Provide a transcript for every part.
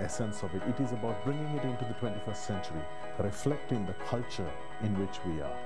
essence of it. It is about bringing it into the 21st century, reflecting the culture in which we are.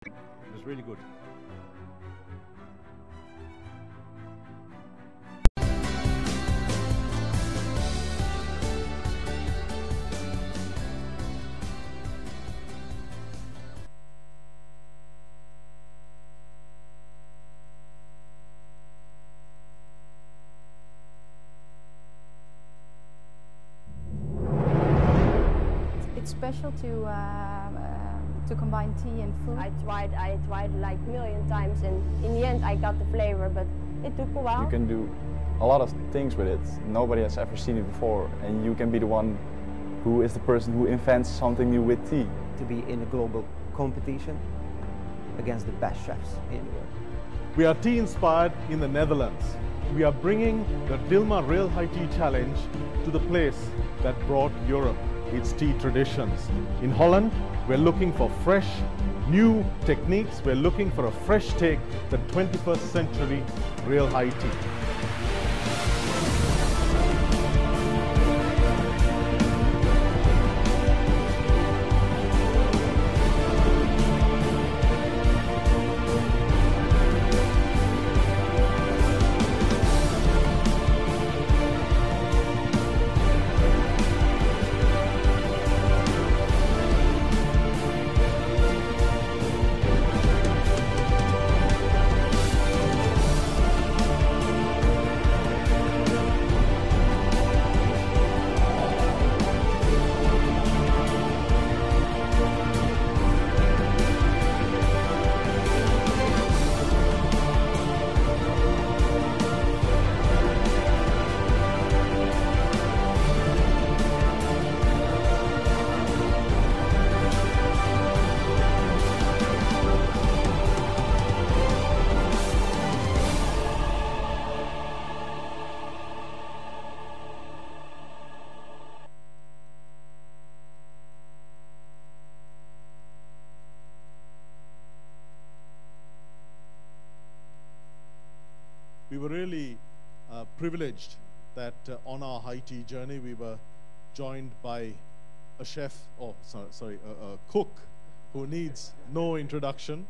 It was really good. It's special to combine tea and food. I tried like a million times, and in the end I got the flavor, but it took a while. You can do a lot of things with it. Nobody has ever seen it before, and you can be the one who is the person who invents something new with tea. To be in a global competition against the best chefs in the world. We are tea inspired in the Netherlands. We are bringing the Dilmah Real High Tea Challenge to the place that brought Europe its tea traditions. In Holland, we're looking for fresh, new techniques. We're looking for a fresh take, the 21st century real high tea. We were really privileged that on our high tea journey we were joined by a chef, a cook who needs no introduction,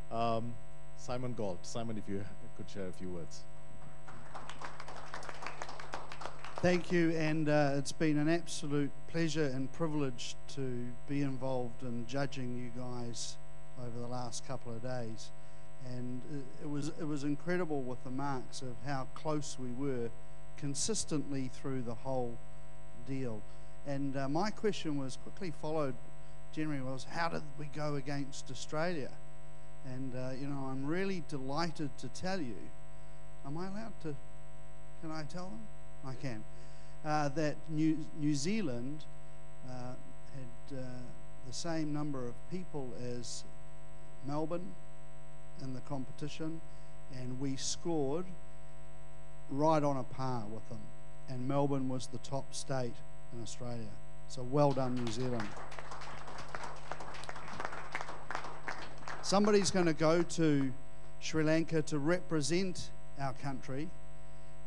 Simon Gault. Simon, if you could share a few words. Thank you, and it's been an absolute pleasure and privilege to be involved in judging you guys over the last couple of days. And it was incredible with the marks of how close we were consistently through the whole deal. And my question was quickly followed, generally, was how did we go against Australia? And you know, I'm really delighted to tell you, am I allowed to, can I tell them? I can. That New Zealand had the same number of people as Melbourne in the competition, and we scored right on a par with them, and Melbourne was the top state in Australia. So well done, New Zealand. Somebody's going to go to Sri Lanka to represent our country,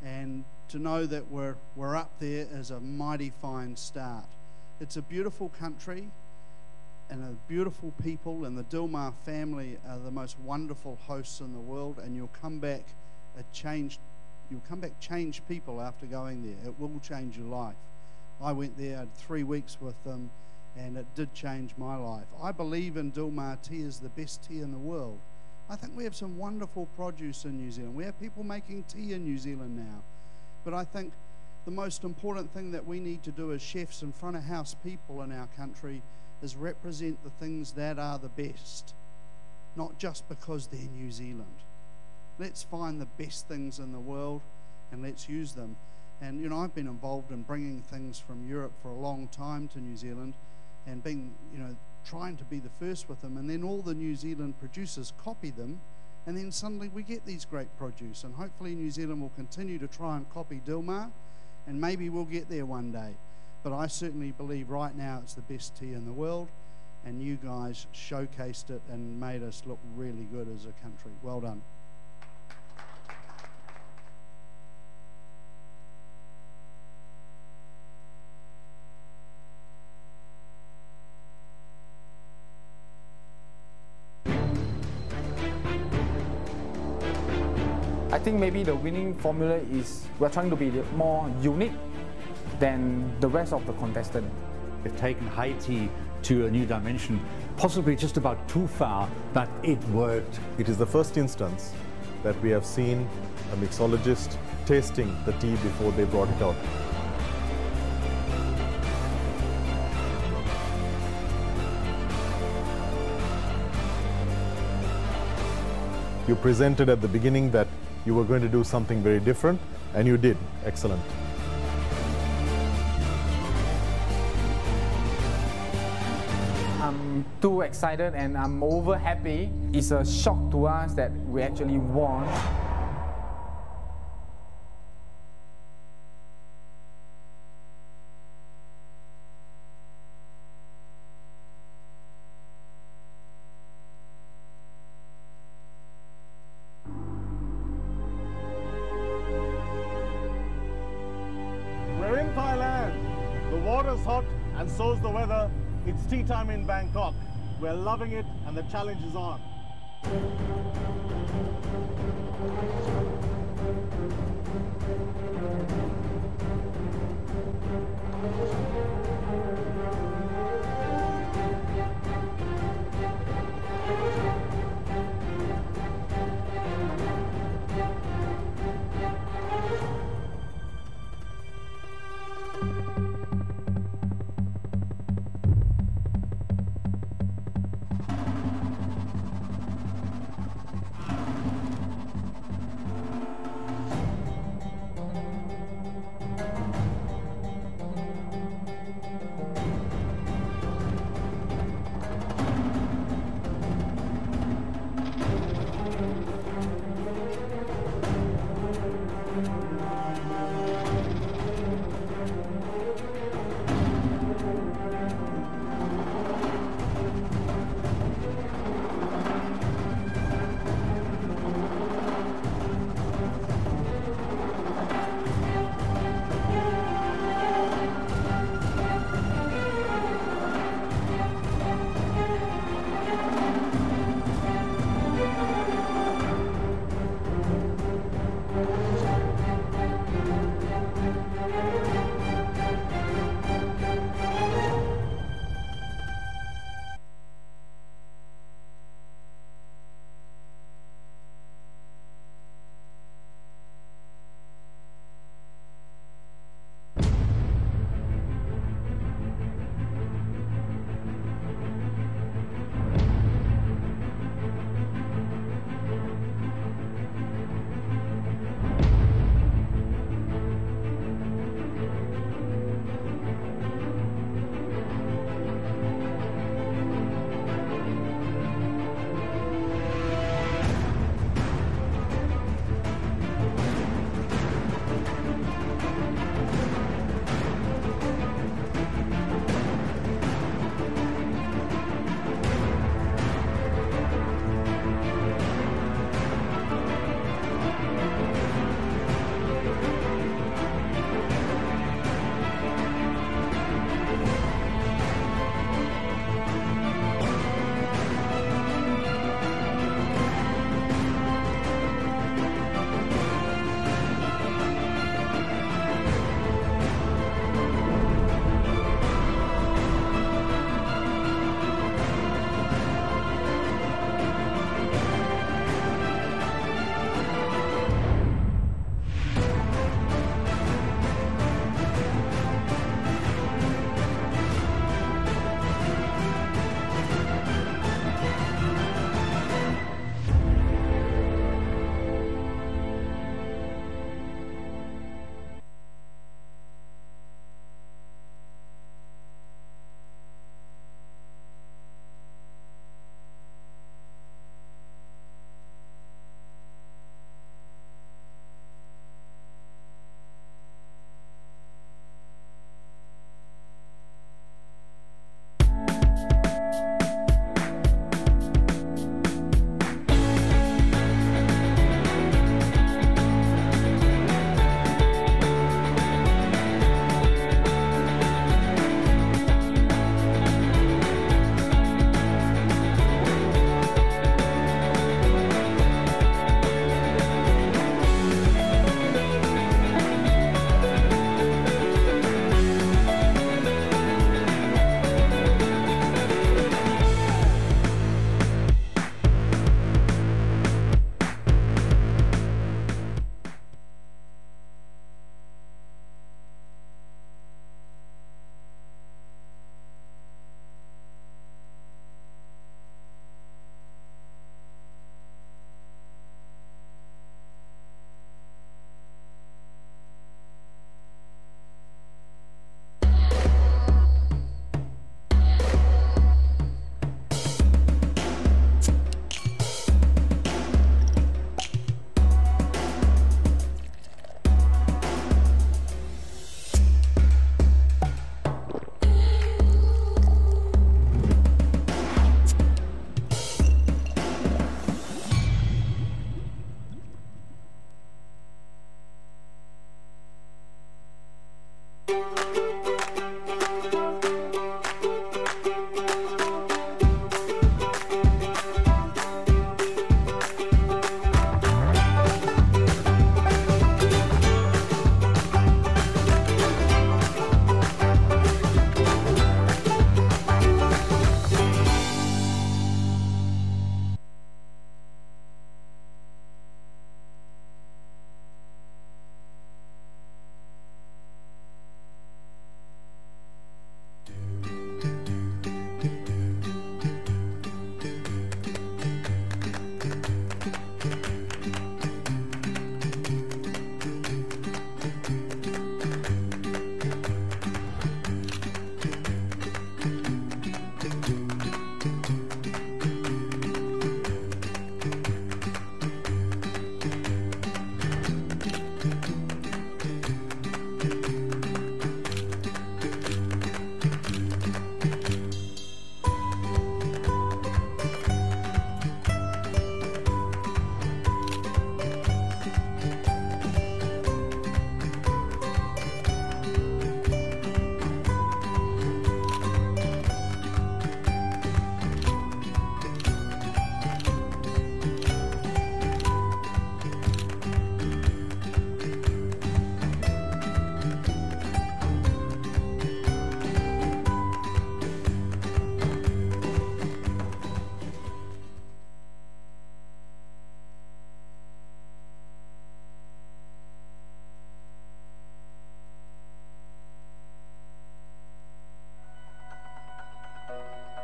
and to know that we're up there is a mighty fine start. It's a beautiful country. and the beautiful people, and the Dilmah family are the most wonderful hosts in the world, and you'll come back changed people after going there. It will change your life. I went there, I had 3 weeks with them, and it did change my life. I believe in Dilmah tea as the best tea in the world. I think we have some wonderful produce in New Zealand. We have people making tea in New Zealand now. But I think the most important thing that we need to do as chefs and front of house people in our country is represent the things that are the best, not just because they're New Zealand. Let's find the best things in the world and let's use them. And you know, I've been involved in bringing things from Europe for a long time to New Zealand, and being, you know, trying to be the first with them, and then all the New Zealand producers copy them, and then suddenly we get these great produce. And hopefully New Zealand will continue to try and copy Dilmah, and maybe we'll get there one day. But I certainly believe right now it's the best tea in the world, and you guys showcased it and made us look really good as a country. Well done. I think maybe the winning formula is we're trying to be more unique than the rest of the contestants. We've taken high tea to a new dimension, possibly just about too far, but it worked. It is the first instance that we have seen a mixologist tasting the tea before they brought it out. You presented at the beginning that you were going to do something very different, and you did. Excellent. I'm too excited and I'm over happy. It's a shock to us that we actually won. We're in Thailand. The water's hot and so's the weather. It's tea time in Bangkok. We're loving it and the challenge is on.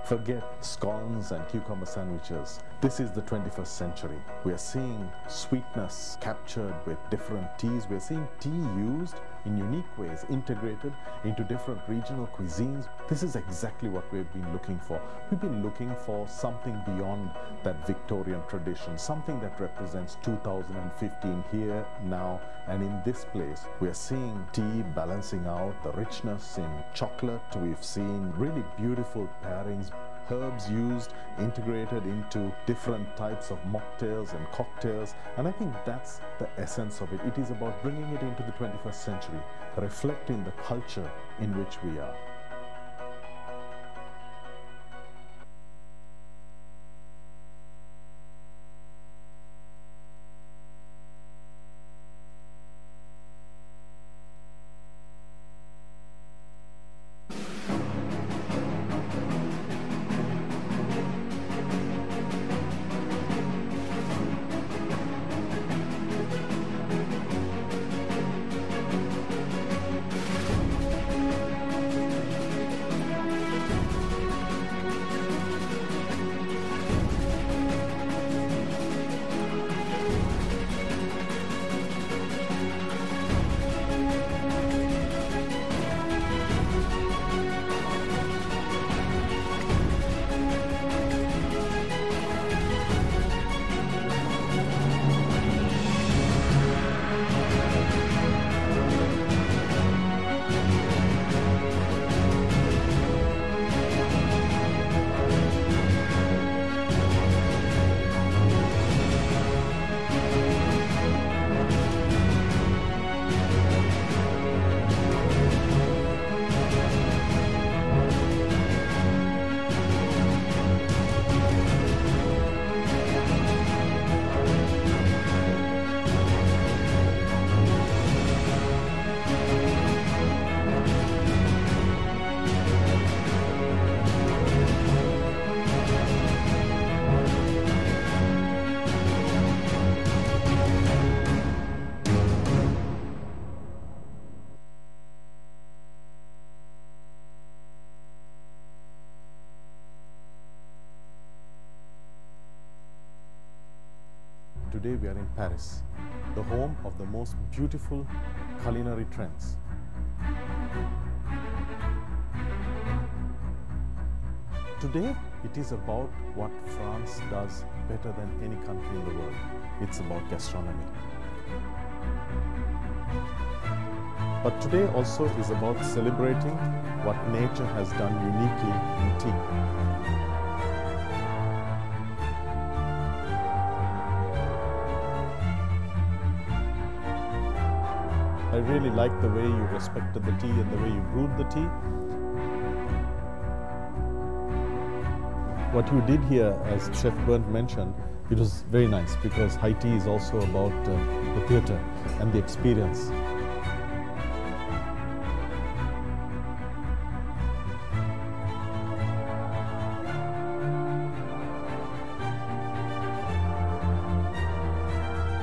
Forget scones and cucumber sandwiches. This is the 21st century. We are seeing sweetness captured with different teas. We are seeing tea used in unique ways, integrated into different regional cuisines. This is exactly what we've been looking for. We've been looking for something beyond that Victorian tradition, something that represents 2015 here, now, and in this place. We are seeing tea balancing out the richness in chocolate. We've seen really beautiful pairings, herbs used, integrated into different types of mocktails and cocktails, and I think that's the essence of it. It is about bringing it into the 21st century, reflecting the culture in which we are. Today we are in Paris, the home of the most beautiful culinary trends. Today it is about what France does better than any country in the world. It's about gastronomy. But today also is about celebrating what nature has done uniquely in tea. I really like the way you respected the tea and the way you brewed the tea. What you did here, as Chef Bernd mentioned, it was very nice because high tea is also about the theatre and the experience.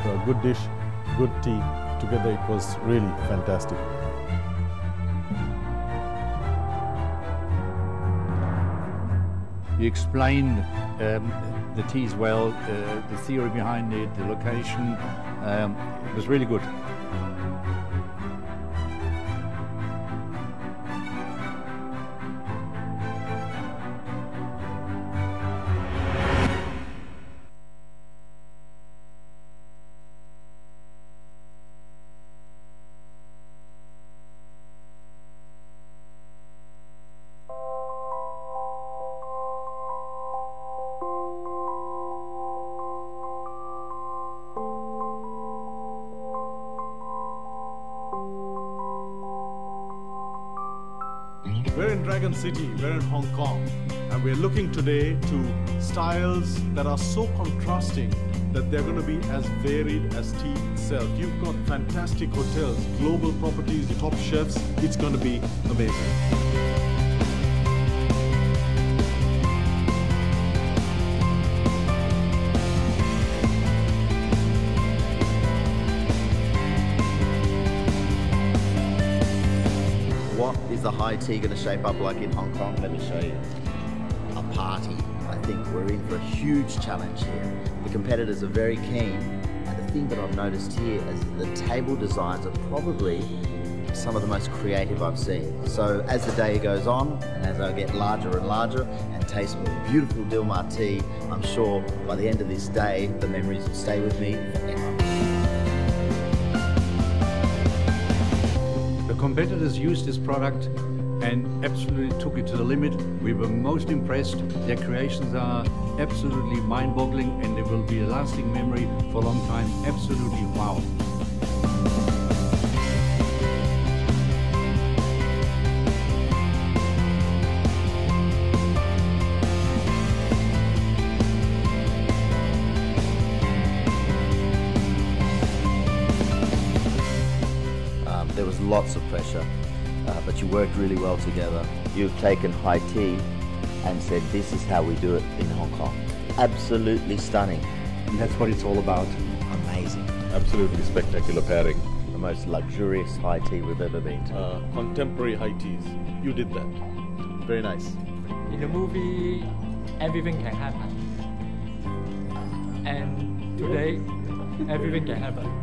So a good dish, good tea. Together it was really fantastic. You explained the teas well, the theory behind it, the location. It was really good. We're in Dragon City, we're in Hong Kong, and we're looking today to styles that are so contrasting that they're going to be as varied as tea itself. You've got fantastic hotels, global properties, top chefs. It's going to be amazing. What is the high tea going to shape up like in Hong Kong? Let me show you. A party. I think we're in for a huge challenge here. The competitors are very keen, and the thing that I've noticed here is the table designs are probably some of the most creative I've seen. So as the day goes on, and as I get larger and larger and taste more beautiful Dilmah tea, I'm sure by the end of this day, the memories will stay with me forever. The competitors used this product and absolutely took it to the limit. We were most impressed. Their creations are absolutely mind-boggling, and they will be a lasting memory for a long time. Absolutely wow. There was lots of pressure, but you worked really well together. You've taken high tea and said, this is how we do it in Hong Kong. Absolutely stunning. And that's what it's all about. Amazing. Absolutely spectacular pairing. The most luxurious high tea we've ever been to. Contemporary high teas. You did that. Very nice. In the movie, everything can happen. And today, everything can happen.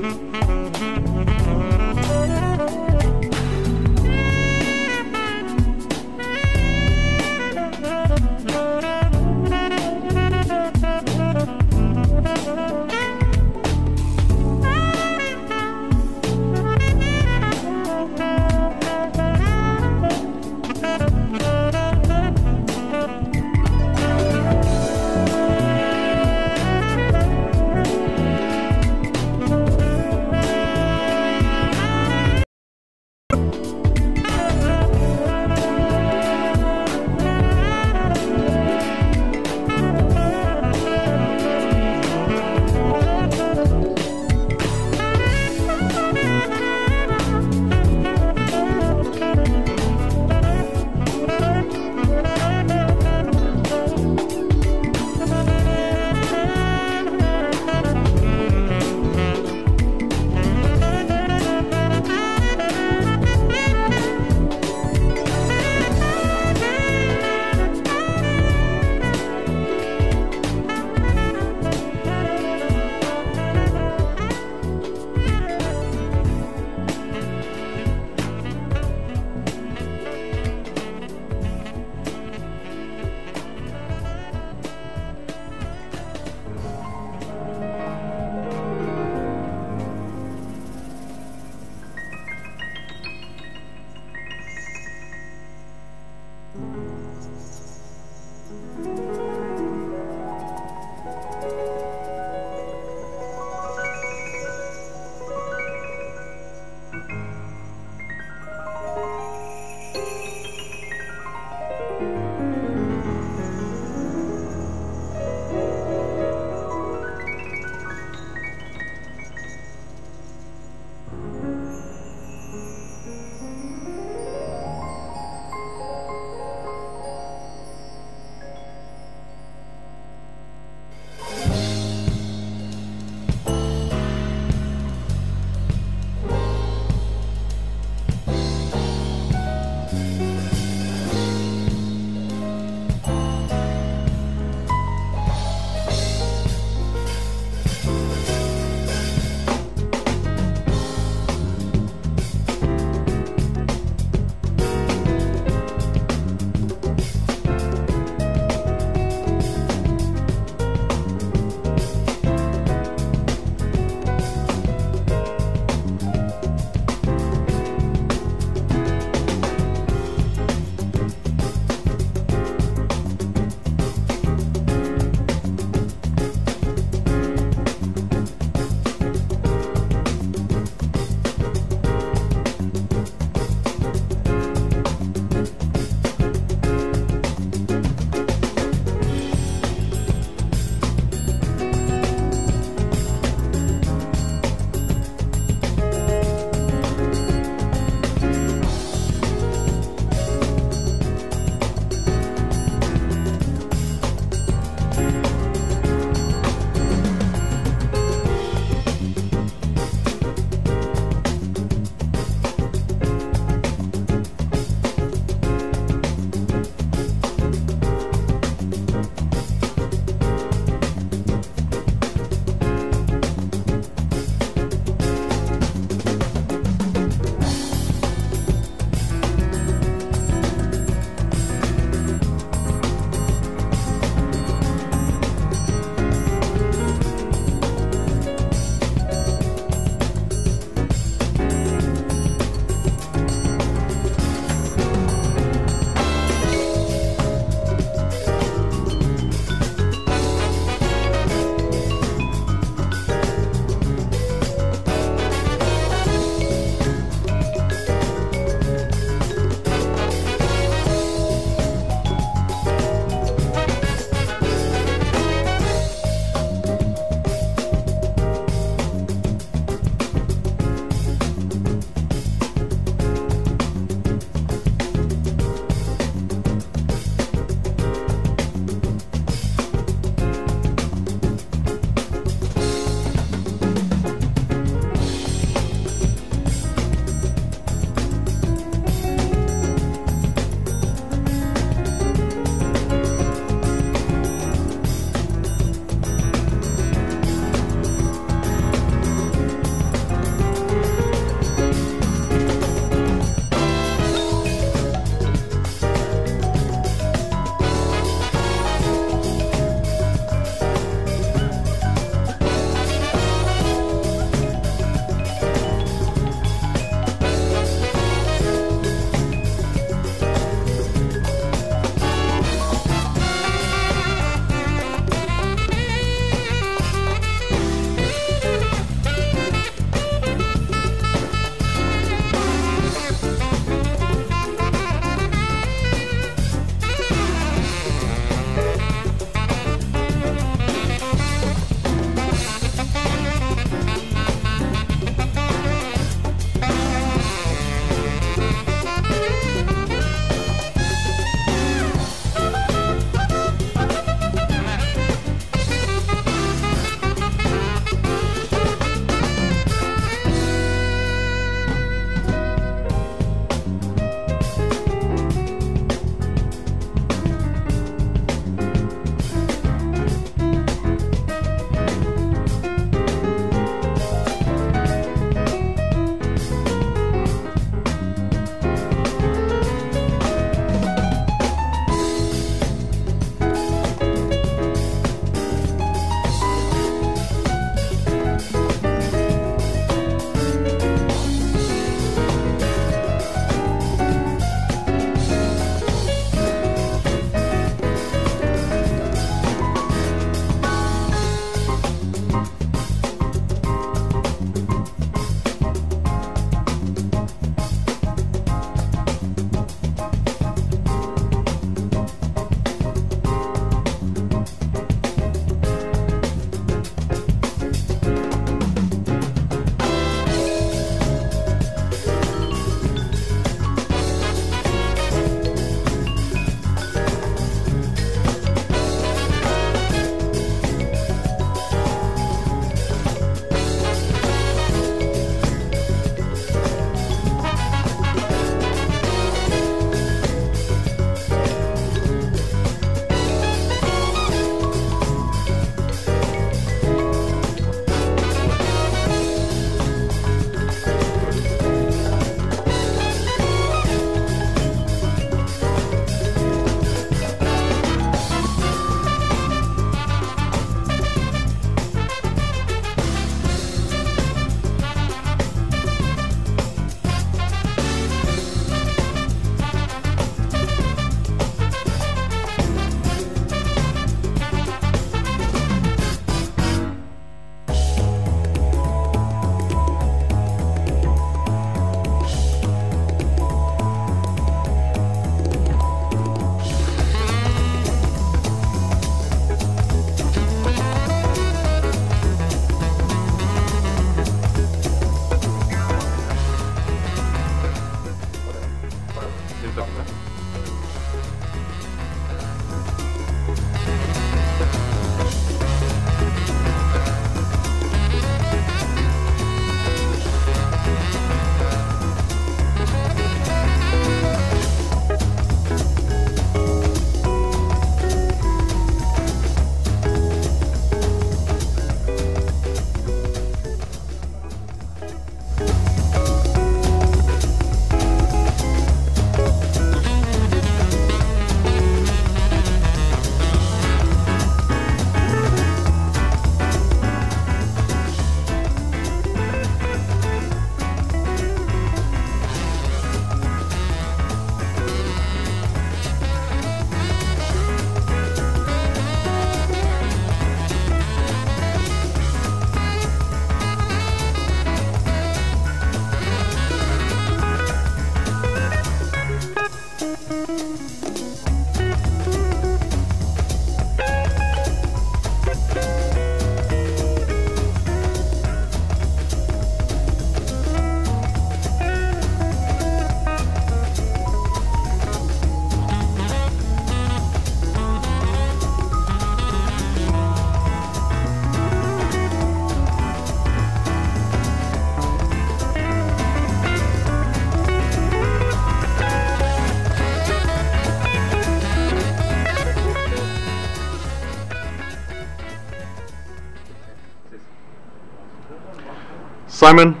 Simon,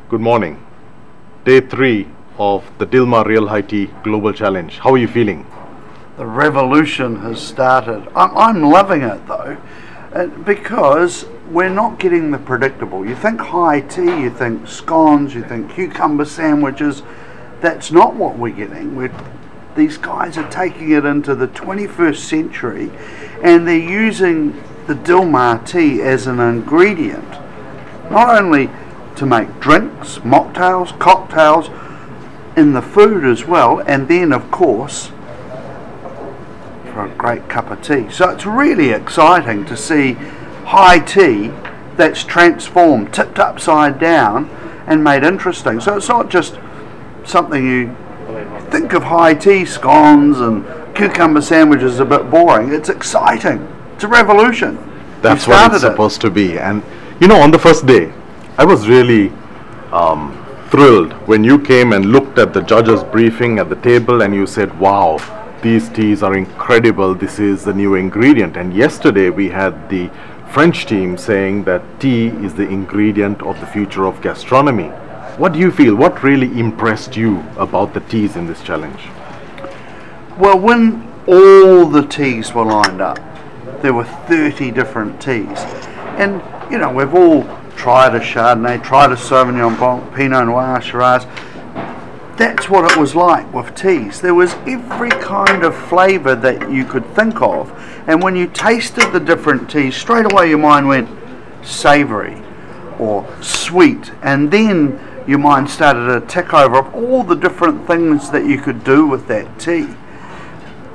good morning. Day 3 of the Dilmah Real High Tea Global Challenge. How are you feeling? The revolution has started. I'm loving it though, because we're not getting the predictable. You think high tea, you think scones, you think cucumber sandwiches. That's not what we're getting. These guys are taking it into the 21st century and they're using the Dilmah tea as an ingredient, not only to make drinks, mocktails, cocktails, in the food as well, and then of course for a great cup of tea. So it's really exciting to see high tea that's transformed, tipped upside down and made interesting. So it's not just something you think of high tea, scones and cucumber sandwiches a bit boring. It's exciting. It's a revolution. That's what it's supposed to be. And you know, on the first day I was really thrilled when you came and looked at the judges briefing at the table and you said, wow, these teas are incredible, this is the new ingredient. And yesterday we had the French team saying that tea is the ingredient of the future of gastronomy. What do you feel? What really impressed you about the teas in this challenge? Well, when all the teas were lined up, there were 30 different teas. And, you know, we've all tried a Chardonnay, tried a Sauvignon Blanc, Pinot Noir, Shiraz. That's what it was like with teas. There was every kind of flavour that you could think of. And when you tasted the different teas, straight away your mind went savoury or sweet. And then your mind started to tick over of all the different things that you could do with that tea.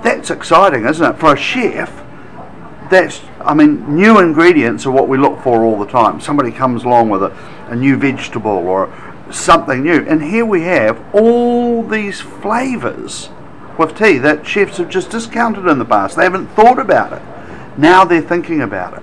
That's exciting, isn't it? For a chef, new ingredients are what we look for all the time. Somebody comes along with a new vegetable or something new. And here we have all these flavours with tea that chefs have just discounted in the past. They haven't thought about it. Now they're thinking about it.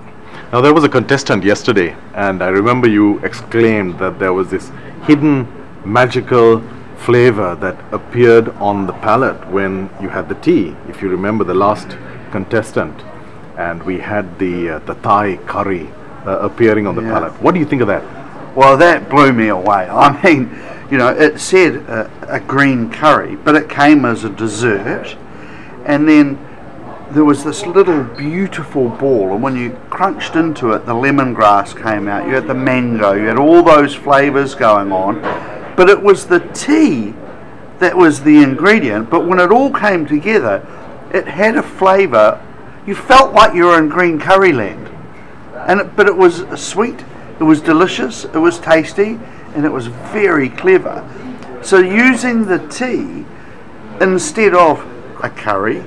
Now there was a contestant yesterday and I remember you exclaimed that there was this hidden magical flavor that appeared on the palate when you had the tea. If you remember the last contestant, and we had the Thai curry appearing on the palate. What do you think of that? Well, that blew me away. I mean, you know, it said a green curry, but it came as a dessert, and then there was this little beautiful ball, and when you crunched into it, the lemongrass came out, you had the mango, you had all those flavours going on, but it was the tea that was the ingredient. But when it all came together, it had a flavour. You felt like you were in green curry land, but it was sweet, it was delicious, it was tasty, and it was very clever. So using the tea instead of a curry,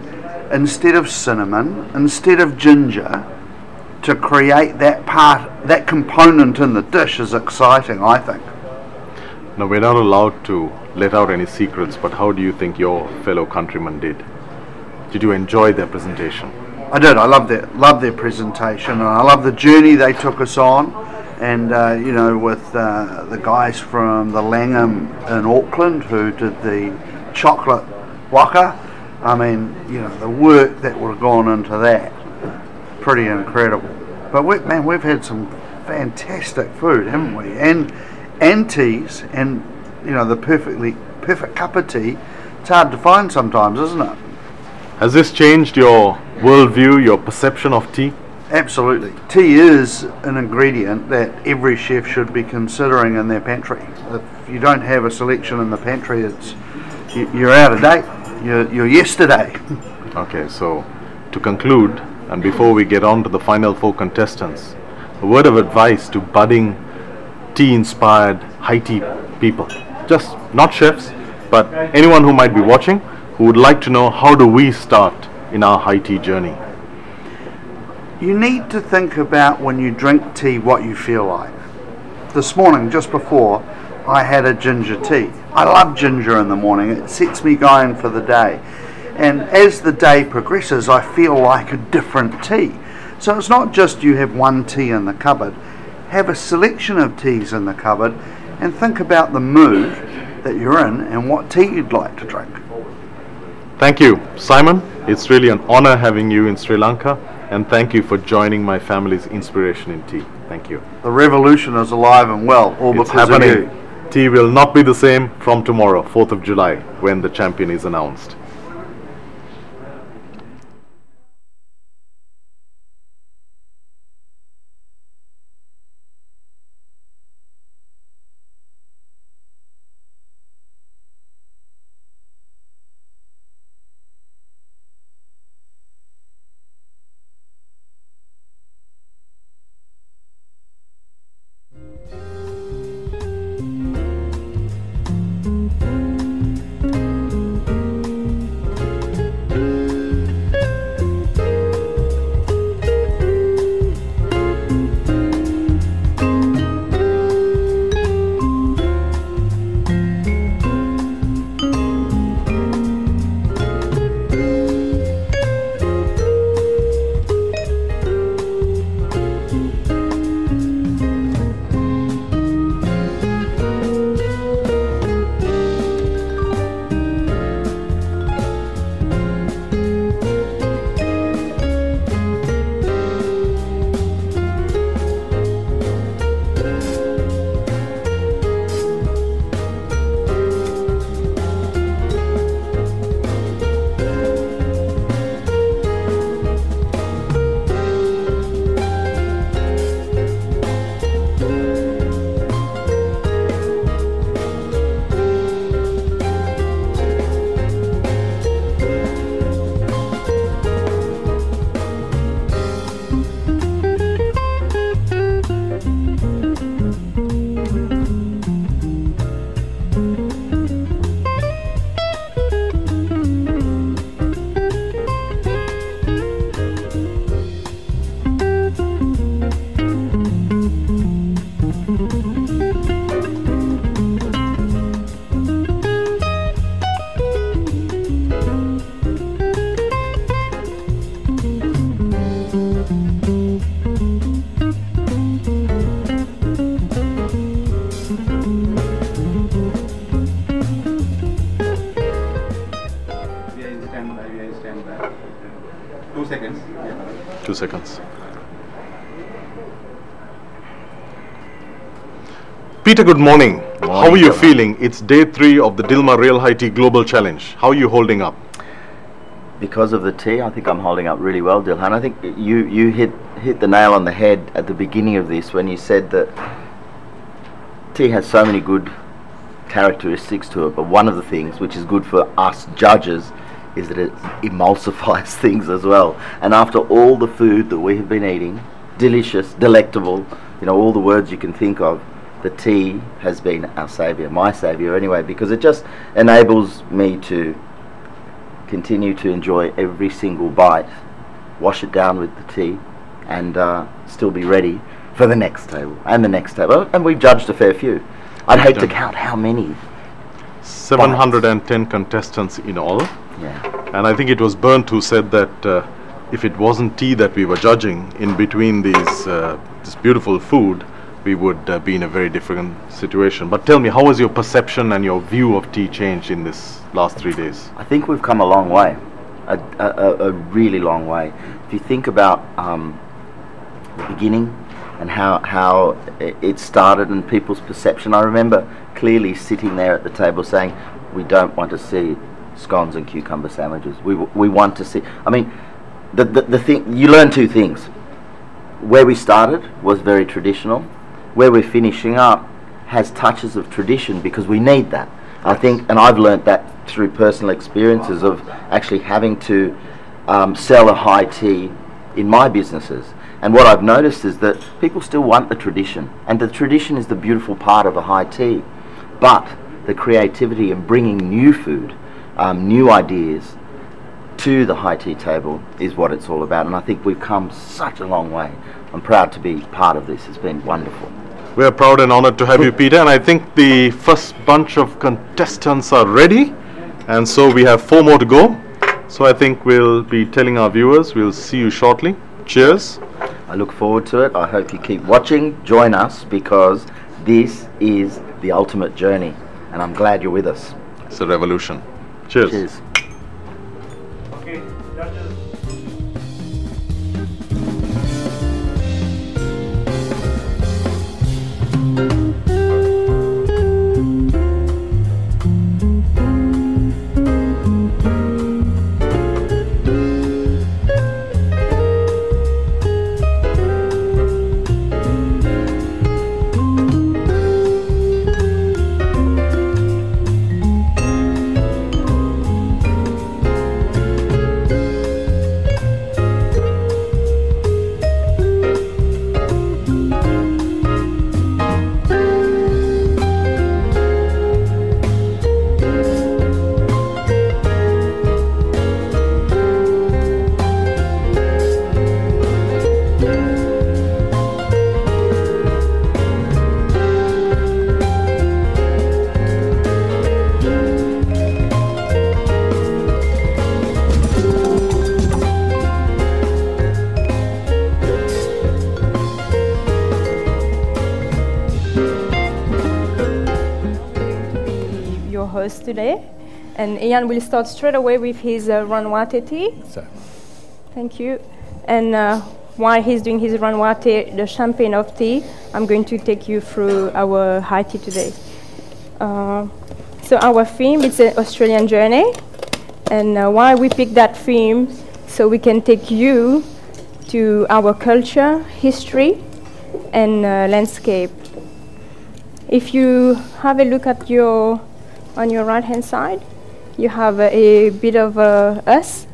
instead of cinnamon, instead of ginger, to create that component in the dish is exciting, I think. Now we're not allowed to let out any secrets, but how do you think your fellow countrymen did? Did you enjoy their presentation? I did. I loved their presentation, and I love the journey they took us on. And you know, with the guys from the Langham in Auckland who did the chocolate waka, I mean, you know, the work that would have gone into that, pretty incredible. But we've had some fantastic food, haven't we? And teas, and you know, the perfect cup of tea. It's hard to find sometimes, isn't it? Has this changed your worldview, your perception of tea? Absolutely. Tea is an ingredient that every chef should be considering in their pantry. If you don't have a selection in the pantry, you're out of date. You're yesterday. Okay, so to conclude, and before we get on to the final 4 contestants, a word of advice to budding tea-inspired high tea people. Just not chefs, but anyone who might be watching who would like to know, how do we start in our high tea journey? You need to think about, when you drink tea, what you feel like. This morning, just before, I had a ginger tea. I love ginger in the morning. It sets me going for the day. And as the day progresses, I feel like a different tea. So it's not just you have one tea in the cupboard. Have a selection of teas in the cupboard and think about the mood that you're in and what tea you'd like to drink. Thank you, Simon. It's really an honor having you in Sri Lanka, and thank you for joining my family's inspiration in tea. Thank you. The revolution is alive and well, all It's because happening. of you. Tea will not be the same from tomorrow, 4th of July, when the champion is announced. Stand by. 2 seconds. 2 seconds. Peter, good morning. How are you feeling? It's day 3 of the Dilmah Real High Tea Global Challenge. How are you holding up? Because of the tea, I think I'm holding up really well, Dilhan. I think you hit the nail on the head at the beginning of this when you said that tea has so many good characteristics to it, but one of the things which is good for us judges is that it emulsifies things as well. And after all the food that we have been eating, delicious, delectable, you know, all the words you can think of, the tea has been our saviour, my saviour anyway, because it just enables me to continue to enjoy every single bite, wash it down with the tea, and still be ready for the next table and the next table. And we've judged a fair few. I'd hate to count how many. 710 contestants in all. Yeah. And I think it was Bernd who said that if it wasn't tea that we were judging in between these this beautiful food, we would be in a very different situation. But tell me, how has your perception and your view of tea changed in this last 3 days? I think we've come a long way, a really long way. If you think about the beginning and how it started and people's perception, I remember clearly sitting there at the table saying, we don't want to see scones and cucumber sandwiches. We want to see, I mean, the thing, you learn two things. Where we started was very traditional. Where we're finishing up has touches of tradition because we need that. I think, and I've learnt that through personal experiences of actually having to sell a high tea in my businesses. And what I've noticed is that people still want the tradition, and the tradition is the beautiful part of a high tea. But the creativity in bringing new food, new ideas to the high tea table is what it's all about, and I think we've come such a long way. I'm proud to be part of this. It's been wonderful. We are proud and honored to have you, Peter, and I think the first bunch of contestants are ready, and so we have 4 more to go. So I think we'll be telling our viewers we'll see you shortly. Cheers. I look forward to it. I hope you keep watching. Join us, because this is the ultimate journey, and I'm glad you're with us. It's a revolution. Cheers. Cheers. Okay, judges. Host today, and Ian will start straight away with his Ranwate tea. So. Thank you. And while he's doing his Ranwate, the champagne of tea, I'm going to take you through our high tea today. So our theme is an Australian journey, and why we picked that theme, so we can take you to our culture, history, and landscape. If you have a look at on your right hand side, you have a bit of us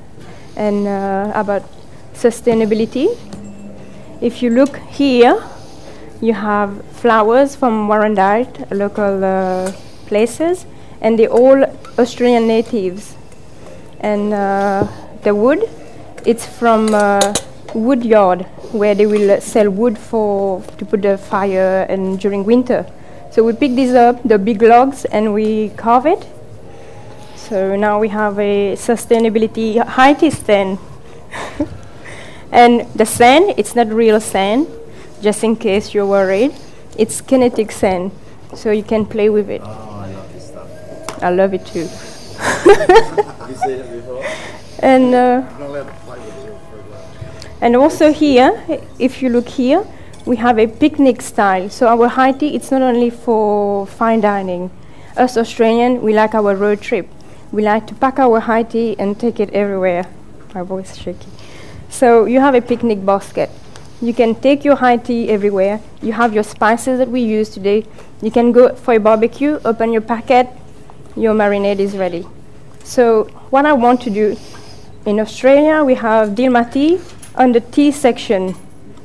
and about sustainability. If you look here, you have flowers from Warrandyte, local places, and they're all Australian natives. And the wood, it's from wood yard, where they will sell wood to put the fire and during winter. So we pick these up, the big logs, and we carve it. So now we have a sustainability high tea stand. And the sand, it's not real sand, just in case you're worried. It's kinetic sand, so you can play with it. Oh, I love this stuff. I love it too. Have you seen it before? And also here, if you look here, we have a picnic style. So our high tea, it's not only for fine dining. Us Australian, we like our road trip. We like to pack our high tea and take it everywhere. My voice is shaky. So you have a picnic basket. You can take your high tea everywhere. You have your spices that we use today. You can go for a barbecue, open your packet, your marinade is ready. So what I want to do, in Australia, we have Dilmah tea on the tea section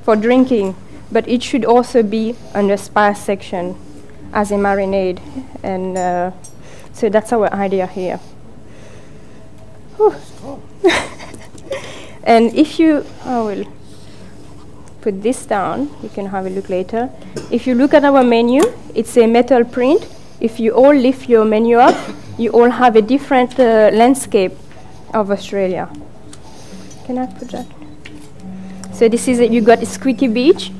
for drinking, but it should also be on the spice section as a marinade. And so that's our idea here. And if you, I will put this down, you can have a look later. If you look at our menu, it's a metal print. if you all lift your menu up, you all have a different landscape of Australia. Can I put that? So this is it. You got Squeaky Beach.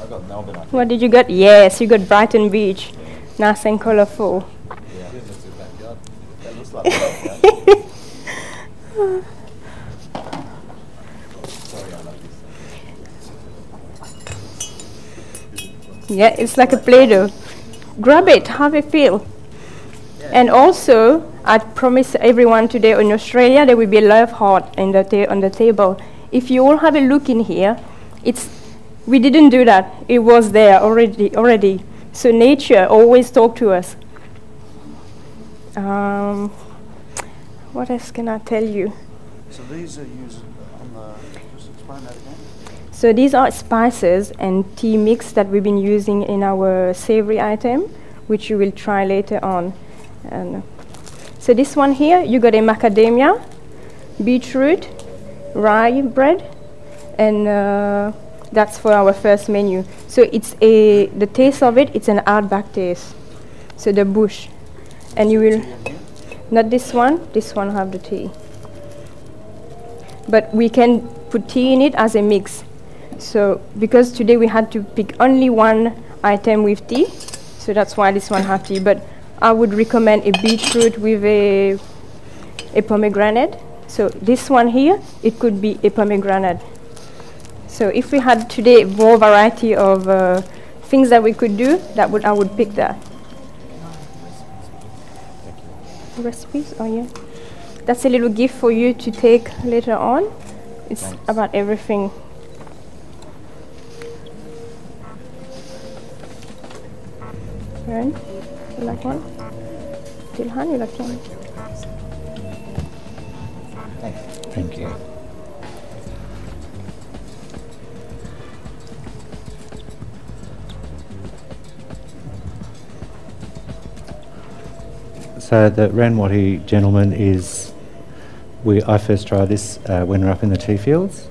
I got Melbourne, I think. What did you got? Yes, you got Brighton Beach. Nice and colourful. Yeah, that's your backyard. That looks like a backyard. Sorry, I love this. Yeah, it's like a Play-Doh. Grab it, have a feel. Yeah. And also, I promise everyone today in Australia there will be a love heart on the table. If you all have a look in here, we didn't do that. It was there already. So nature always talk to us. What else can I tell you? So these are used on the, just explain that again. So these are spices and tea mix that we've been using in our savory item, which you will try later on. And so this one here, you got a macadamia, beetroot, rye bread, and that's for our first menu. So it's the taste of it, it's an outback taste. So the bush. And you will, not this one have the tea. But we can put tea in it as a mix. So because today we had to pick only one item with tea, so that's why this one have tea. But I would recommend a beetroot with a pomegranate. So this one here, it could be a pomegranate. So if we had today more variety of things that we could do, I would pick that. Recipes? Oh yeah. That's a little gift for you to take later on. It's Thanks. About everything. Ren, you like one? Dilhan, you like one? Thank you. So the Ranwati gentleman is, I first tried this when we were up in the tea fields,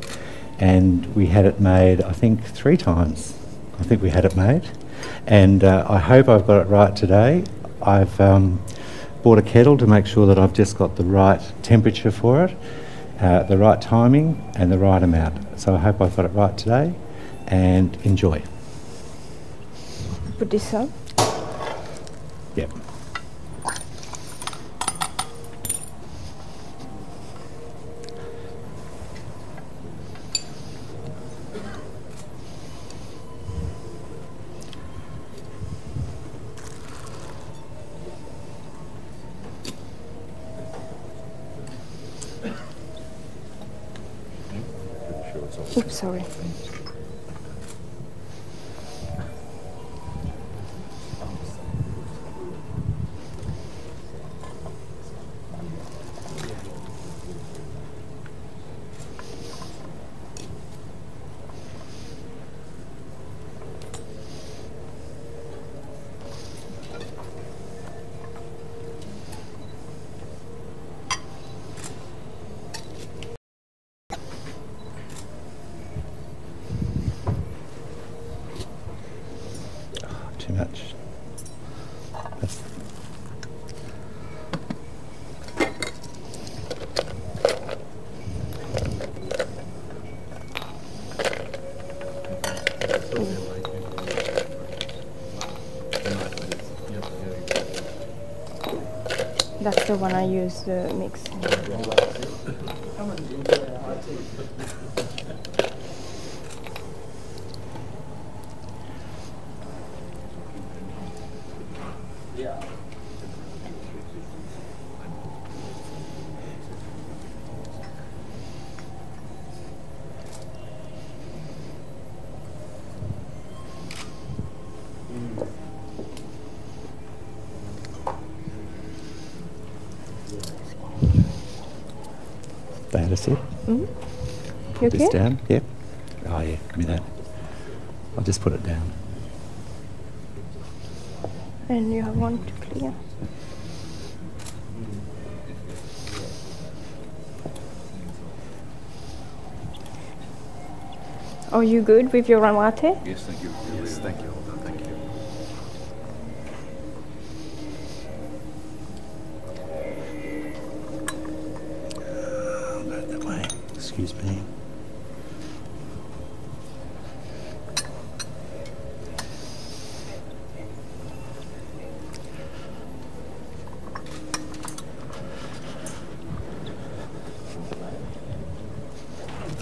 and we had it made, I think, 3 times. I think we had it made, and I hope I've got it right today. I've bought a kettle to make sure that I've just got the right temperature for it, the right timing, and the right amount. So I hope I've got it right today, and enjoy. Put this up. Yep. Oops, sorry. Too much. That's the one I use the mix. That's it. Mm-hmm. Put this down. Yep. Oh yeah, give me that. I'll just put it down. And you have one to clear. Are you good with your ranwati? Yes, thank you. Yes, thank you. Thank you. Excuse me.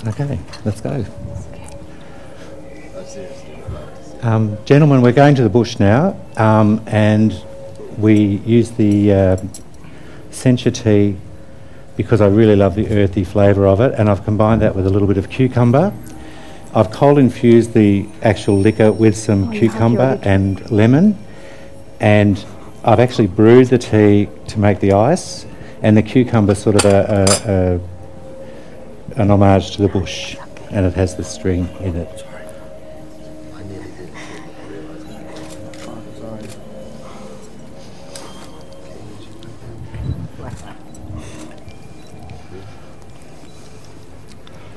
Okay, let's go. Gentlemen, we're going to the bush now, and we use the sencha tea because I really love the earthy flavour of it, and I've combined that with a little bit of cucumber. I've cold infused the actual liquor with some cucumber and lemon, and I've actually brewed the tea to make the ice, and the cucumber sort of an homage to the bush, and it has the string in it.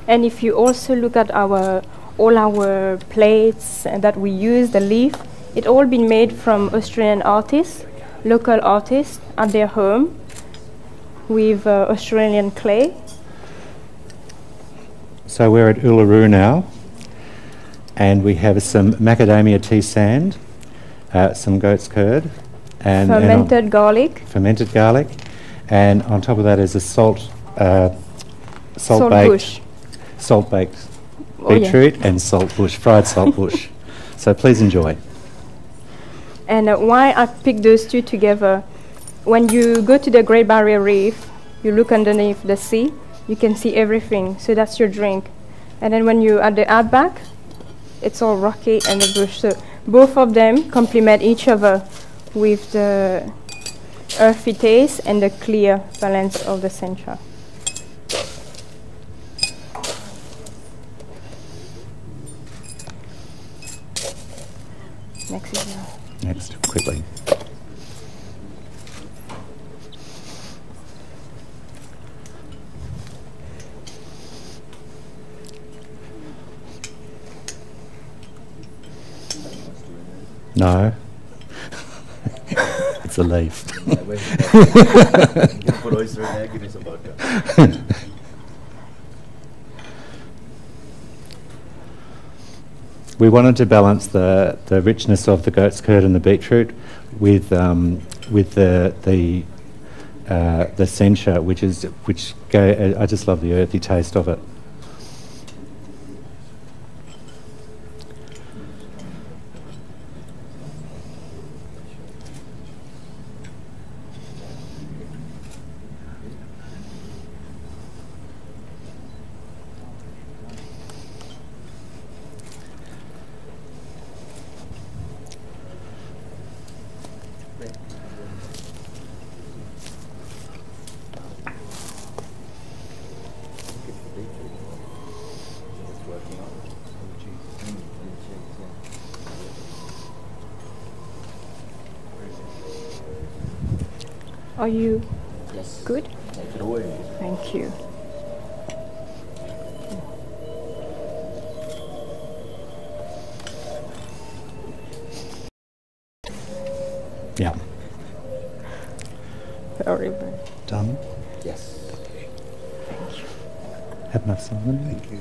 And if you also look at all our plates that we use, the leaf, it all been made from Australian artists, local artists at their home with Australian clay. So we're at Uluru now, and we have some macadamia tea sand, some goat's curd, and fermented garlic. Fermented garlic, and on top of that is a salt baked beetroot and fried salt bush. So please enjoy. And why I picked those two together? When you go to the Great Barrier Reef, you look underneath the sea, you can see everything. So that's your drink. And then when you're at the outback, it's all rocky and the bush. So both of them complement each other with the earthy taste and the clear balance of the sencha. Next, quickly. No. It's a leaf. Put oyster in there, give me some vodka. We wanted to balance the richness of the goat's curd and the beetroot with the sencha, I just love the earthy taste of it. Are you Yes. good? Take it away. Thank you. Yeah. Very good. Done. Yes. Thank you. Have enough, Simon? Thank you.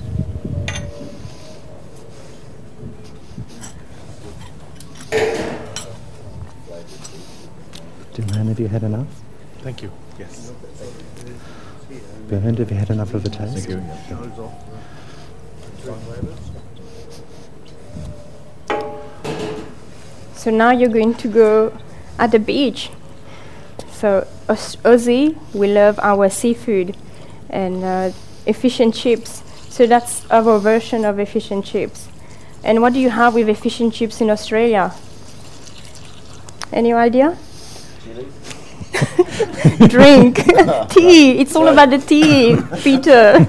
Dilmah, have you had enough? Thank you. Yes. Bernd, have you had enough of the taste? Thank you. So now you're going to go at the beach. So Aussie, we love our seafood and fish and chips. So that's our version of fish and chips. And what do you have with fish and chips in Australia? Any idea? Drink. Tea. It's all about the tea, Peter.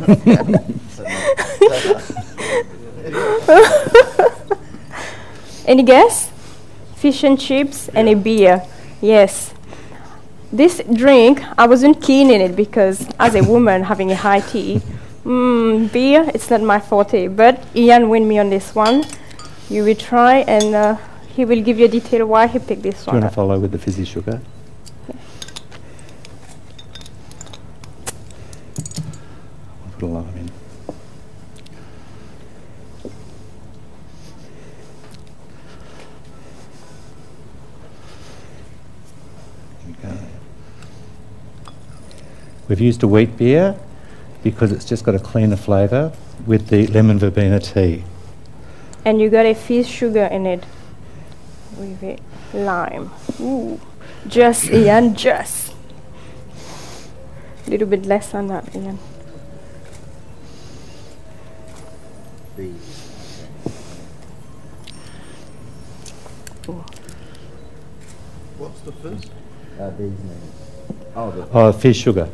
Any guess? Fish and chips and a beer. Yes. This drink, I wasn't keen in it because as a woman having a high tea, beer, it's not my forte. But Ian win me on this one. You will try and he will give you a detail why he picked this one. Do you want to follow with the fizzy sugar? I'll put a lime in. We've used a wheat beer because it's just got a cleaner flavour with the lemon verbena tea. And you got a fizz sugar in it with a lime. Ooh, just Ian, just. A little bit less than that, Ian. What's the fizz? Oh, fizz sugar.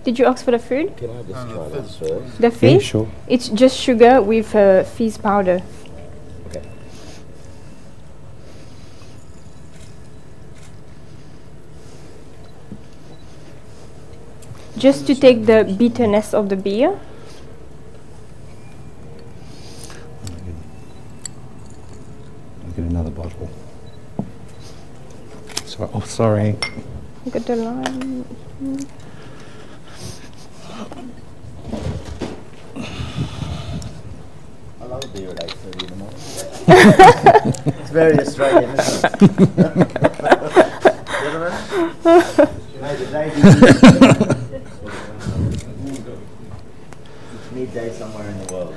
Did you ask for the food? Can I just try this first? The fizz? Yeah, sure. It's just sugar with fizz powder. Okay. Just to take the bitterness of the beer. I'll get another bottle. Sorry. Oh, sorry. Got the lime. I love a beer at 8:30 in the morning. It's very Australian, isn't it? Gentlemen, may the day be It's midday somewhere in the world.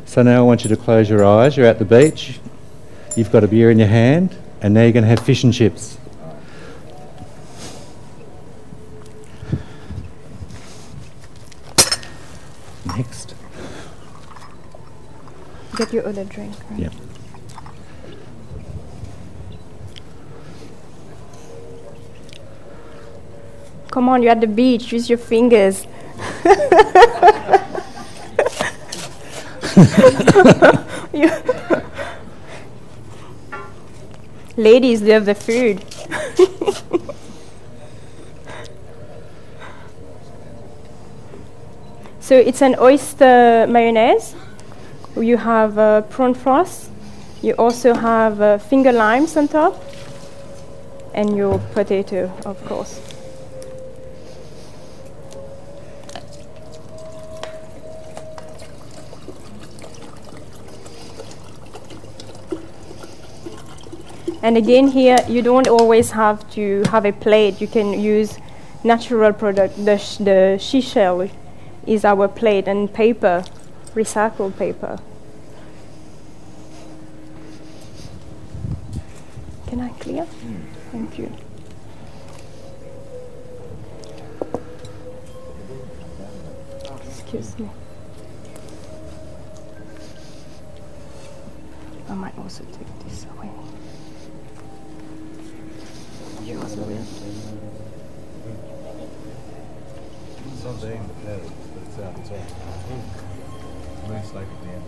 So now I want you to close your eyes. You're at the beach. You've got a beer in your hand, and now you're going to have fish and chips. Next. Get your other drink, right? Yeah. Come on, you're at the beach. Use your fingers. Ladies love the food. So it's an oyster mayonnaise. You have prawn frost. You also have finger limes on top. And your potato, of course. And again here, you don't always have to have a plate. You can use natural product. The seashell is our plate, and paper, recycled paper. Can I clear? Thank you. Excuse me. I might also take this away. It's not there in the pedal, but it's out. It's all. Nice like at the end.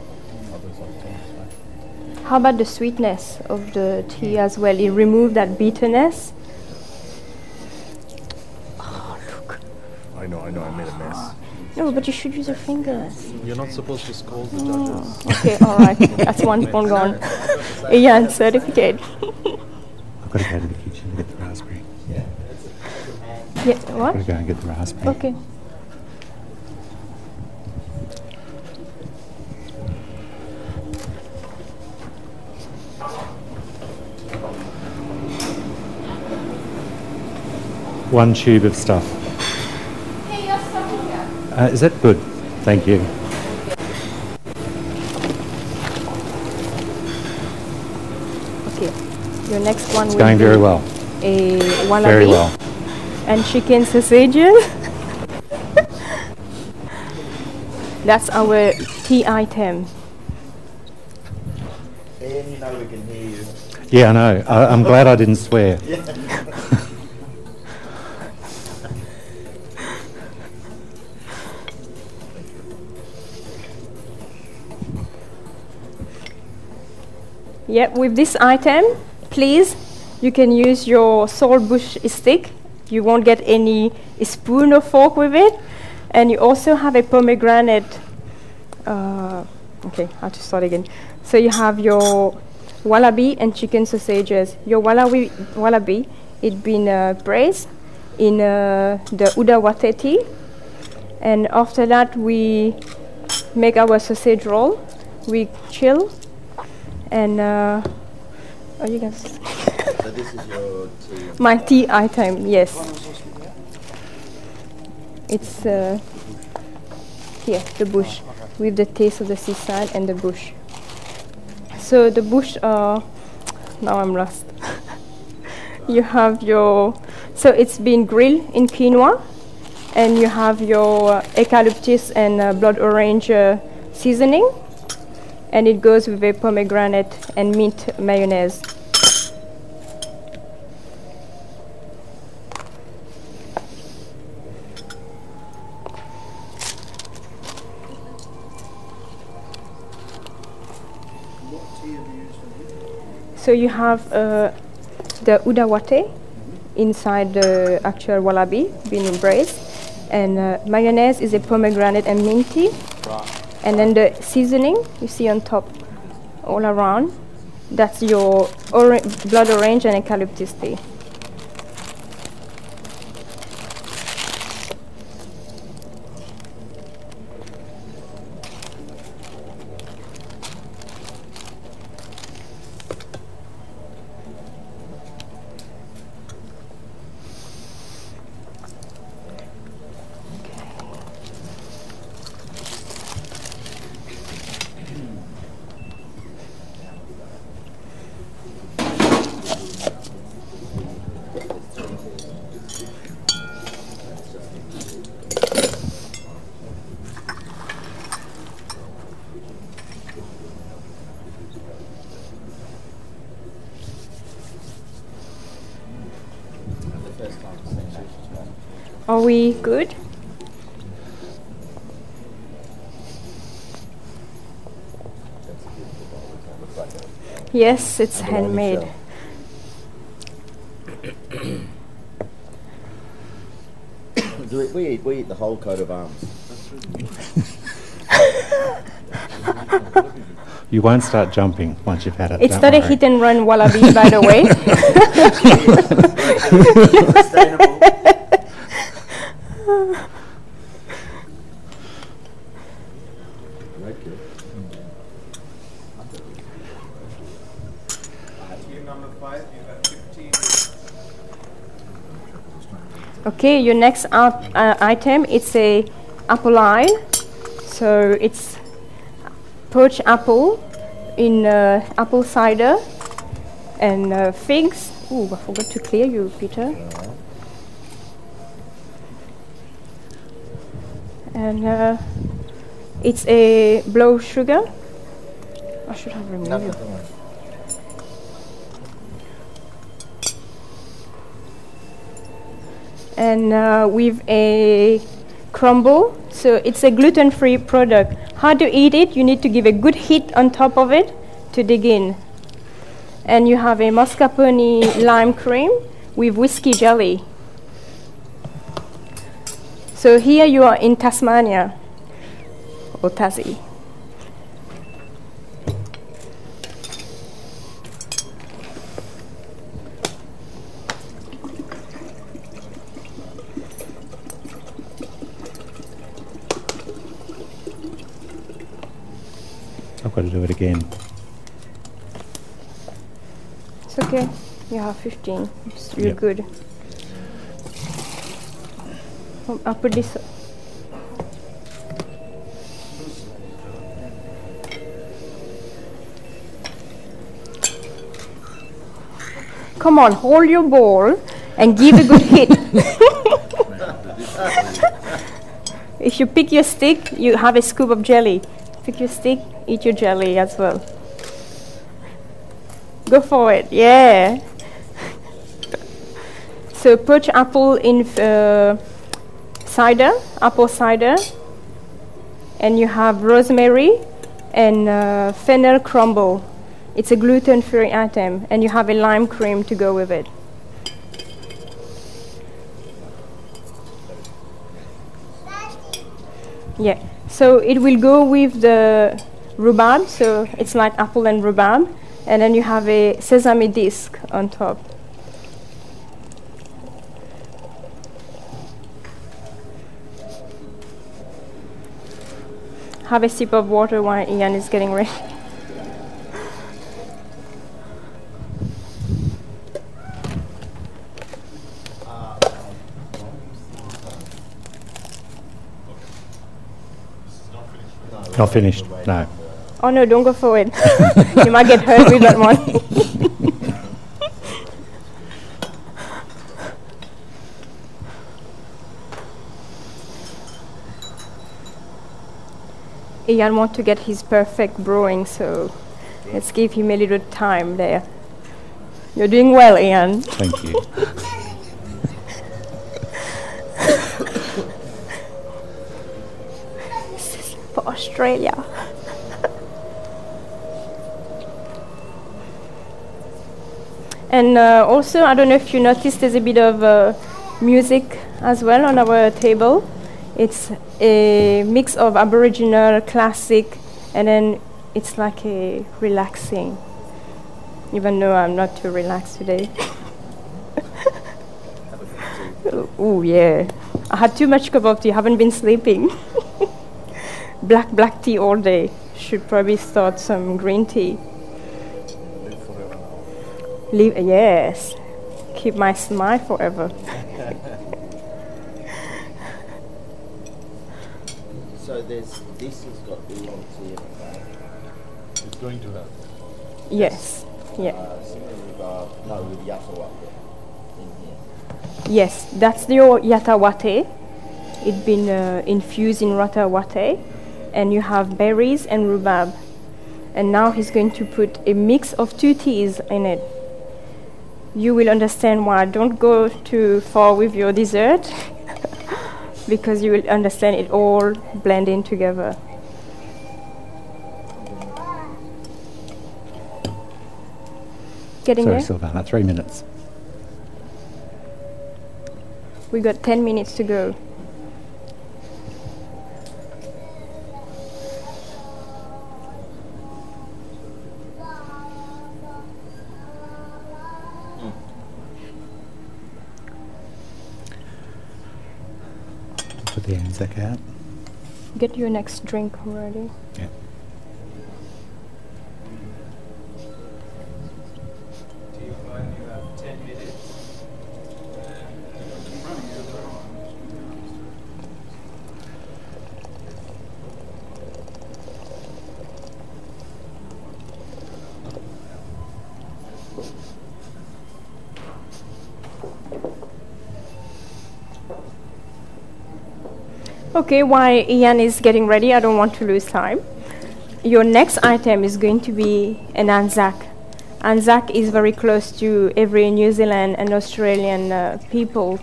Others on top. How about the sweetness of the tea as well? It removed that bitterness. Oh, look. I know, I made a mess. No, but you should use your fingers. You're not supposed to scold the judges. Okay, all right. That's one point gone. Ian, certificate. I've got to go to the kitchen and get the raspberry. Yeah, what? I've got to go and get the raspberry. Okay. One tube of stuff. Hey, you're stuck here. Is that good? Thank you. Okay. Your next one It's will going be very well. a wallaby Very well. and chicken sausages. That's our tea item. Ian, you know we can hear you. Yeah, I know. I'm glad I didn't swear. Yep, with this item, please, you can use your salt bush stick. You won't get any spoon or fork with it. And you also have a pomegranate. Okay, I'll just start again. So you have your wallaby and chicken sausages. Your wallaby, it's been braised in the udawate tea. And after that, we make our sausage roll. We chill. And oh, you guys. So this is your tea? My tea item, yes. It's here, the bush, with the taste of the seaside and the bush. So the bush now I'm lost. You have your, so it's been grilled in quinoa, and you have your eucalyptus and blood orange seasoning, and it goes with a pomegranate and mint mayonnaise. So you have the udawate inside the actual wallaby being braised, and mayonnaise is a pomegranate and minty, and then the seasoning you see on top all around, that's your blood orange and eucalyptus tea. Are we good? Yes, it's handmade. We eat the whole coat of arms. You won't start jumping once you've had it. It's not a hit and run wallaby, by the way. Okay, your next item, it's a apple eye. So it's poached apple in apple cider and figs. Ooh, I forgot to clear you, Peter. And it's a blow sugar. I should have removed it. And with a crumble, so it's a gluten-free product. How to eat it? You need to give a good heat on top of it to dig in. And you have a mascarpone lime cream with whiskey jelly. So here you are in Tasmania, or Tassie. I've got to do it again. It's okay. You have 15. You're Yep. good. I'll put this. Come on, hold your ball and give a good hit. If you pick your stick, you have a scoop of jelly. Pick your stick, eat your jelly as well. Go for it, yeah. So poached apple in cider, apple cider, and you have rosemary and fennel crumble. It's a gluten-free item, and you have a lime cream to go with it. Yeah, so it will go with the rhubarb, so it's like apple and rhubarb, and then you have a sesame disc on top. Have a sip of water while Ian is getting ready. Not finished, no. Oh no, don't go for it. You might get hurt with that one. Ian wants to get his perfect brewing, so let's give him a little time there. You're doing well, Ian. Thank you. This is for Australia. And also, I don't know if you noticed, there's a bit of music as well on our table. It's a mix of Aboriginal, classic, and then it's like a relaxing. Even though I'm not too relaxed today. Oh yeah, I had too much cup of tea. Haven't been sleeping. Black tea all day. Should probably start some green tea. Live, yes. Keep my smile forever. So this has got oolong tea in it, right? It's going to that. Yes. Yeah. Similar with yatawate in here. Yes, that's your yatawate. It's been infused in ratawate, and you have berries and rhubarb. And now he's going to put a mix of 2 teas in it. You will understand why. Don't go too far with your dessert because you will understand it all blending together. Getting Sorry, there? Silvana, 3 minutes. We got 10 minutes to go. Put the Anzac out. Get your next drink ready. Yeah. Okay, while Ian is getting ready, I don't want to lose time. Your next item is going to be an Anzac. Anzac is very close to every New Zealand and Australian people.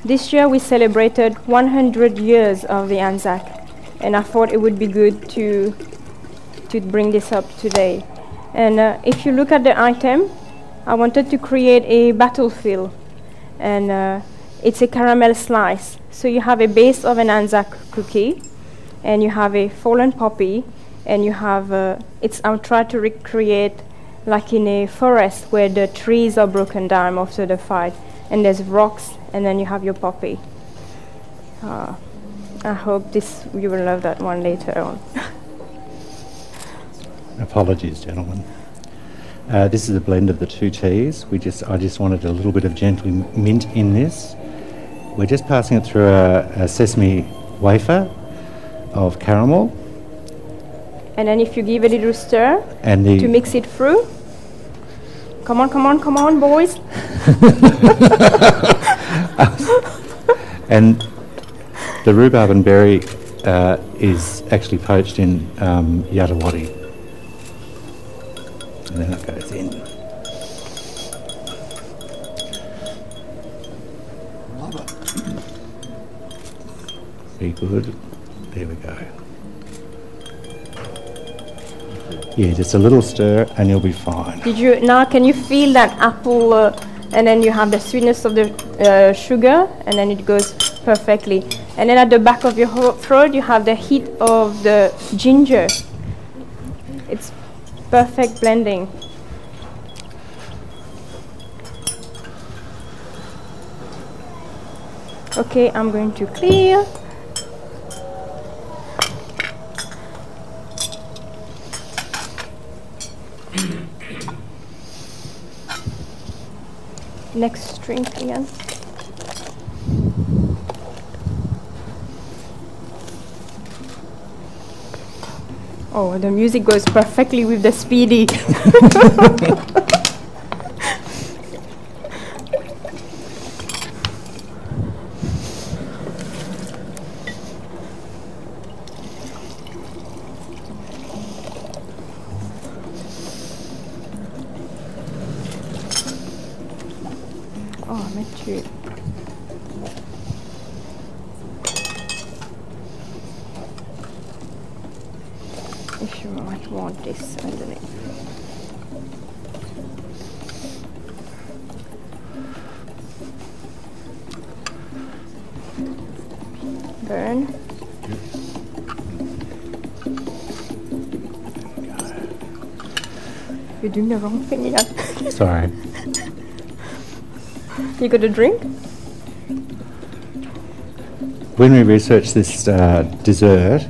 This year we celebrated 100 years of the Anzac, and I thought it would be good to bring this up today. And if you look at the item, I wanted to create a battlefield, and it's a caramel slice. So you have a base of an Anzac cookie, and you have a fallen poppy, and you have, I'll try to recreate like in a forest where the trees are broken down after the fight, and there's rocks, and then you have your poppy. I hope you will love that one later on. Apologies, gentlemen. This is a blend of the 2 teas. I just wanted a little bit of gentle mint in this. We're just passing it through a sesame wafer of caramel. And then if you give a little stir and to mix it through. Come on, boys. And the rhubarb and berry is actually poached in yatawate. And then that goes in. Very good. There we go. Yeah, just a little stir and you'll be fine. Can you feel that apple and then you have the sweetness of the sugar, and then it goes perfectly. And then at the back of your throat you have the heat of the ginger. It's perfect blending. Okay, I'm going to clear. Next drink again. Oh, the music goes perfectly with the speedy. Oh, Matthew. If you might want this underneath. Burn. You're doing the wrong thing again. Sorry. You got a drink? When we researched this dessert,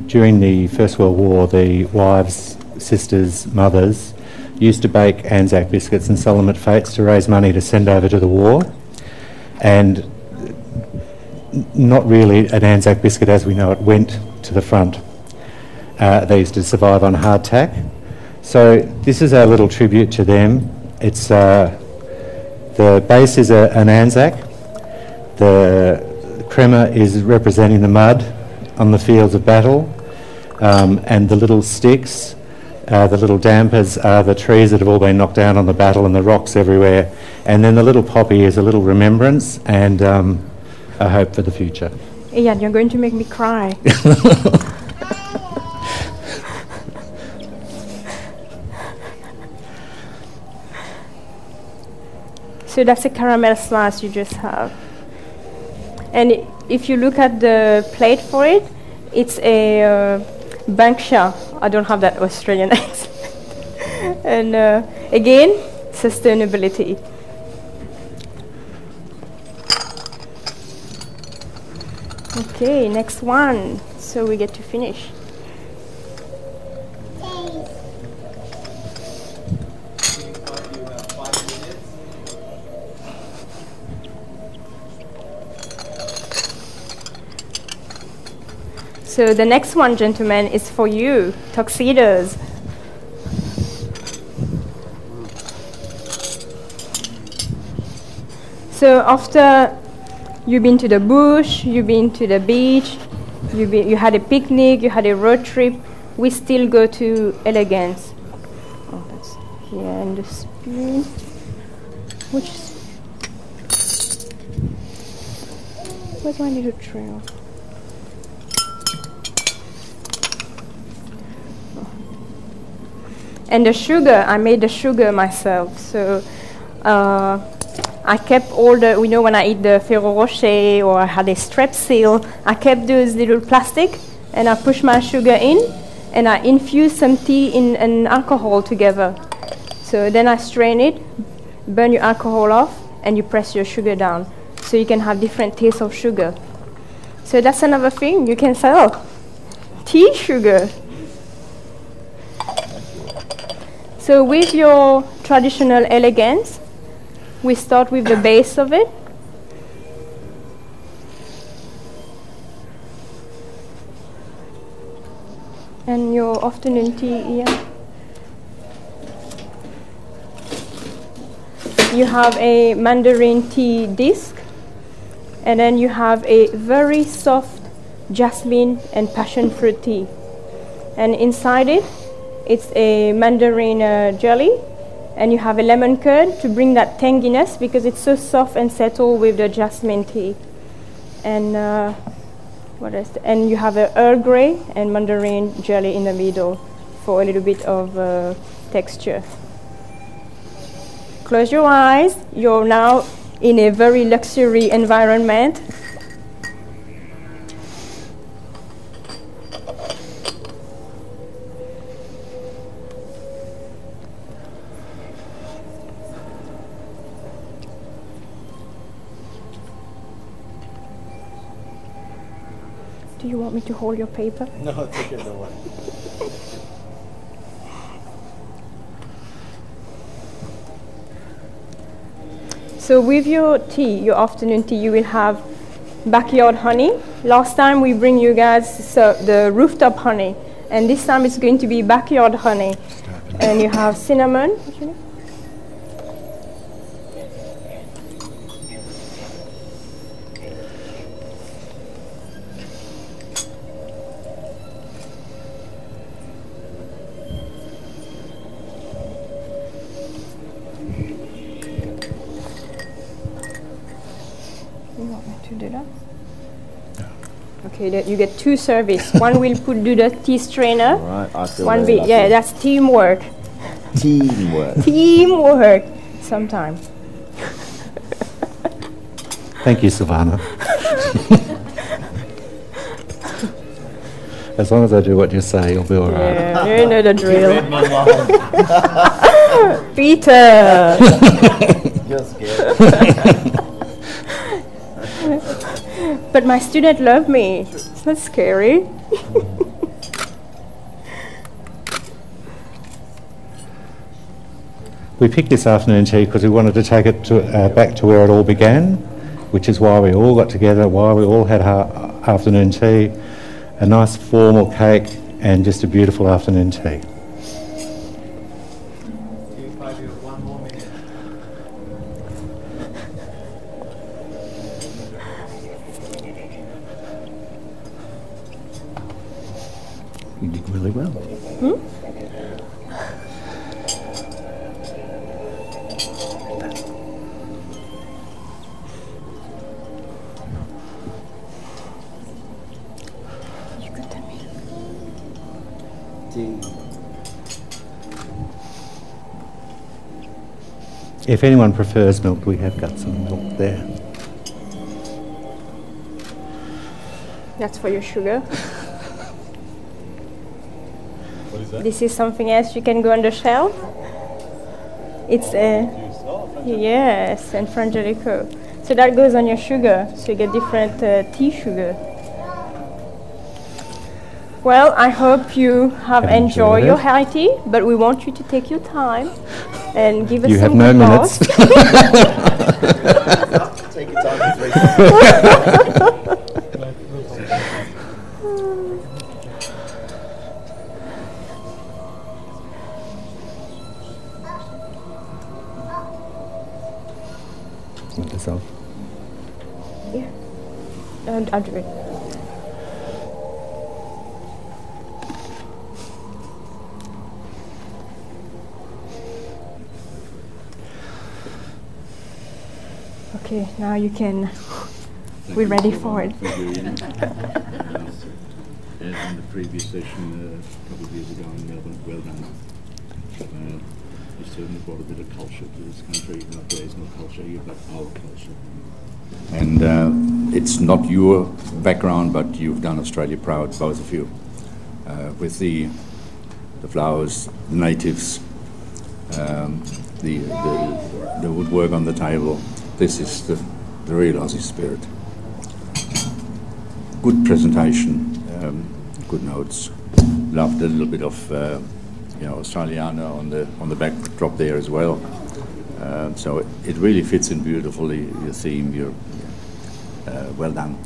during the First World War, the wives, sisters, mothers used to bake Anzac biscuits and sell them at fetes to raise money to send over to the war. And not really an Anzac biscuit as we know it went to the front. They used to survive on hardtack. So this is our little tribute to them. It's the base is an Anzac. The crema is representing the mud on the fields of battle, and the little sticks, the little dampers are the trees that have all been knocked down on the battle and the rocks everywhere. And then the little poppy is a little remembrance and a hope for the future. Ian, you're going to make me cry. So that's a caramel slice you just have. And if you look at the plate for it, it's a Banksia. I don't have that Australian accent. And again, sustainability. Okay, next one. So we get to finish. So the next one, gentlemen, is for you, tuxedos. So after you've been to the bush, you've been to the beach, you had a picnic, you had a road trip, we still go to elegance. Oh, that's here in the spoon. Where's my little trail? And the sugar, I made the sugar myself. So I kept all the, when I eat the Ferrero Rocher or I had a strepsil, I kept those little plastic and I push my sugar in and I infuse some tea and alcohol together. So then I strain it, burn your alcohol off, and you press your sugar down. So you can have different tastes of sugar. So that's another thing you can sell. Tea sugar. So with your traditional elegance, we start with the base of it. And your afternoon tea here. You have a mandarin tea disc, and then you have a very soft jasmine and passion fruit tea. And inside it, it's a mandarin jelly, and you have a lemon curd to bring that tanginess because it's so soft and settled with the jasmine tea. And what else? And you have a Earl Grey and mandarin jelly in the middle for a little bit of texture. Close your eyes. You're now in a very luxury environment. Do you want me to hold your paper? No, it's okay, don't worry. So with your tea, your afternoon tea, you will have backyard honey, Last time we bring you guys the rooftop honey, and this time it's going to be backyard honey. And you have cinnamon. Okay, you get 2 service. One will do the tea strainer. Right, I feel one very bit, yeah, that's teamwork. Teamwork. Teamwork. Sometimes. Thank you, Savannah. As long as I do what you say, you'll be all right. Yeah, you know the drill. Peter. You're scared. But my students love me. It's not scary. We picked this afternoon tea because we wanted to take it back to where it all began, which is why we all got together, why we all had our afternoon tea, a nice formal cake, and just a beautiful afternoon tea. You did really well. If anyone prefers milk, we have got some milk there. That's for your sugar. What is that? This is something else you can go on the shelf. It's yes, and Frangelico. So that goes on your sugar. So you get different tea sugar. Well, I hope you have enjoyed your high tea, but we want you to take your time and give us you some have no applause. minutes. Take your time for 3 Want this off? Yeah, I'll do it. Okay, now you can. We're ready for it. As in the previous session a couple of years ago in Melbourne, well done. You certainly brought a bit of culture to this country. Not there is no culture here, but our culture. And it's not your background, but you've done Australia proud, both of you, with the flowers, the natives, the woodwork on the table. This is the real Aussie spirit. Good presentation, good notes. Loved a little bit of Australiana on the backdrop there as well. So it really fits in beautifully. Your theme, well done.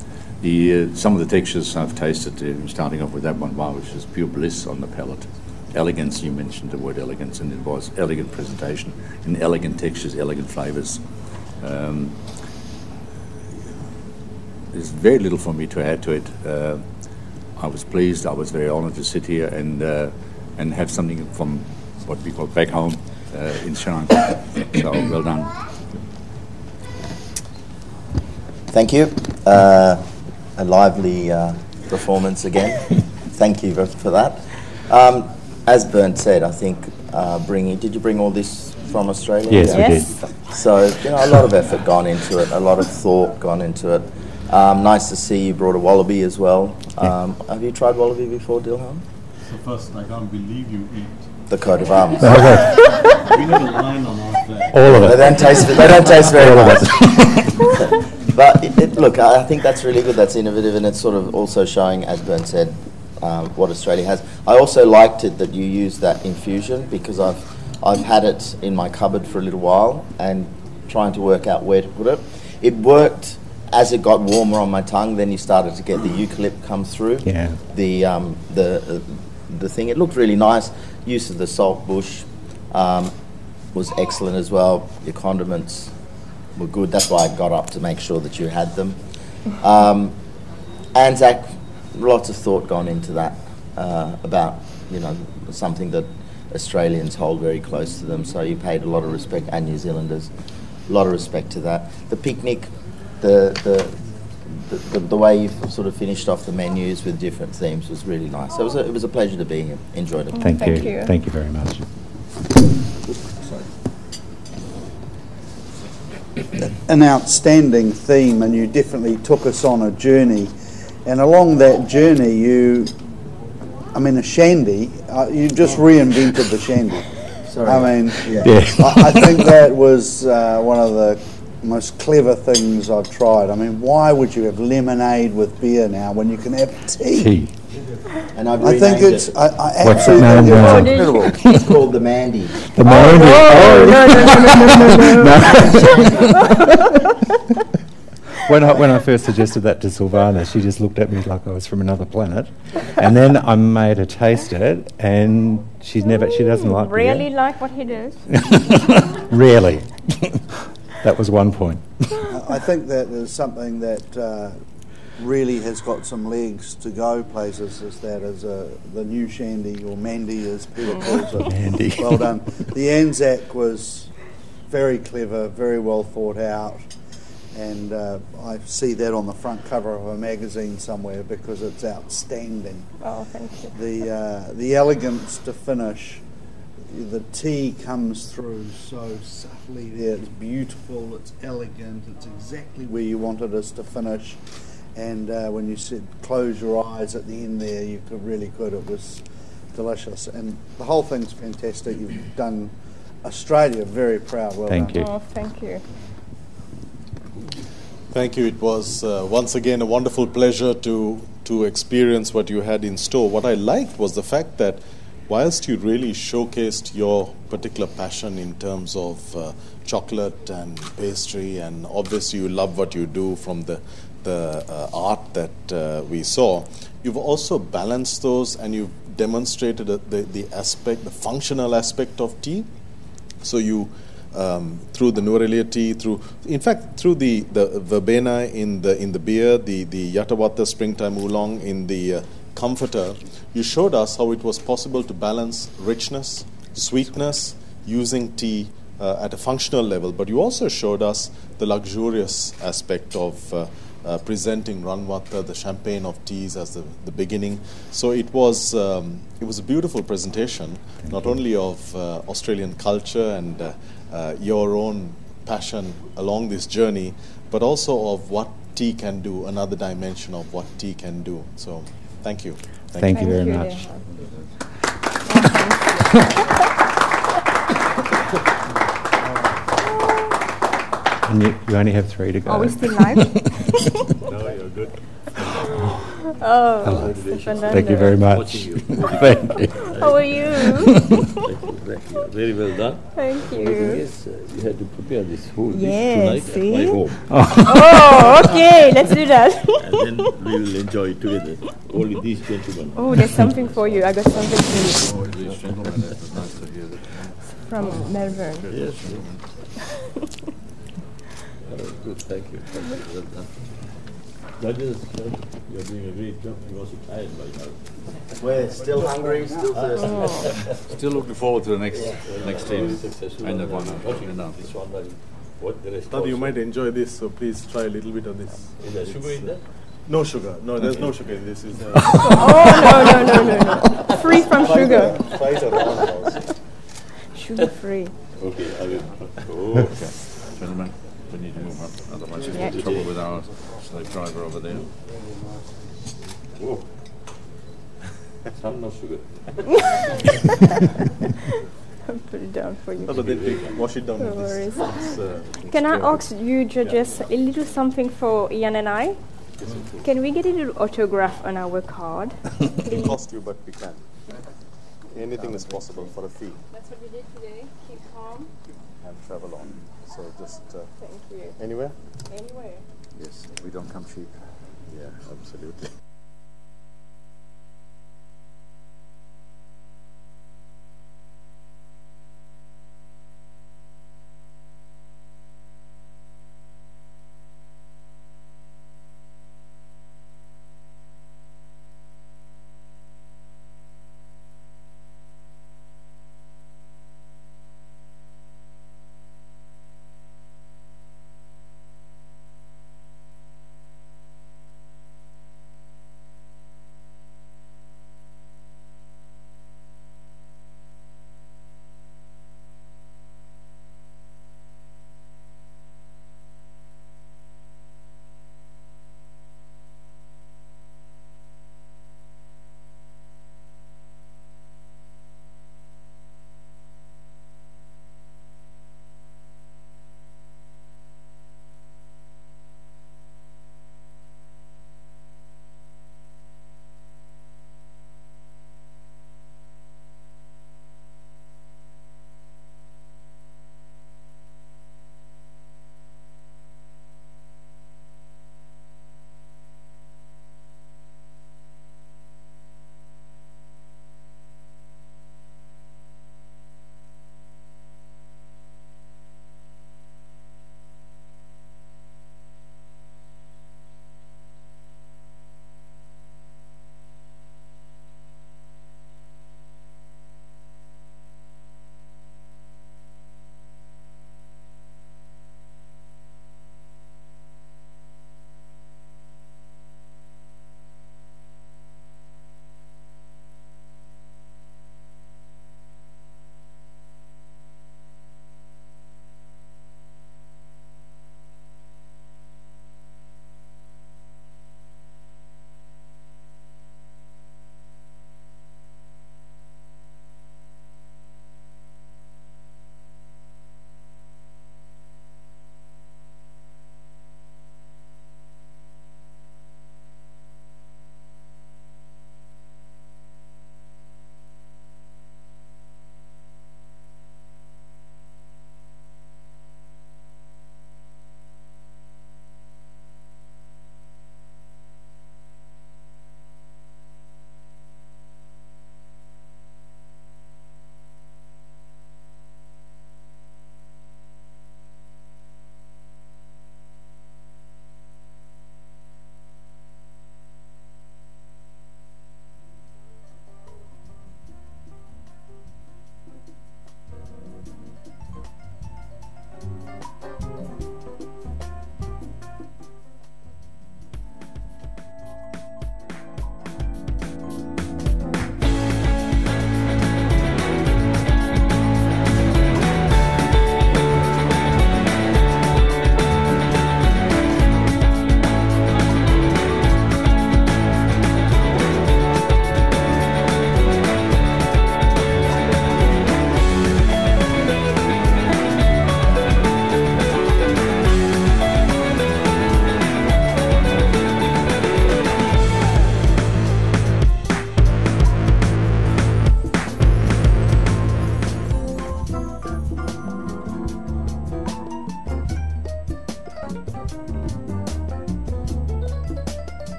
Some of the textures I've tasted, starting off with that one, wow, which is pure bliss on the palate. Elegance, you mentioned the word elegance, and it was elegant presentation in elegant textures, elegant flavours. There's very little for me to add to it. I was pleased. I was very honoured to sit here and have something from what we call back home in Sri Lanka. So well done. Thank you. A lively performance again. Thank you for that. As Bernd said, I think did you bring all this from Australia? Yes, we did. So, a lot of effort gone into it, a lot of thought gone into it. Nice to see you brought a wallaby as well. Have you tried wallaby before, Dilmah? So first, I can't believe you eat the coat of arms. we need a line on our flag. All of it. They don't taste very nice. But look, I think that's really good. That's innovative, and it's sort of also showing, as Bernd said, what Australia has. I also liked it that you used that infusion, because I've had it in my cupboard for a little while and trying to work out where to put it. It worked as it got warmer on my tongue, then you started to get the eucalypt come through. Yeah. The thing, it looked really nice. Use of the salt bush was excellent as well. Your condiments were good. That's why I got up to make sure that you had them. Anzac, lots of thought gone into that about, you know, something that Australians hold very close to them. So you paid a lot of respect, and New Zealanders, a lot of respect to that. The picnic, the way you sort of finished off the menus with different themes was really nice. So it was a pleasure to be here. Enjoyed it. Thank you. Thank you very much. An outstanding theme, and you definitely took us on a journey. And along that journey, a shandy, you just reinvented the shandy. Sorry. I mean, I think that was one of the most clever things I've tried. I mean, why would you have lemonade with beer now when you can have tea? And I've I think renamed it's it. absolutely incredible. It's called the Mandy. The Mandy. When I first suggested that to Silvana, she just looked at me like I was from another planet. And then I made her taste it, and she doesn't like beer. Really like what he does? Really. That was one point. I think that is something that really has got some legs to go places. Is the new shandy, or Mandy as Peter calls it. Mandy. Well done. The Anzac was very clever, very well thought out, and I see that on the front cover of a magazine somewhere because it's outstanding. Oh, thank you. The elegance to finish. The tea comes through so subtly there. It's beautiful, it's elegant, it's exactly where you wanted us to finish. And when you said close your eyes at the end there, you could. It was delicious. And the whole thing's fantastic. You've done Australia very proud. Well Thank done. you. Oh, thank you. Thank you. It was once again a wonderful pleasure to experience what you had in store. What I liked was the fact that whilst you really showcased your particular passion in terms of chocolate and pastry, and obviously you love what you do from the art that we saw, you've also balanced those and you've demonstrated the functional aspect of tea. So you, through the Nuarelia tea, through the verbena in the beer, the Yatawata springtime oolong in the comforter, you showed us how it was possible to balance richness, sweetness, using tea at a functional level. But you also showed us the luxurious aspect of presenting Ranwata, the champagne of teas, as the beginning. So it was a beautiful presentation, not only of Australian culture and your own passion along this journey, but also of what tea can do, another dimension of what tea can do. So thank you. Thank you very much. And you only have 3 to go. Are we still live? No, you're good. Oh, Thank you very much. Thank you. How are you? Thank you. Very well done. Thank you. The thing is, you had to prepare this whole dish Yes, tonight see? at my home. Oh, okay, let's do that. And then we will enjoy it together. Only these gentlemen. Oh, there's something for you. I got something for you. Oh, these gentlemen, it's nice to hear that. From Melbourne. Yes. Good, thank you. Well done. Judges, you're doing a great job. You're also tired by now. We're still hungry, still thirsty. Still looking forward to the next team. And the one this one, what the rest? Tadi, you might enjoy this, so please try a little bit of this. Is there sugar in there? No sugar. No, there's no sugar in this. Oh, no. Free from sugar. Try it around also. Sugar free. Okay, I will. Oh. Okay. Gentlemen, we need to move up, otherwise we'll get in trouble with our slave driver over there. Oh. Some no sugar. I'll put it down for you. No, but then wash it down No with this. worries. Can I ask you judges a little something for Ian and I? Can we get a little autograph on our card? It cost you, but we can. Anything is possible for a fee. That's what we did today. Keep calm. And travel on. So just Thank you. anywhere? Anywhere. Yes, we don't come cheap. Yeah, absolutely.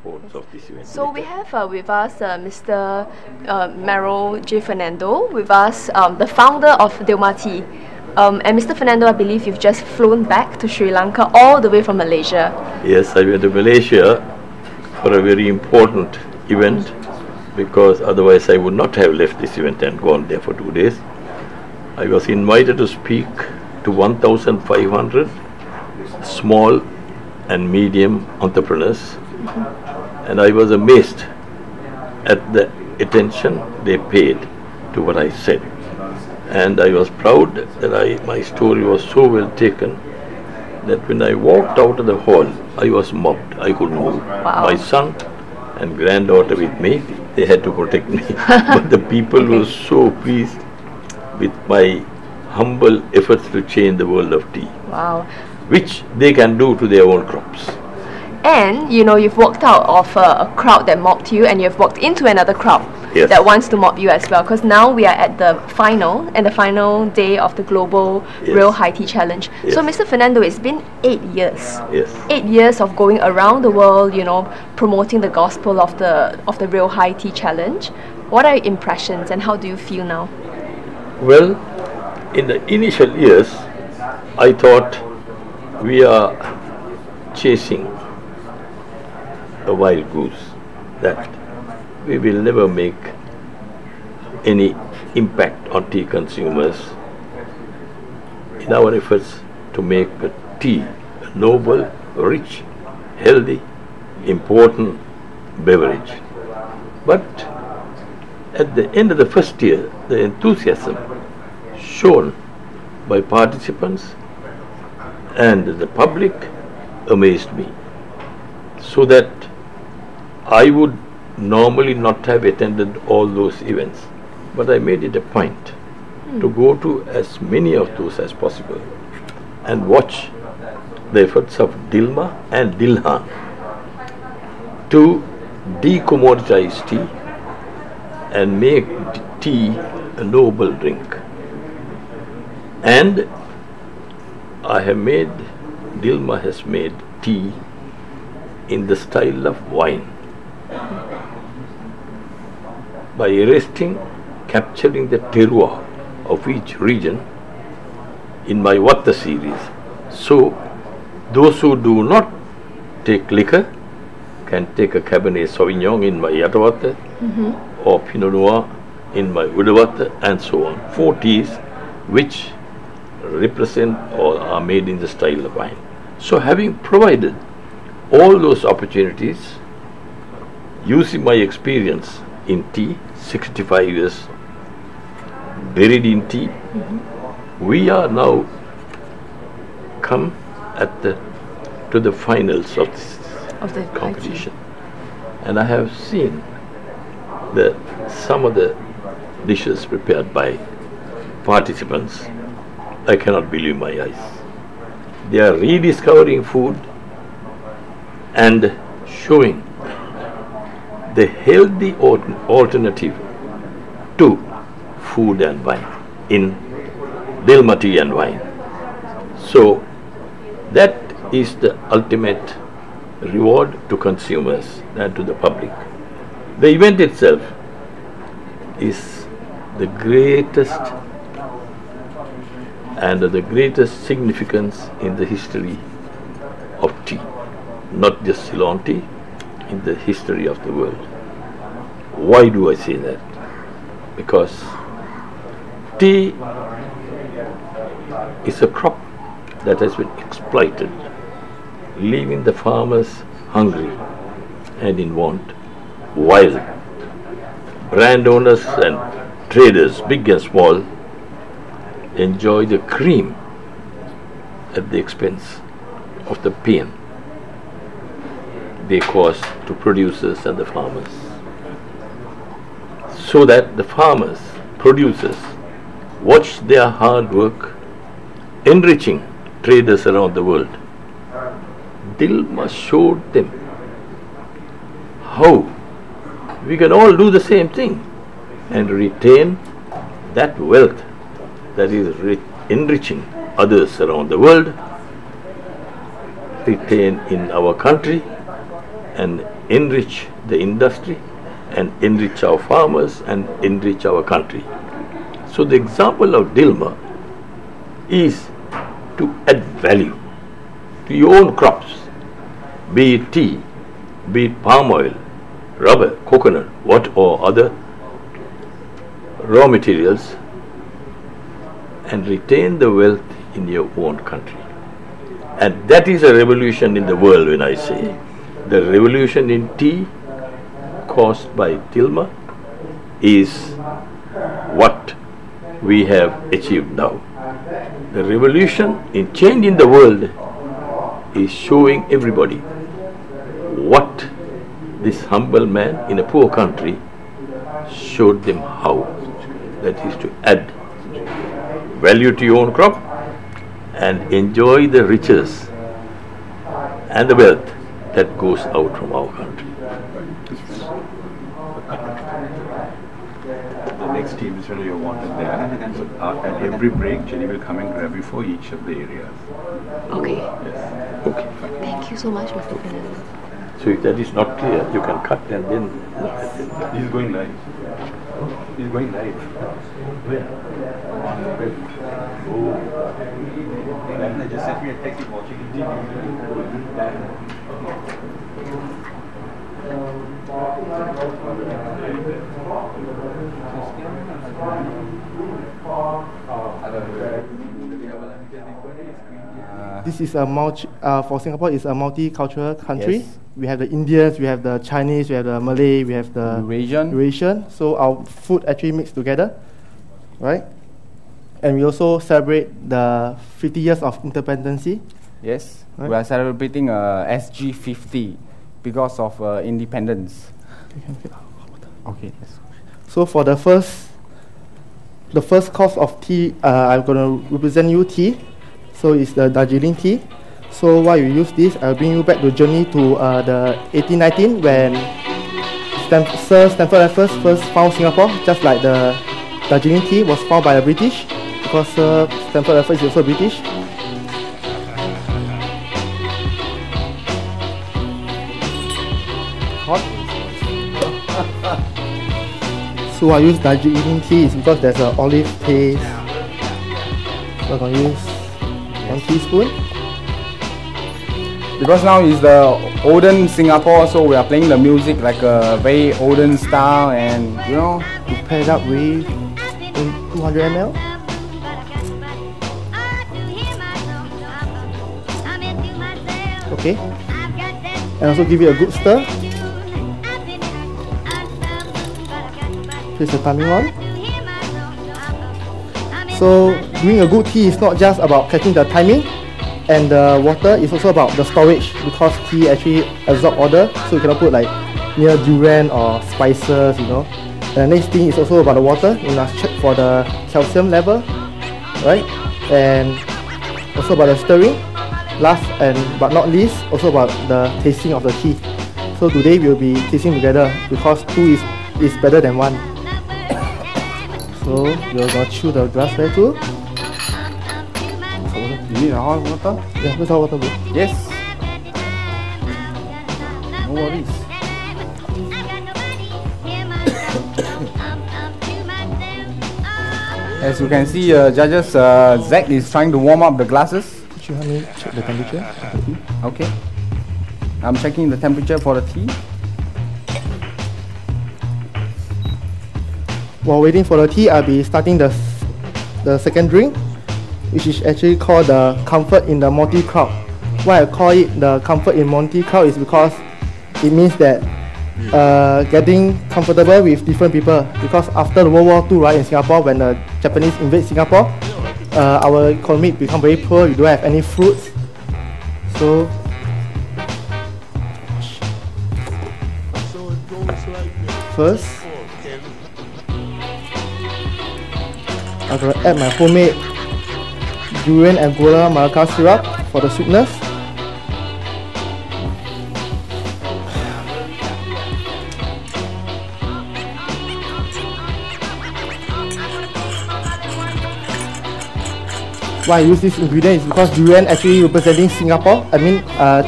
importance of this event. So we have with us Mr. Merrill J. Fernando, with us the founder of Dilmah Tea. And Mr. Fernando, I believe you've just flown back to Sri Lanka all the way from Malaysia. Yes, I went to Malaysia for a very important event, because otherwise I would not have left this event and gone there for 2 days. I was invited to speak to 1,500 small and medium entrepreneurs, and I was amazed at the attention they paid to what I said. And I was proud that my story was so well taken that when I walked out of the hall, I was mobbed. I couldn't move. Wow. My son and granddaughter with me, they had to protect me. But the people were so pleased with my humble efforts to change the world of tea. Wow. Which they can do to their own crops. And you know, you've walked out of a crowd that mobbed you, and you've walked into another crowd Yes. that wants to mob you as well. Because now we are at the final day of the Global Real High Tea Challenge. So, Mr. Fernando, it's been 8 years. Yes. 8 years of going around the world, you know, promoting the gospel of the Real High Tea Challenge. What are your impressions, and how do you feel now? Well, in the initial years, I thought we are chasing a wild goose, that we will never make any impact on tea consumers in our efforts to make the tea a noble, rich, healthy, important beverage. But at the end of the first year, the enthusiasm shown by participants and the public amazed me, so that I would normally not have attended all those events, but I made it a point to go to as many of those as possible and watch the efforts of Dilmah and Dilmah to decommoditize tea and make tea a noble drink. And Dilmah has made tea in the style of wine, by capturing the terroir of each region in my Water series. So those who do not take liquor can take a Cabernet Sauvignon in my Yatawata, or Pinot Noir in my Udawata, and so on. 4 teas which represent or are made in the style of wine. So having provided all those opportunities, using my experience in tea, 65 years buried in tea, we are now come to the finals of the competition. And I have seen some of the dishes prepared by participants. I cannot believe my eyes. They are rediscovering food and showing the healthy alternative to food and wine in Dilmah tea and wine. So that is the ultimate reward to consumers and to the public. The event itself is the greatest and the greatest significance in the history of tea, not just Ceylon tea, in the history of the world. Why do I say that? Because tea is a crop that has been exploited, leaving the farmers hungry and in want, while brand owners and traders, big and small, enjoy the cream at the expense of the pain they cause to producers and the farmers. So that the farmers, producers, watch their hard work enriching traders around the world. Dilmah showed them how we can all do the same thing and retain that wealth that is enriching others around the world, retain in our country, and enrich the industry and enrich our farmers and enrich our country. So the example of Dilmah is to add value to your own crops, be it tea, be it palm oil, rubber, coconut, what or other raw materials, and retain the wealth in your own country. And that is a revolution in the world. When I say the revolution in tea caused by Dilmah is what we have achieved now. The revolution in change in the world is showing everybody what this humble man in a poor country showed them how. That is to add value to your own crop and enjoy the riches and the wealth that goes out from our country. The next team is really wanted there. So at every break, Jenny will come and grab you for each of the areas. Okay. Yes. Okay, fine. Thank you so much, Mr. Fernando. So if that is not clear, you can cut and then... He's going live. He's going live. Where? On the web. Oh. I just sent me a text watching This is a for Singapore is a multicultural country. Yes. We have the Indians, we have the Chinese, we have the Malay, we have the Eurasian. So our food actually mixed together, right? And we also celebrate the 50 years of independence. Yes, right? We are celebrating SG 50 because of independence. Okay. So for the first course of tea, I'm going to represent you tea. So it's the Darjeeling tea. So while you use this, I'll bring you back the journey to the 1819 when Sir Stamford Raffles first found Singapore, just like the Darjeeling tea was found by the British, because Sir Stamford Raffles is also British. Hot. So I use Darjeeling tea is because there's an olive taste. So I'm going to use 1 teaspoon. Because now is the olden Singapore, so we are playing the music like a very olden style, and you know, to pair it up with 200 ml. Okay, and also give it a good stir. Place the timing on. So doing a good tea is not just about catching the timing and the water, it's also about the storage, because tea actually absorbs water, so you cannot put like near durian or spices, you know. And the next thing is also about the water. You must check for the calcium level, right? And also about the stirring. Last and but not least, also about the tasting of the tea. So today we'll be tasting together because two is better than one. So we're gonna chew the glass there too. You need a hot water? Yeah, let's hot water, bro. Yes. No worries. As you can see, judges, Zach is trying to warm up the glasses. Could you help me check the temperature of the tea? Okay. I'm checking the temperature for the tea. While waiting for the tea, I'll be starting the second drink, which is actually called the Comfort in the Monty Crowd. Why I call it the Comfort in Monty Crowd is because it means that getting comfortable with different people. Because after the World War II, right, in Singapore, when the Japanese invade Singapore, our economy become very poor. We don't have any fruits. So first, I'm going to add my homemade durian and gula melaka syrup for the sweetness. Why I use this ingredient is because durian actually representing Singapore,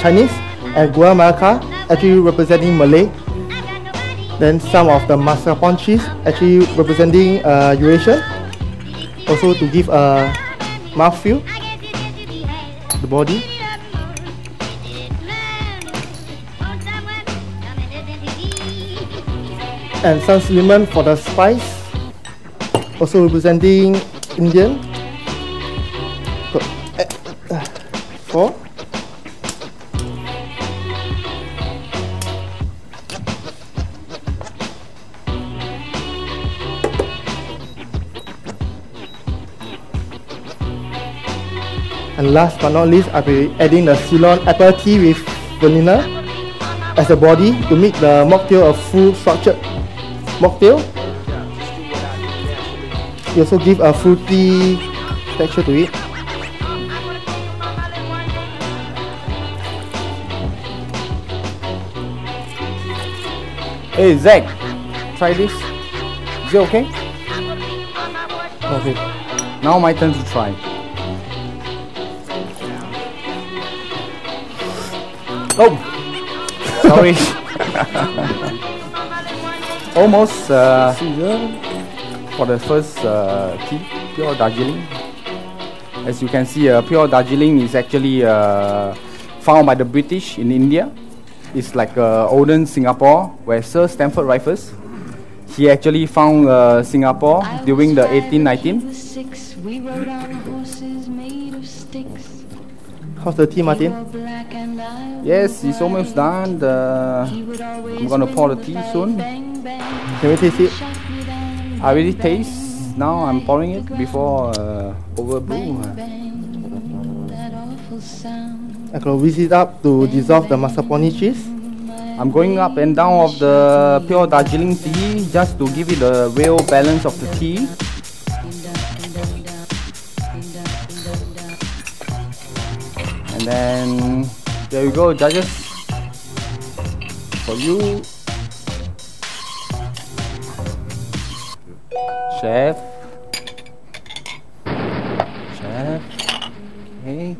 Chinese, and gula melaka actually representing Malay. Then some of the mascarpone cheese actually representing Eurasian. Also to give a mouthfeel, the body. And some cinnamon for the spice, also representing Indian. Four. And last but not least, I'll be adding the Ceylon apple tea with vanilla as a body to make the mocktail a full structured mocktail. You also give a fruity texture to it. Hey Zach, try this. Is it okay? Okay. Now my turn to try. Oh, sorry. Almost for the first tea, pure Darjeeling. As you can see, pure Darjeeling is actually found by the British in India. It's like olden Singapore, where Sir Stamford Raffles, he actually found Singapore during the 1819. How's the tea, Martin? Yes, it's almost done. I'm gonna pour the tea soon. Can we taste it? I already taste. Now I'm pouring it before over brew. I can whisk it up to dissolve the mascarpone cheese. I'm going up and down of the pure Darjeeling tea just to give it the real balance of the tea. And then there you go, judges. For you, chef. Okay.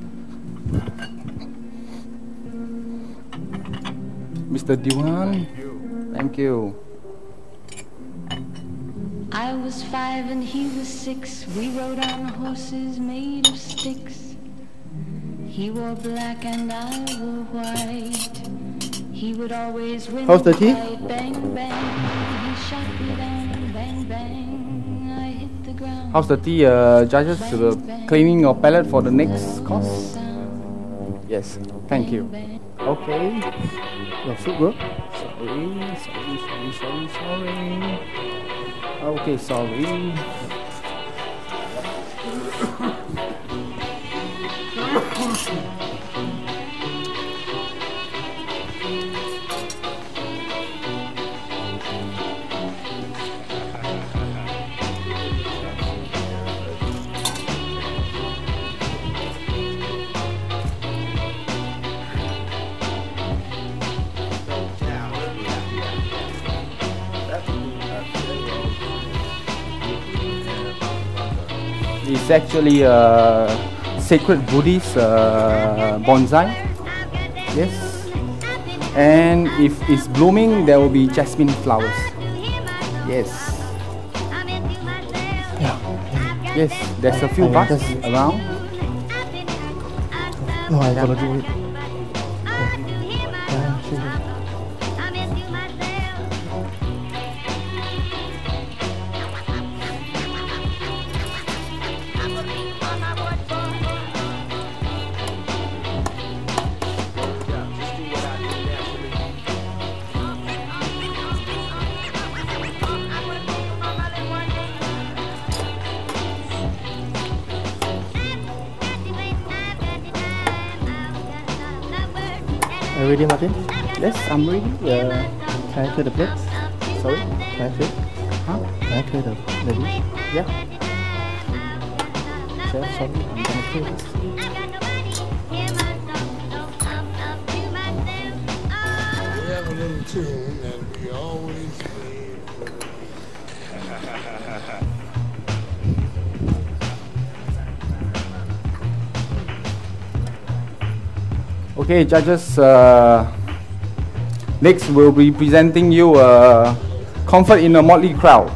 Mr. Dilmah, thank you. I was 5 and he was 6. We rode on horses made of sticks. He wore black and I wore white. He would always win. How's the tea? Bang bang. He shot me down. Bang bang. I hit the ground. How's the tea, judges? Cleaning your palate for the next course? Yes, thank you. Okay. Your food, bro. Sorry. Okay, sorry. It's actually a sacred Buddhist bonsai. Yes. And if it's blooming, there will be jasmine flowers. Yes. Yeah. Yes, there's a few buds around. No, I'm gonna do it. Are you ready, Martin? Yes, I'm ready. Can I clear the plates? Sorry? Can I clear? Huh? Can I clear the dish? Yeah. Chef, sorry, I'm gonna clear this. We have a little tune that we always play. Okay, judges, Next, we'll be presenting you comfort in a motley crowd.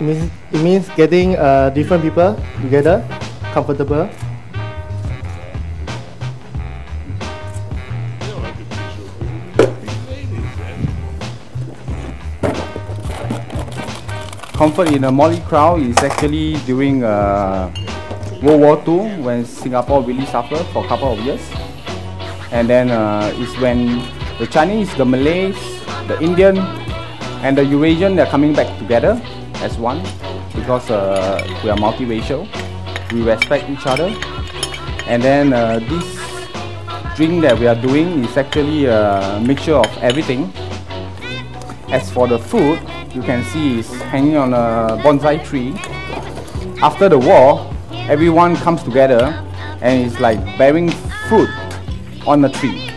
It means getting different people together, comfortable. Comfort in a motley crowd is actually during World War II, when Singapore really suffered for a couple of years. And then it's when the Chinese, the Malays, the Indian, and the Eurasian, they're coming back together as one, because we are multiracial. We respect each other. And then this drink that we are doing is actually a mixture of everything. As for the food, you can see it's hanging on a bonsai tree. After the war, everyone comes together and it's like bearing fruit on the tree.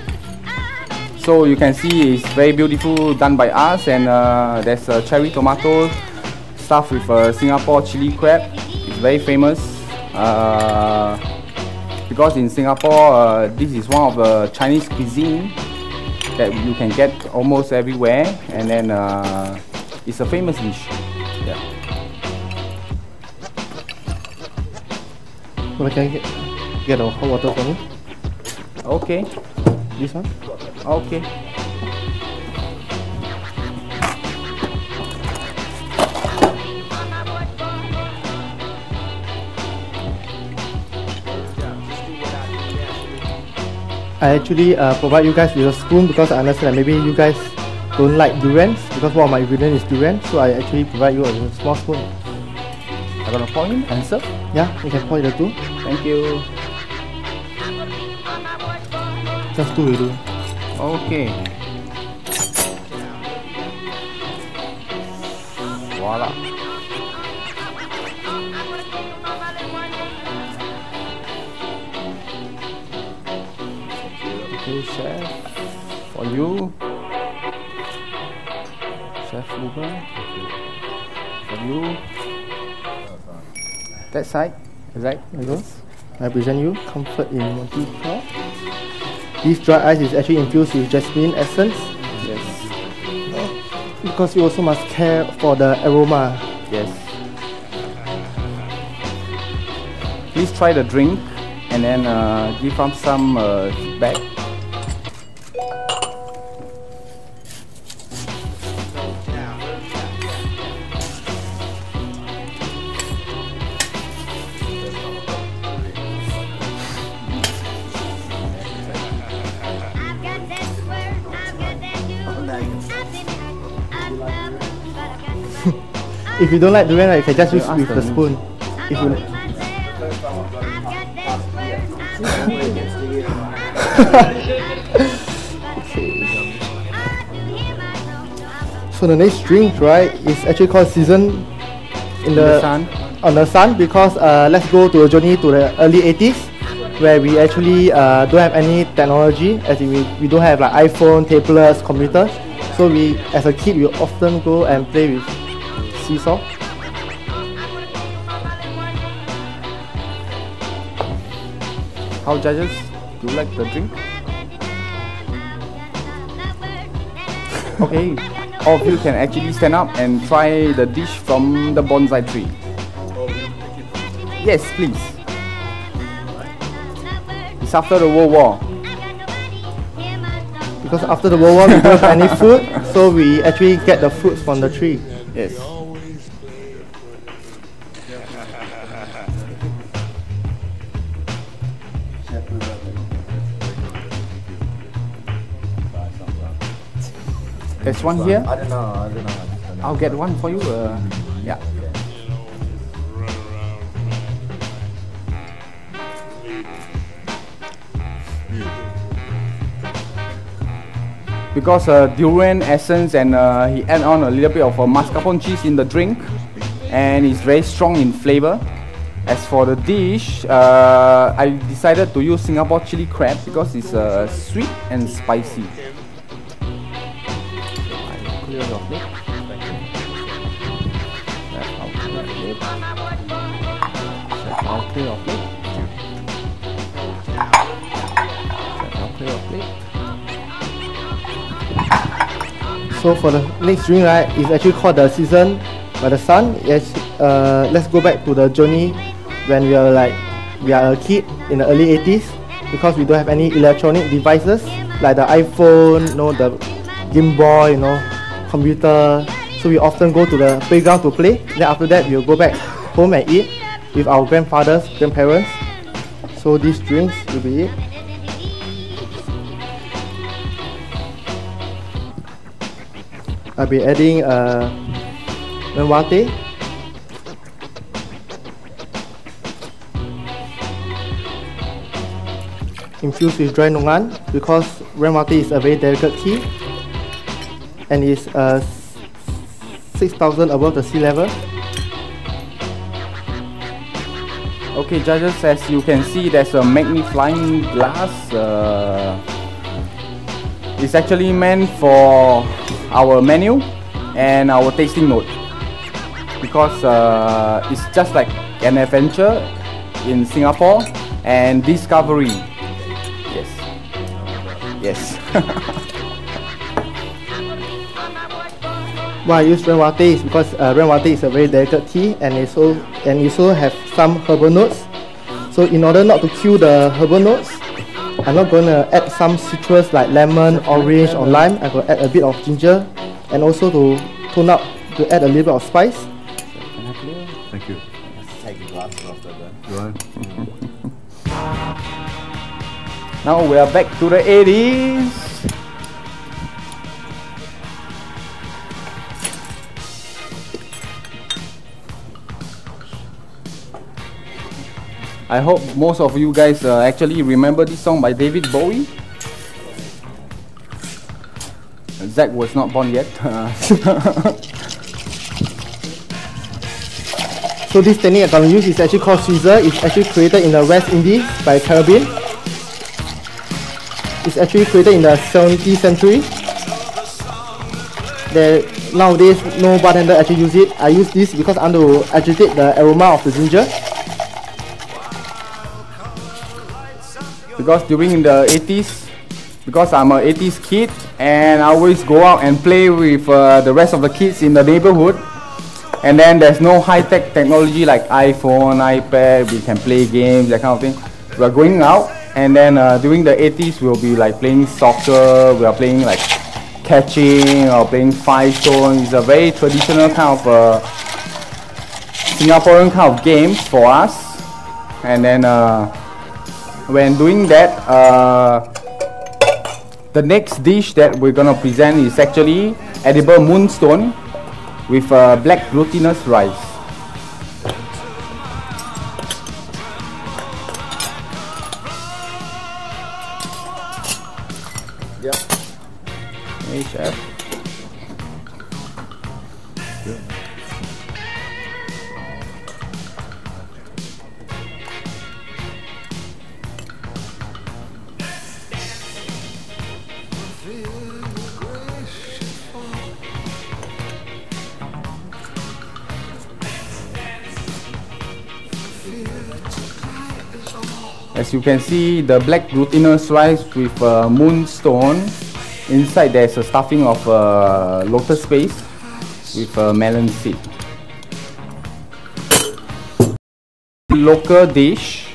So you can see it's very beautiful, done by us, and there's a cherry tomato stuffed with Singapore chili crab. It's very famous because in Singapore this is one of the Chinese cuisine that you can get almost everywhere, and then it's a famous dish. Yeah. Well, can I get a hot water for me? Okay. This one? Okay. I actually provide you guys with a spoon because I understand that maybe you guys don't like durians, because one of my ingredients is durian, so I actually provide you with a small spoon. I'm gonna pour in and serve? Yeah, you can pour it too. Thank you. Just two will do. Okay. Voila. Okay, chef, for you. Chef Uber, for you. That side, right? There you go. I present you comfort in motley crowd. This dry ice is actually infused with jasmine essence. Yes. Because you also must care for the aroma. Yes. Please try the drink and then give us some feedback. If you don't like durian, you can just use with the spoon. If you So the next drink, right, is actually called season in the sun. On the sun, because let's go to a journey to the early 80s, where we actually don't have any technology, as in we don't have like iPhone, tablets, computers. So we, as a kid, we often go and play with seesaw. How, judges? Do you like the drink? Okay, all of you can actually stand up and try the dish from the bonsai tree. Yes, please. It's after the World War. Because after the World War, we don't have any food, so we actually get the fruits from the tree. Yes. There's one here. I don't know. I'll get one for you. Yeah. Because durian essence, and he add on a little bit of mascarpone cheese in the drink, and it's very strong in flavor. As for the dish, I decided to use Singapore chili crab because it's sweet and spicy. Clear your plate. I'll clear your plate. I'll clear So for the next drink, right, it's actually called the Season by the Sun. Yes, let's go back to the journey when we are a kid in the early 80s, because we don't have any electronic devices like the iPhone, the Game Boy, computer. So we often go to the playground to play. Then after that, we'll go back home and eat with our grandfathers, grandparents. So these drinks will be it. I'll be adding Renwate, infused with dry nongan, because Renwate is a very delicate tea and is 6,000 above the sea level. Okay, judges, as you can see, there's a magnifying glass. It's actually meant for our menu and our tasting note, because it's just like an adventure in Singapore and discovery. Yes. Yes. Why I use Renwate is because Renwate is a very delicate tea and it also have some herbal notes. So in order not to kill the herbal notes, I'm not going to add some citrus like lemon, orange or lime. I'm going to add a bit of ginger and also to tone up, to add a little bit of spice. Thank you. Take the glasses off that then. Right. Now we are back to the 80s. I hope most of you guys actually remember this song by David Bowie. Zach was not born yet. So this technique I'm going to use is actually called Caesar. It's actually created in the West Indies by Caribbean. It's actually created in the 17th century. Nowadays, no bartender actually use it. I use this because I want to agitate the aroma of the ginger. Because during the 80s, because I'm an 80s kid and I always go out and play with the rest of the kids in the neighborhood, and then there's no high-tech technology like iPhone, iPad, we can play games, that kind of thing. We're going out, and then during the 80s we'll be like playing soccer, we are playing like catching or playing five stone. It's a very traditional kind of Singaporean kind of games for us. And then when doing that, the next dish that we're gonna present is actually edible moonstone with black glutinous rice. Yep. Hey, chef. Yeah. As you can see, the black glutinous rice with moonstone. Inside there's a stuffing of lotus paste with melon seed. Local dish,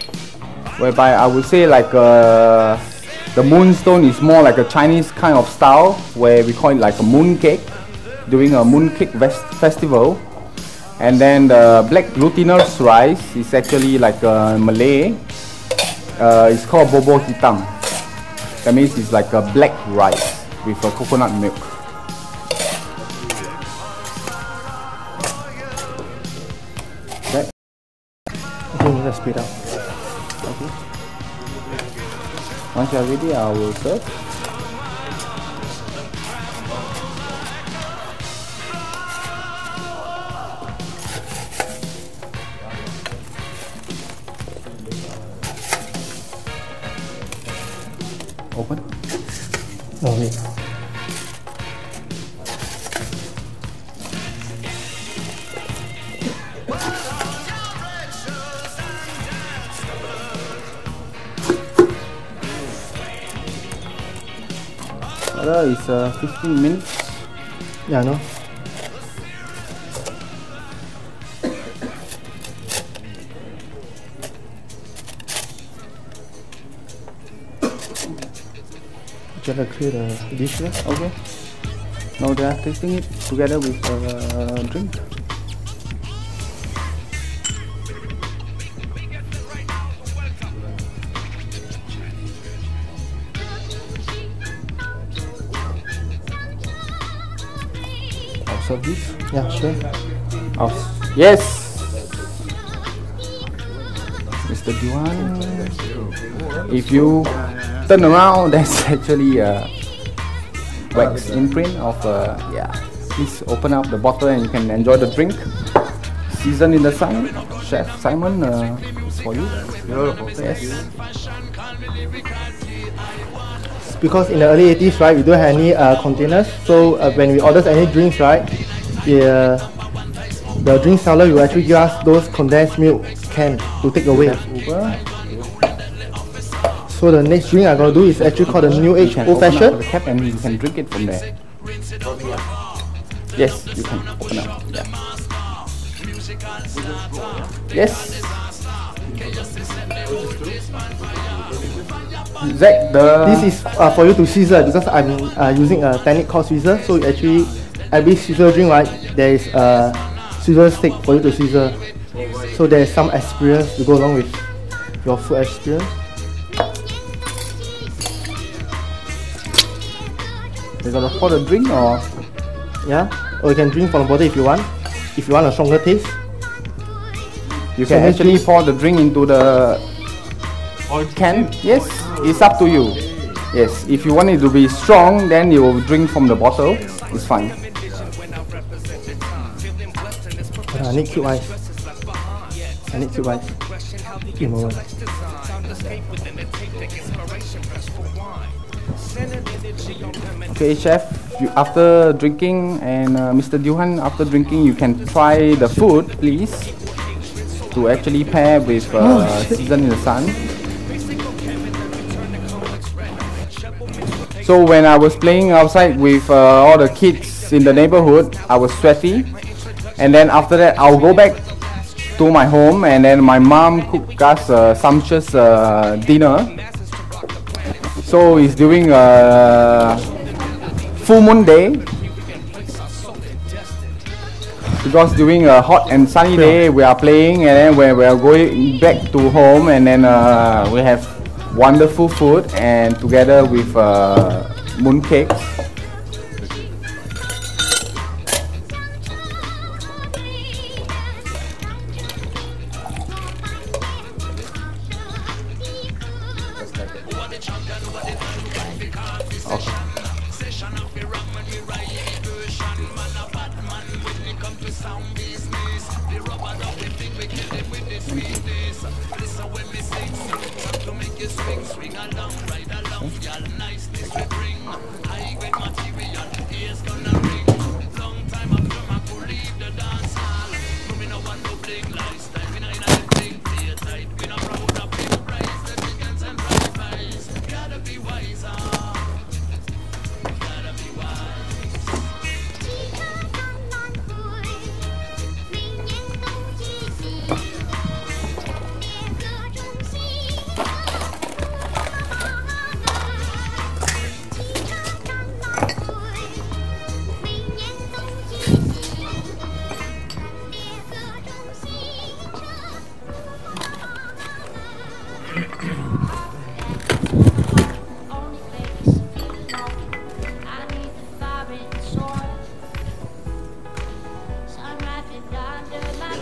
whereby I would say like the moonstone is more like a Chinese kind of style, where we call it like a mooncake during a mooncake festival. And then the black glutinous rice is actually like a Malay. It's called bobo hitam. That means it's like a black rice with a coconut milk. Okay. Okay, let's speed up. Okay. Once you are ready, I will serve. Open. Okay. Order is 15 minutes. Yeah, no. Just clear the dish here. Okay. Now they are tasting it together with drink. I'll serve this. Yeah, sure. Yes, Mr. Duan. If you turn around, that's actually a wax imprint of yeah. Please open up the bottle and you can enjoy the drink. Seasoned in the sun. Chef Simon, it's for you. Beautiful. Yes. Because in the early 80s, right, we don't have any containers. So when we order any drinks, right, the drink seller will actually give us those condensed milk can to take away. So the next drink I'm going to do is actually called the New Age Old Fashioned. The cap and you can drink it from there. Yes, you can open up. Yeah. Yes. Zach, this is for you to scissor because I'm using a technique called scissor. So actually, every scissor drink, right, there is a scissor stick for you to scissor. So there is some experience to go along with your food experience. You gotta pour the drink or? Yeah, or you can drink from the bottle if you want. If you want a stronger taste. You can actually pour the drink into the can. Yes, it's up to you. Yes, if you want it to be strong, then you will drink from the bottle. It's fine. I need cube ice. I need cube ice. Give me a moment. Okay, chef, after drinking and Mr. Duhan, after drinking, you can try the food, please, to actually pair with Seasoned in the Sun. So when I was playing outside with all the kids in the neighborhood, I was sweaty, and then after that, I'll go back to my home, and then my mom cooked us a sumptuous dinner. So it's during a full moon day, because during a hot and sunny day we are playing, and then when we are going back to home, and then we have wonderful food and together with moon cakes.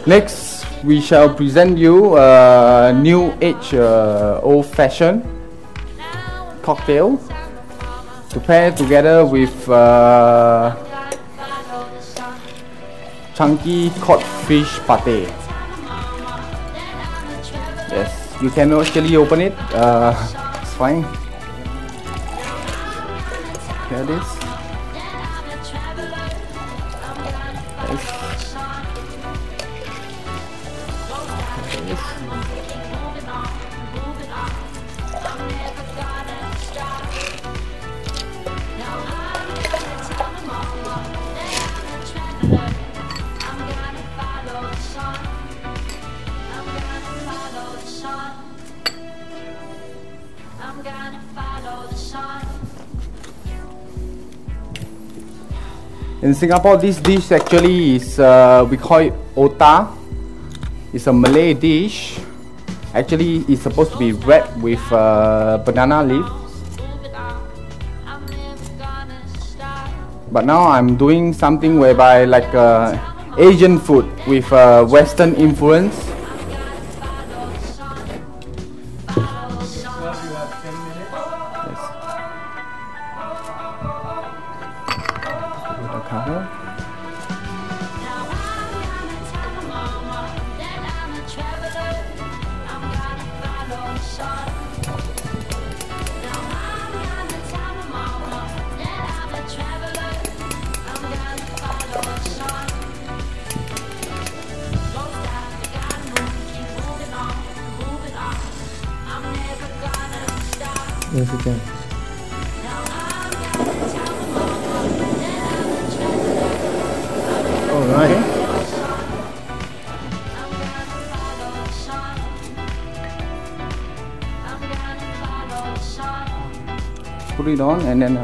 Next, we shall present you a new age old-fashioned cocktail to pair together with chunky cod fish pate. Yes, you can actually open it. It's fine. Here it is. Yes. In Singapore, this dish actually is, we call it otah. It's a Malay dish. Actually, it's supposed to be wrapped with banana leaf. But now I'm doing something whereby like Asian food with Western influence. Yes, you can. All right. Put it on and then.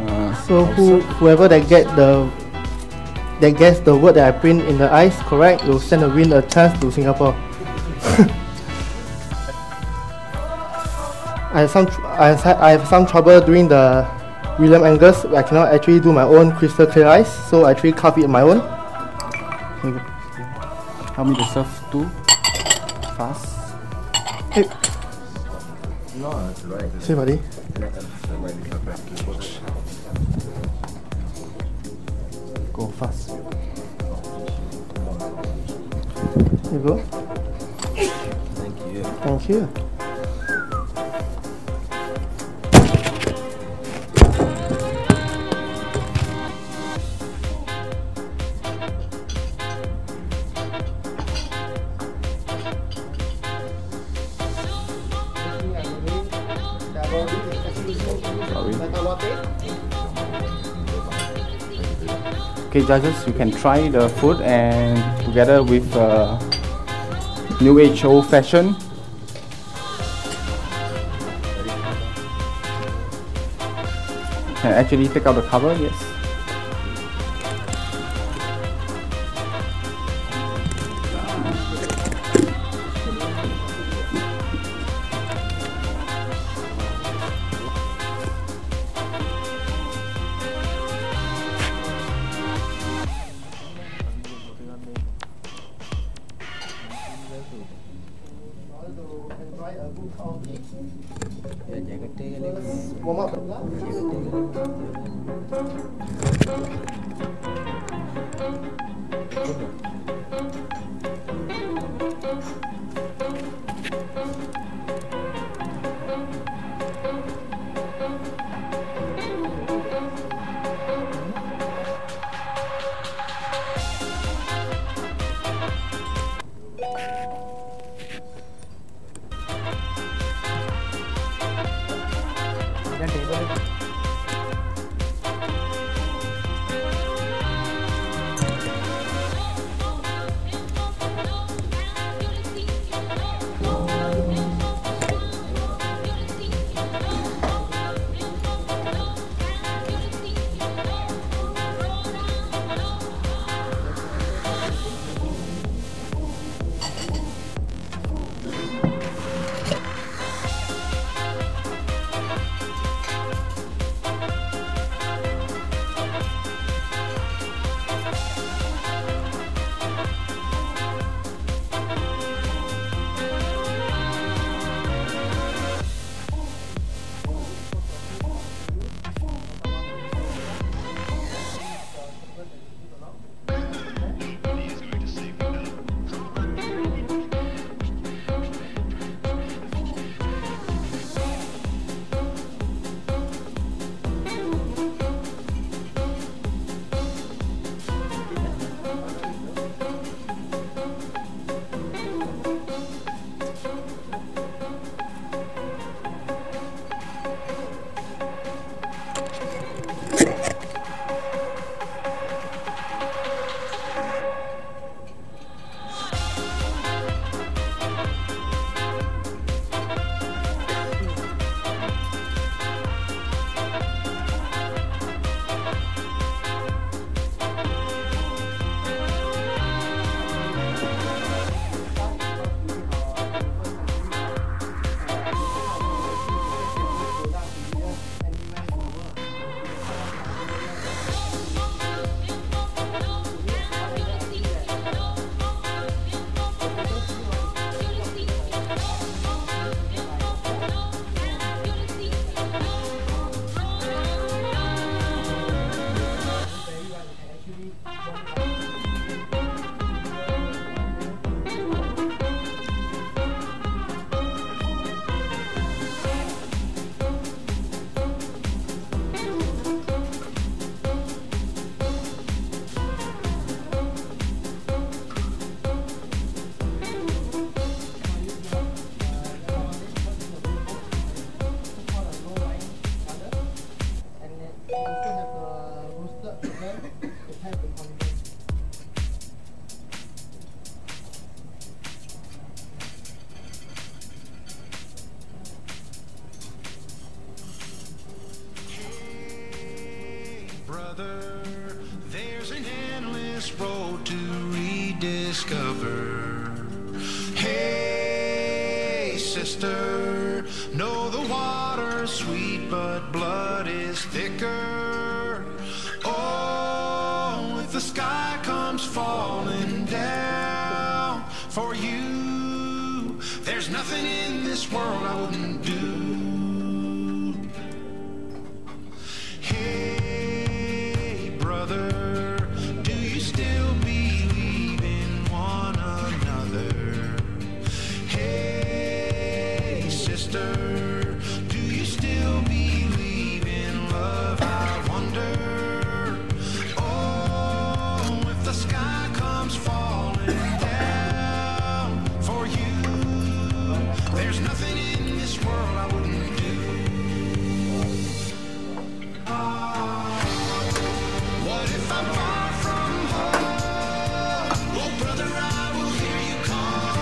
So whoever that gets the word that I print in the ice correct, will send a chance to Singapore. I have some trouble doing the William Angus. I cannot actually do my own crystal clear ice, so I actually carve it on my own. Help me to serve too fast. Hey. No, that's right. See, buddy. Go fast. Here you go. Thank you. Thank you. Okay, judges, you can try the food and together with New Age old fashion. Can actually take out the cover, yes. Warm up. discover. Hey, sister, know the water's sweet, but blood is thicker. Oh, if the sky comes falling down for you, there's nothing in this world I wouldn't do. Hey, brother, do you still believe in one another? Hey, sister, do you still believe in love? I wonder. Oh, if the sky comes falling down for you, there's nothing in this world I wouldn't do. What if I'm far from home? Oh, brother, I will hear you call.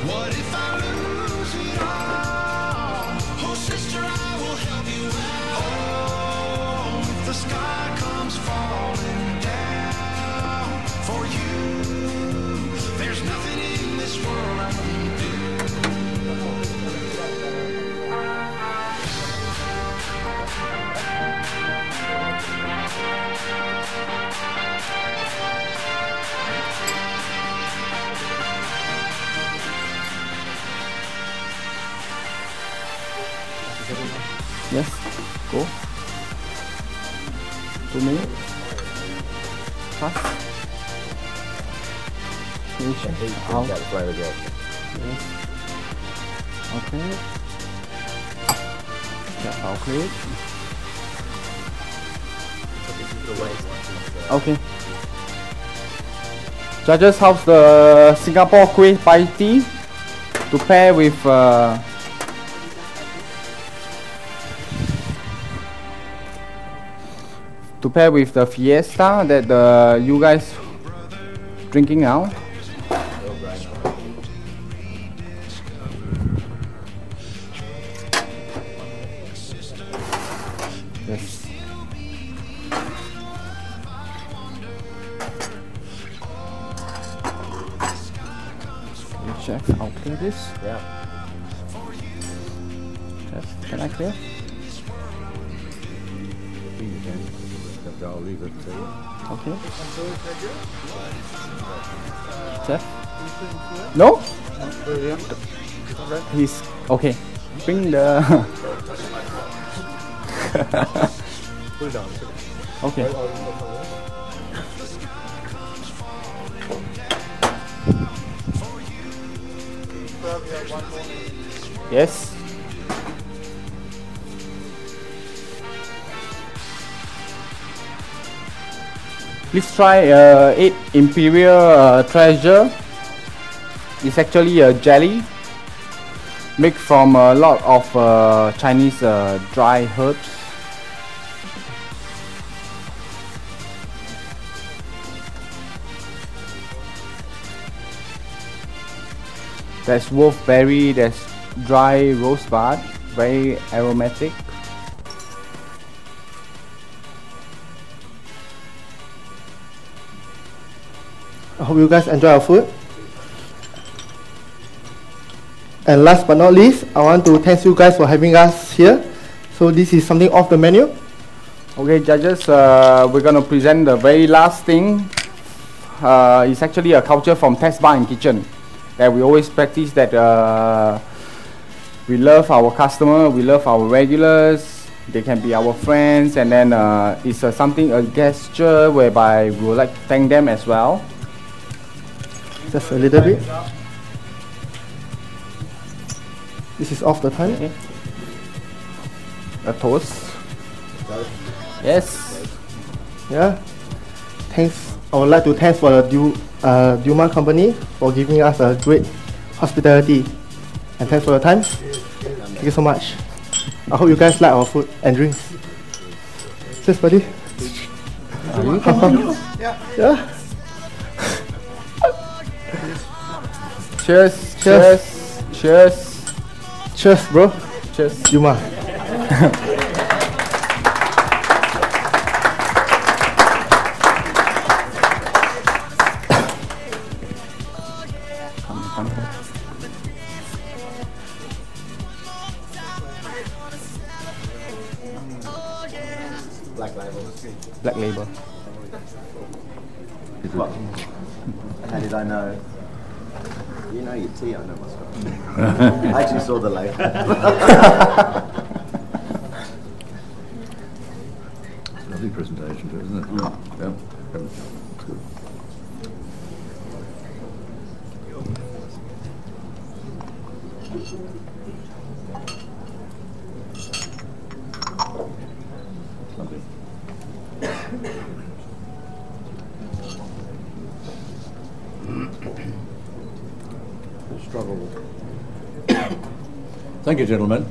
What if I lose it all? Oh, sister, I will help you out. Oh, if the sky comes falling down for you, there's nothing in this world I wouldn't do. Yes, go. 2 minutes. Pass. Finish out. Yes. Okay. That's all clear. Okay. Judges, how's the Singapore Kueh Pie tea to pair with the Fiesta that you guys drinking now? Yes. Chef, I'll clear this. Yeah. Chef, can I clear? I'll leave it to you. Okay. Chef? No? He's okay. Bring the. Pull down. Okay. Yes. Please try 8 Imperial Treasure. It's actually a jelly made from a lot of Chinese dry herbs. There's wolfberry, there's dry rosebud, very aromatic. I hope you guys enjoy our food. And last but not least, I want to thank you guys for having us here. So this is something off the menu. Okay, judges, we're gonna present the very last thing. It's actually a culture from Test Bar and Kitchen that we always practice, that we love our customer, we love our regulars, they can be our friends, and then it's a gesture whereby we would like to thank them as well. Just a little bit. This is off the time. Okay. A toast. Yes. Yeah. Thanks. I would like to thank for the Dilmah company for giving us a great hospitality. And thanks for your time. Thank you so much. I hope you guys like our food and drinks. Cheers, buddy. Yeah. Cheers. Cheers. Cheers. Cheers, bro. Cheers. Dilmah. Black label. Black label. What? How did I know? You know your tea, I know my stuff. I actually saw the label. Lovely presentation too, isn't it? Yeah. That's good. Lovely. Struggle. Thank you, gentlemen.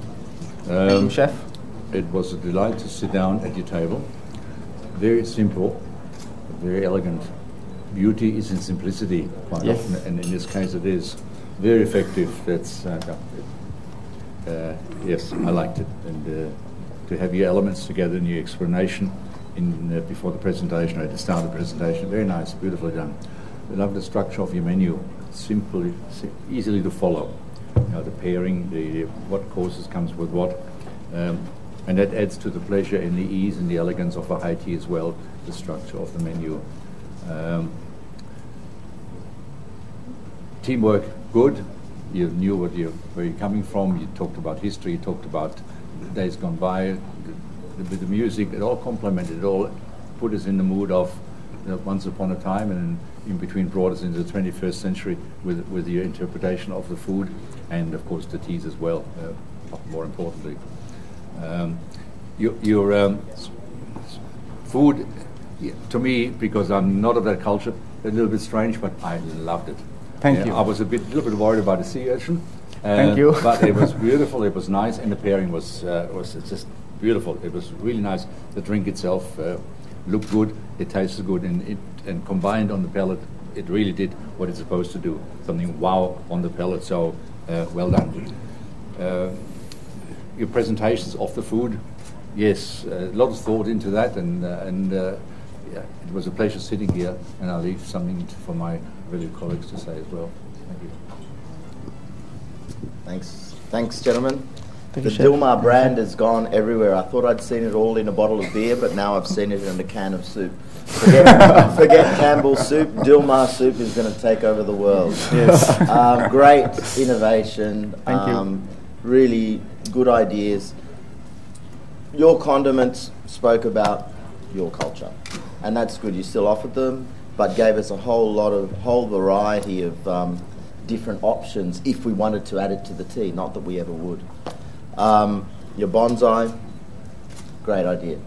Thank you, Chef. It was a delight to sit down at your table. Very simple, very elegant. Beauty is in simplicity quite Yes. often, and in this case it is. Very effective. That's yes, I liked it. And to have your elements together in your explanation before the presentation, or at the start of the presentation, very nice, beautifully done. I love the structure of your menu. Simply, easily to follow. The pairing, what courses comes with what. And that adds to the pleasure and the ease and the elegance of a high tea as well, the structure of the menu. Teamwork, good. You knew where you're coming from. You talked about history, you talked about the days gone by, with the music. It all complemented, it all put us in the mood of once upon a time, and in between brought us into the 21st century with your interpretation of the food, and of course the teas as well, more importantly. Your food, to me, because I'm not of that culture, a little bit strange, but I loved it. Thank you. I was a little bit worried about the sea urchin. Thank you. But it was beautiful, it was nice, and the pairing was just beautiful. It was really nice. The drink itself looked good, it tasted good, and combined on the palate, it really did what it's supposed to do. Something wow on the palate, so well done. Your presentations of the food, yes, a lot of thought into that, and yeah, it was a pleasure sitting here, and I'll leave something for my valued colleagues to say as well. Thank you. Thanks, gentlemen. Thank The you, Chef. Dilmah brand has gone everywhere. I thought I'd seen it all in a bottle of beer, but now I've seen it in a can of soup. Forget Campbell's soup. Dilmah soup is going to take over the world. Yes. Great innovation. Thank you. Really good ideas. Your condiments spoke about your culture, and that's good. You still offered them, but gave us a whole variety of different options if we wanted to add it to the tea. Not that we ever would. Your bonsai, great idea.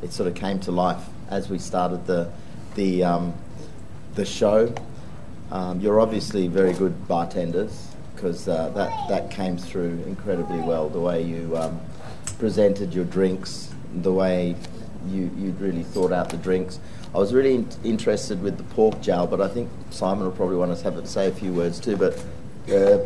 It sort of came to life as we started the show. You're obviously very good bartenders, because that came through incredibly well. The way you presented your drinks, the way you really thought out the drinks. I was really interested with the pork jowl, but I think Simon will probably want us to say a few words too. But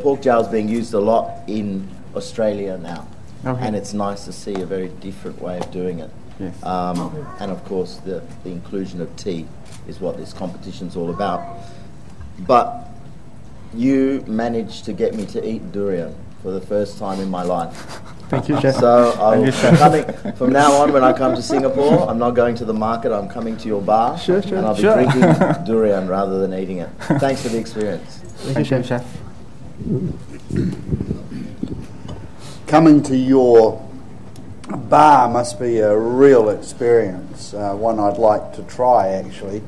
pork jowl is being used a lot in Australia now, Okay. and it's nice to see a very different way of doing it. Yes. And of course, the inclusion of tea is what this competition's all about. But you managed to get me to eat durian for the first time in my life. Thank you, Chef. So Thank you, Chef. from now on, when I come to Singapore, I'm not going to the market, I'm coming to your bar, Sure, and I'll be sure. drinking durian rather than eating it. Thanks for the experience. Thank you, Chef. Coming to your bar must be a real experience, one I'd like to try actually,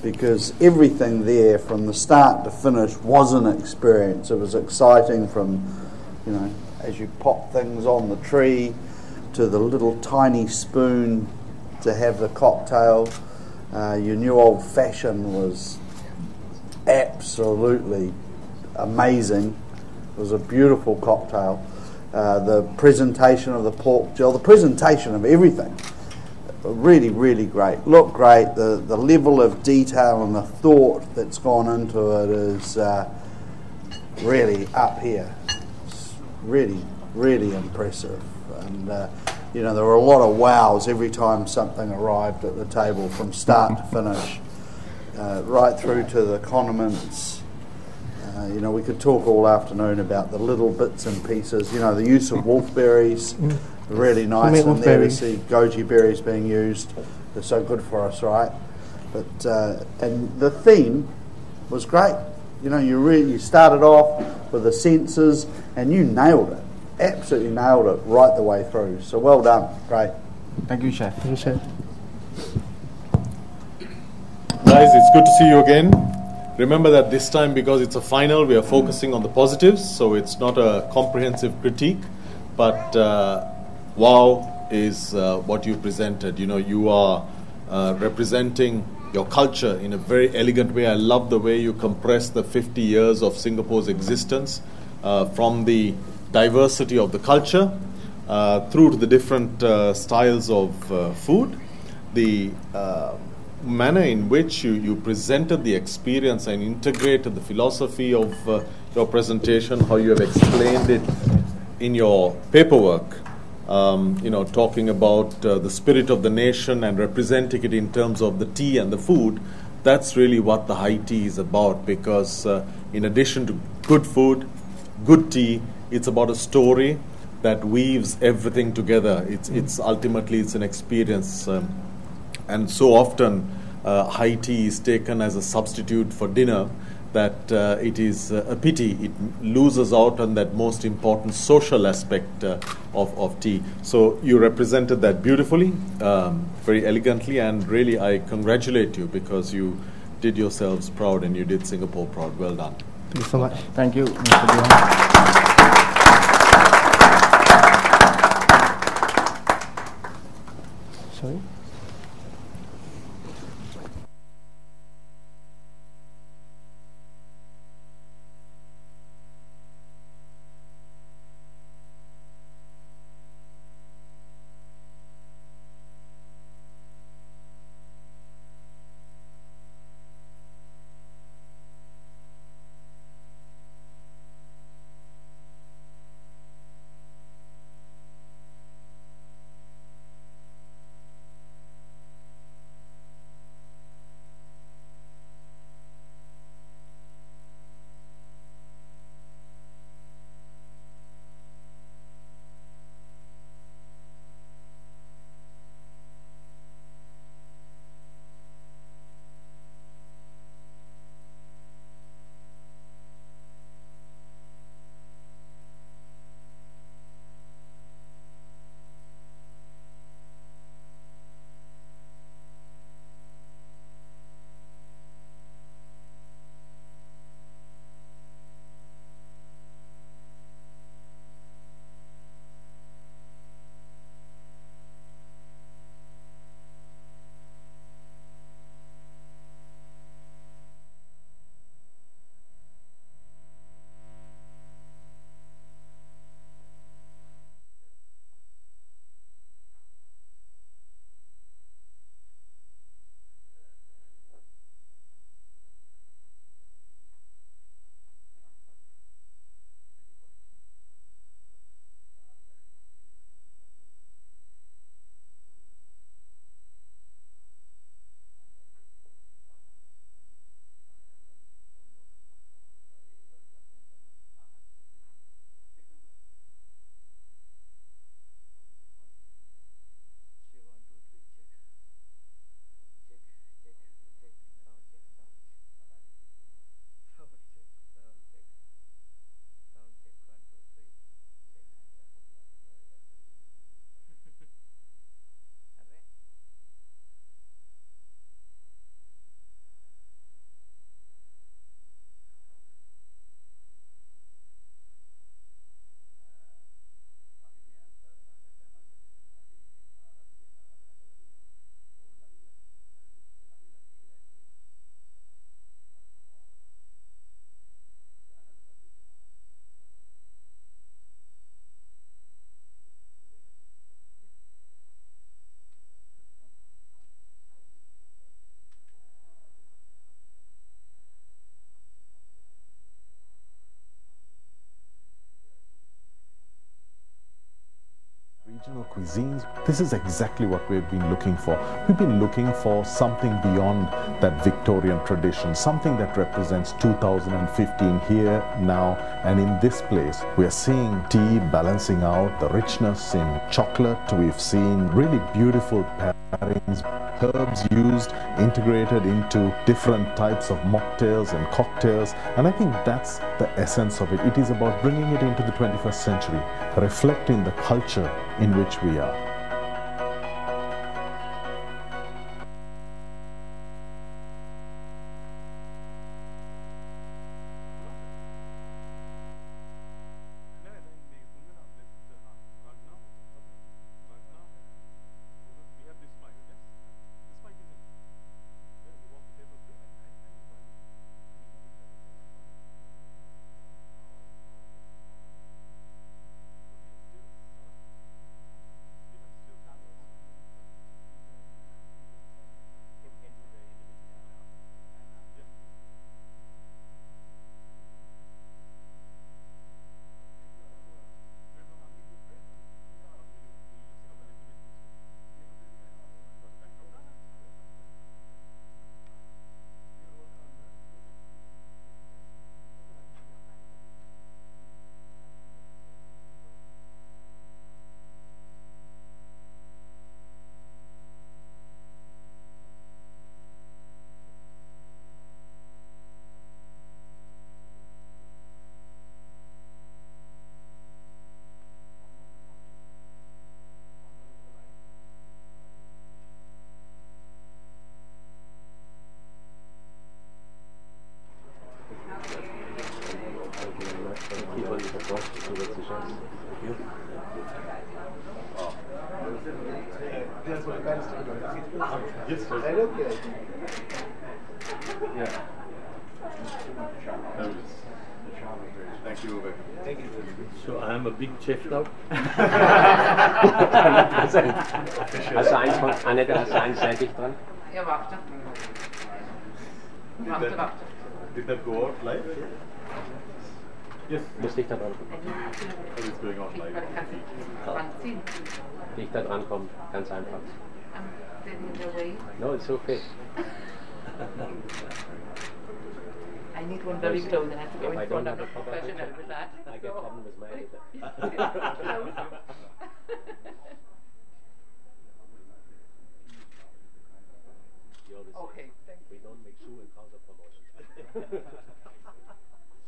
because everything there from the start to finish was an experience. It was exciting from, as you pop things on the tree, to the little tiny spoon to have the cocktail. Your new old fashioned was absolutely amazing. It was a beautiful cocktail. The presentation of the pork jowl, the presentation of everything, really, really great. Looked great. The level of detail and the thought that's gone into it is really up here. It's really, really impressive. And there were a lot of wows every time something arrived at the table, from start to finish, right through to the condiments. We could talk all afternoon about the little bits and pieces, the use of wolfberries, Really nice. Homemade And there we wolfberry. see goji berries being used. They're so good for us, right? But and the theme was great. You know, you started off with the senses and you nailed it. Absolutely nailed it right the way through. So well done. Great. Thank you, Chef. Thank you, Chef. Guys, it's good to see you again. Remember that this time, because it's a final, we are focusing on the positives, so it's not a comprehensive critique, but wow is what you presented. You know, you are representing your culture in a very elegant way. I love the way you compress the 50 years of Singapore's existence from the diversity of the culture through to the different styles of food. The manner in which you presented the experience and integrated the philosophy of your presentation, how you have explained it in your paperwork, you know, talking about the spirit of the nation and representing it in terms of the tea and the food. That's really what the high tea is about, because in addition to good food, good tea, it's about a story that weaves everything together. It's ultimately it's an experience. And so often high tea is taken as a substitute for dinner that it is a pity it loses out on that most important social aspect of tea. So you represented that beautifully, very elegantly, and really I congratulate you because you did yourselves proud and you did Singapore proud. Well done. Thank you so much. Thank you, Mr. Dilmah. Sorry? regional cuisines. This is exactly what we've been looking for. We've been looking for something beyond that Victorian tradition, something that represents 2015 here, now, and in this place. We're seeing tea balancing out the richness in chocolate. We've seen really beautiful pairings, herbs used, integrated into different types of mocktails and cocktails, and I think that's the essence of it. It is about bringing it into the 21st century, reflecting the culture in which we are. Thank you, Uwe. Thank you. So I am a big chef now. Also Annette, hast du einseitig dran? Ja, warte. Warte. Did that go out live? Yes. Muss nicht da dran. It's going out live. Nicht da dran kommen, ganz einfach. No, it's okay. I need one very close and I have to go in front of a professional with that. I get problem with my editor. Okay, thank you. We don't make shoe and counter promotion.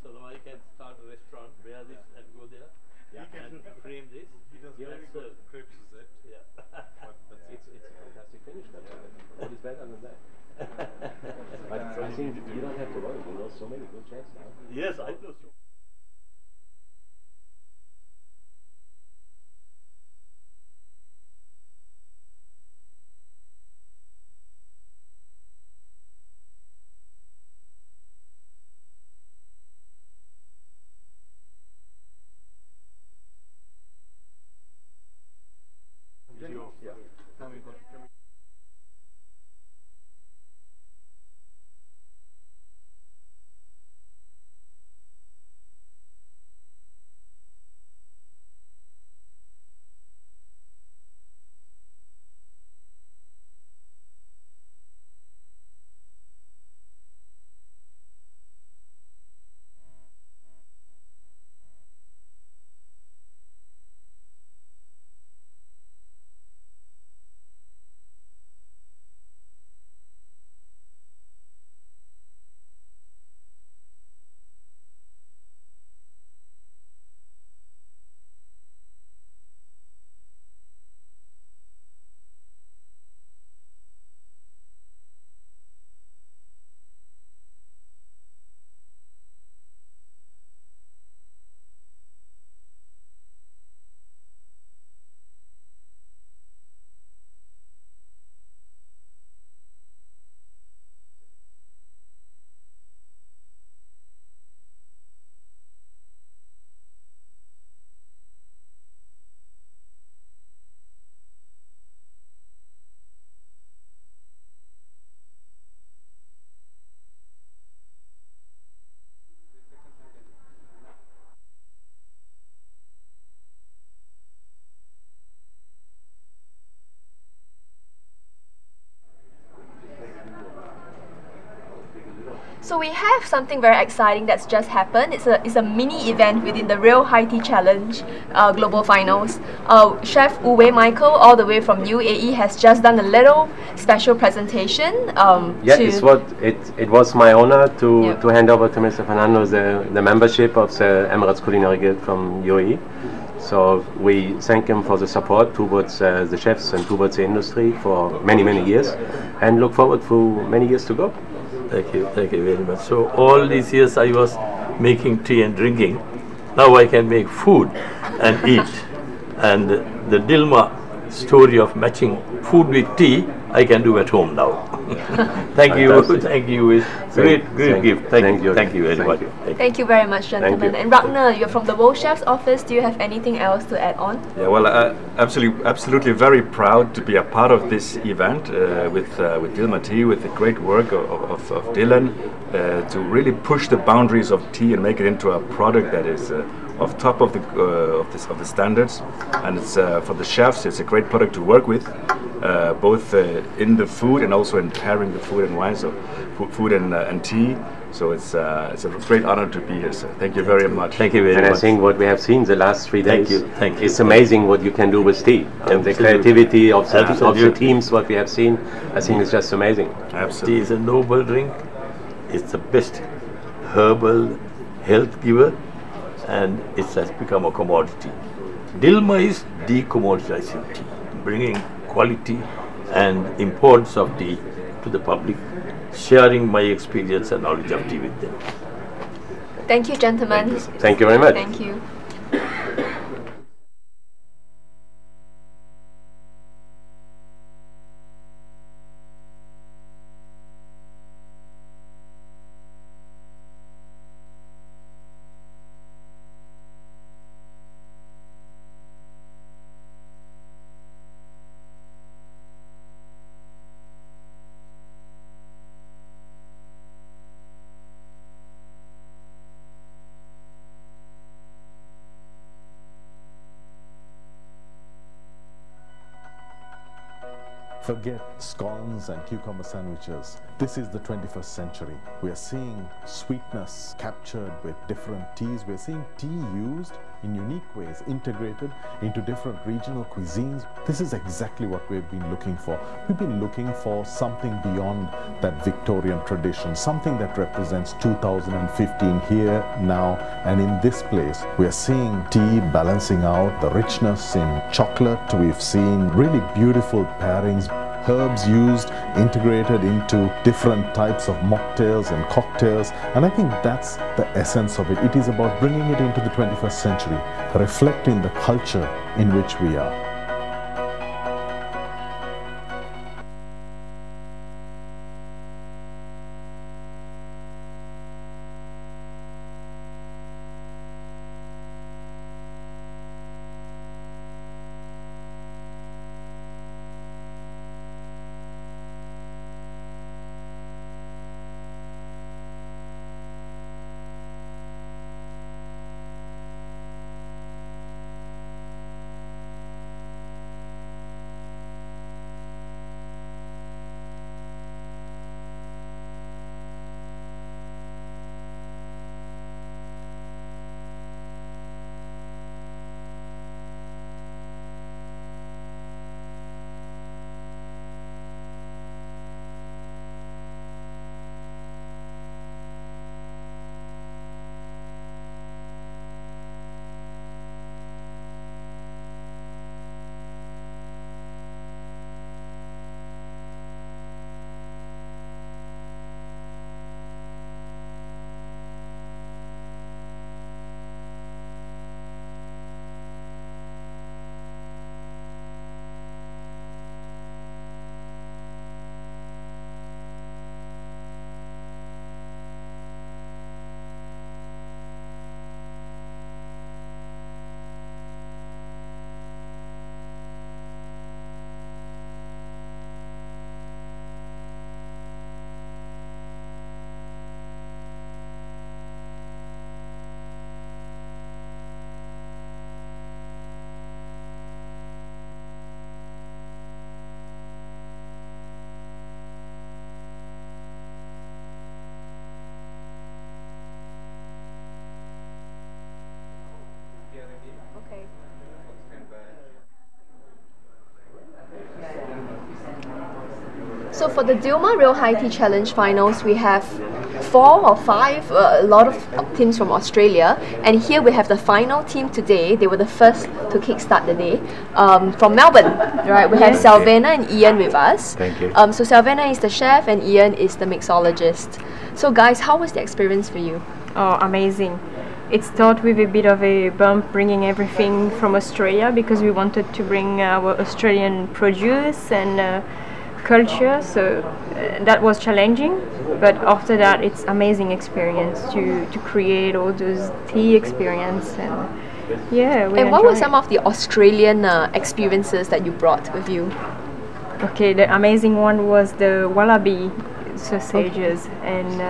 So now I can start a restaurant, wear this and go there. Yeah. And frame this. He does very good crepes, is it? Yeah. It's a fantastic finish. What is better than that? But I think you don't have to worry. You know so many good chefs now. Yes, I know. So we have something very exciting that's just happened. It's a mini event within the Real High Tea Challenge Global Finals. Chef Uwe Michael, all the way from UAE, has just done a little special presentation. It was my honor to hand over to Mr. Fernando the membership of the Emirates Culinary Guild from UAE. So we thank him for the support towards the chefs and towards the industry for many, many years, and look forward to many years to go. Thank you very much. So all these years I was making tea and drinking. Now I can make food and eat. And the Dilmah story of matching food with tea, I can do at home now. Thank you. Thank you. It's great gift. Thank you very much. Thank you very much, gentlemen. And Ragnar, you're from the World Chef's office. Do you have anything else to add on? Yeah, well, absolutely very proud to be a part of this event with Dilmah Tea, with the great work of Dylan, to really push the boundaries of tea and make it into a product that is of top of the standards. And it's for the chefs, it's a great product to work with, both in the food and also in pairing the food and wine, so food and tea. So it's a great honor to be here, sir. Thank you very much. Thank you very much. And I think what we have seen the last 3 days, thank you. It's amazing what you can do with tea. And the creativity of the teams, what we have seen, I think it's just amazing. Absolutely. Tea is a noble drink. It's the best herbal health giver, and it has become a commodity. Dilmah is decommoditizing tea, bringing quality and importance of tea to the public, sharing my experience and knowledge of tea with them. Thank you, gentlemen. Thank you very much. Thank you. Forget scones and cucumber sandwiches. This is the 21st century. We are seeing sweetness captured with different teas. We are seeing tea used in unique ways, integrated into different regional cuisines. This is exactly what we've been looking for. We've been looking for something beyond that Victorian tradition, something that represents 2015 here, now, and in this place. We are seeing tea balancing out the richness in chocolate. We've seen really beautiful pairings, herbs used, integrated into different types of mocktails and cocktails, and I think that's the essence of it. It is about bringing it into the 21st century, reflecting the culture in which we are. So for the Dilmah Real High Tea Challenge finals, we have 4 or 5, a lot of teams from Australia. And here we have the final team today. They were the first to kickstart the day. From Melbourne, right? We have Salvena and Ian with us. Thank you. So Salvena is the chef and Ian is the mixologist. So guys, how was the experience for you? Oh, amazing. It started with a bit of a bump bringing everything from Australia because we wanted to bring our Australian produce and culture, so that was challenging, but after that it's amazing experience to create all those tea experience. And yeah, and what were some of the Australian experiences that you brought with you? Okay, the amazing one was the wallaby sausages, and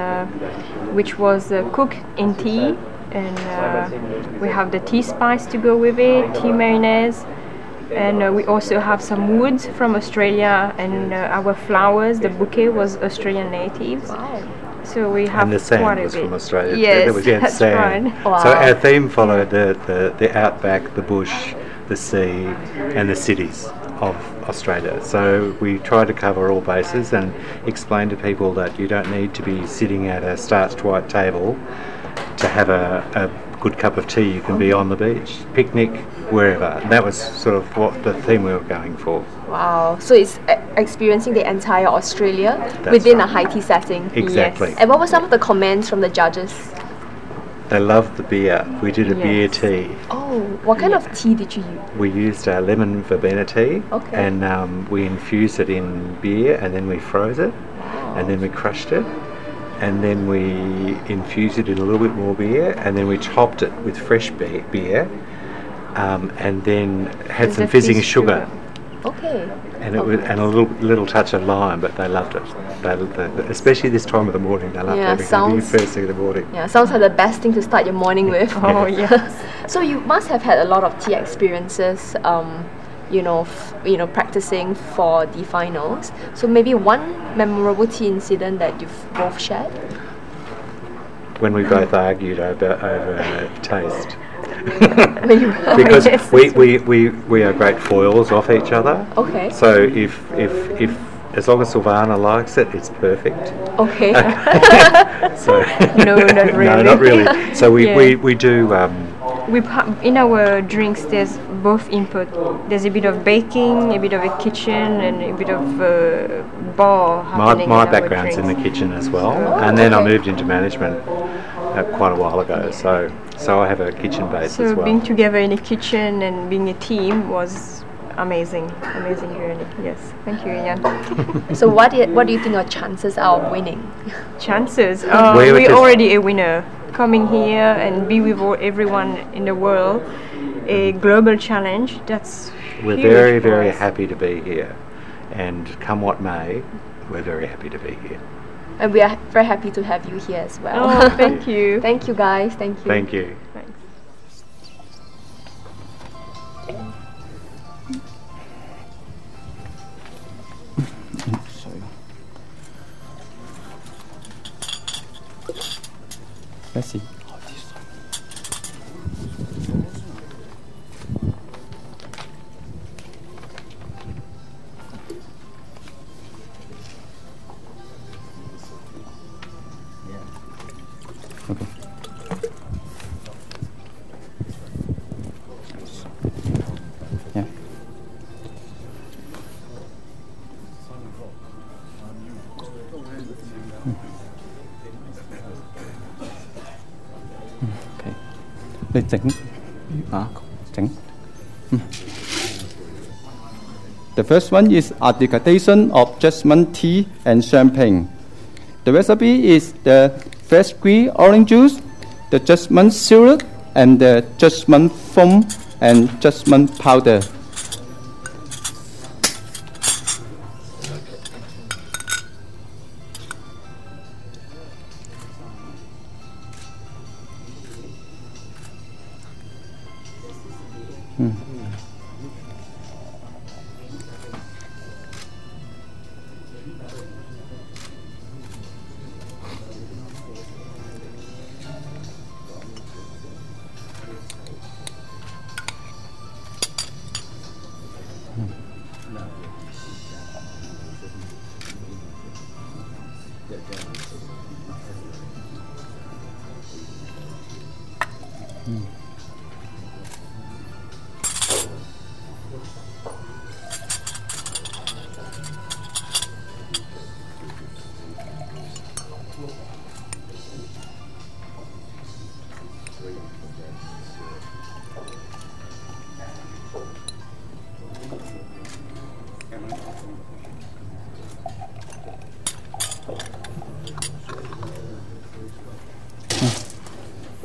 which was cooked in tea, and we have the tea spice to go with it, tea mayonnaise. And we also have some woods from Australia, and our flowers, the bouquet was Australian natives. Wow. So we have and the sand quite a was bit. from Australia. Yes, that's sand. right. Wow. So our theme followed the outback, the bush, the sea, and the cities of Australia. So we tried to cover all bases and explain to people that you don't need to be sitting at a starched white table to have a good cup of tea. You can be on the beach, picnic, wherever. And that was sort of what the theme we were going for. Wow, so it's experiencing the entire Australia within a high tea setting. Exactly. Yes. And what were some of the comments from the judges? They loved the beer. We did a beer tea. Oh, what kind of tea did you use? We used lemon verbena tea, Okay. and we infused it in beer, and then we froze it, and then we crushed it, and then we infused it in a little bit more beer, and then we topped it with fresh beer, and then had some fizzing sugar. Okay. And it was, and a little touch of lime, but they loved it. They especially this time of the morning. They loved having the first thing in the morning. Yeah, sounds like the best thing to start your morning with. Oh yes. So you must have had a lot of tea experiences. Practicing for the finals. So maybe one memorable tea incident that you've both shared. When we both argued over taste. Because we are great foils off each other. Okay. So if as long as Silvana likes it, it's perfect. Okay. So no, not really. No, not really. So we do. In our drinks, there's both input. There's a bit of baking, a bit of a kitchen, and a bit of bar happening. My in background's our in the drinks. kitchen as well, and then I moved into management quite a while ago. So I have a kitchen base as So well. being together in a kitchen and being a team was amazing journey. Yes, thank you, Ian. So what do you think your chances are of winning? Chances? We're already a winner. Coming here and be with everyone in the world, a global challenge, that's We're huge very, for very us. happy to be here, and come what may, we're very happy to be here. And we are very happy to have you here as well. Oh, thank you. Thank you guys, thank you. Thank you. Thanks. Sorry. Let's see. Okay. Yeah. Okay. Để chỉnh. Chỉnh. The first one is decantation of jasmine tea and champagne. The recipe is the fresh squeezed orange juice, the jasmine syrup, and the jasmine foam and jasmine powder.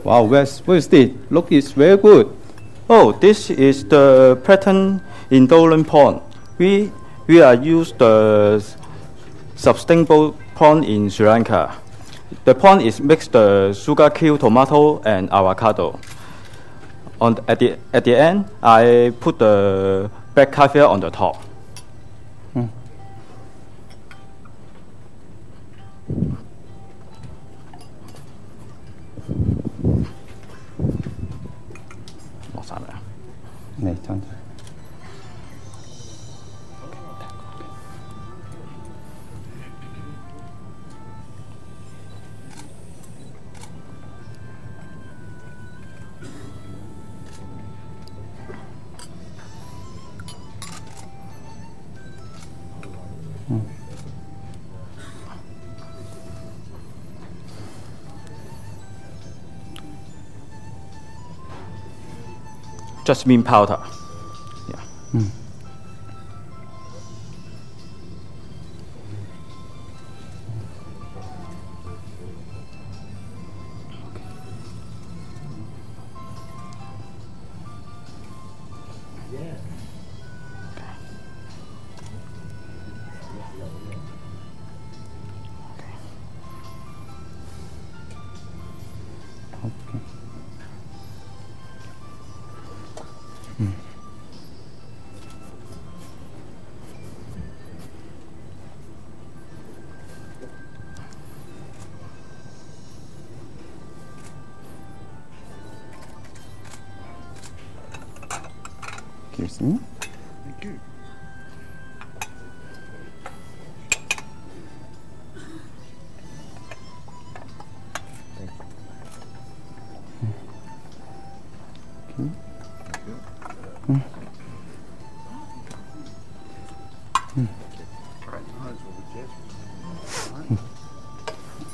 Wow, what is this? Look, it's very good. Oh, this is the pattern in Dolan pond. We are used the sustainable pond in Sri Lanka. The pond is mixed the sugar cane, tomato, and avocado. At the end, I put the black caviar on the top. 네, 천천히. Jasmine powder. Yeah. Excuse me. Thank you.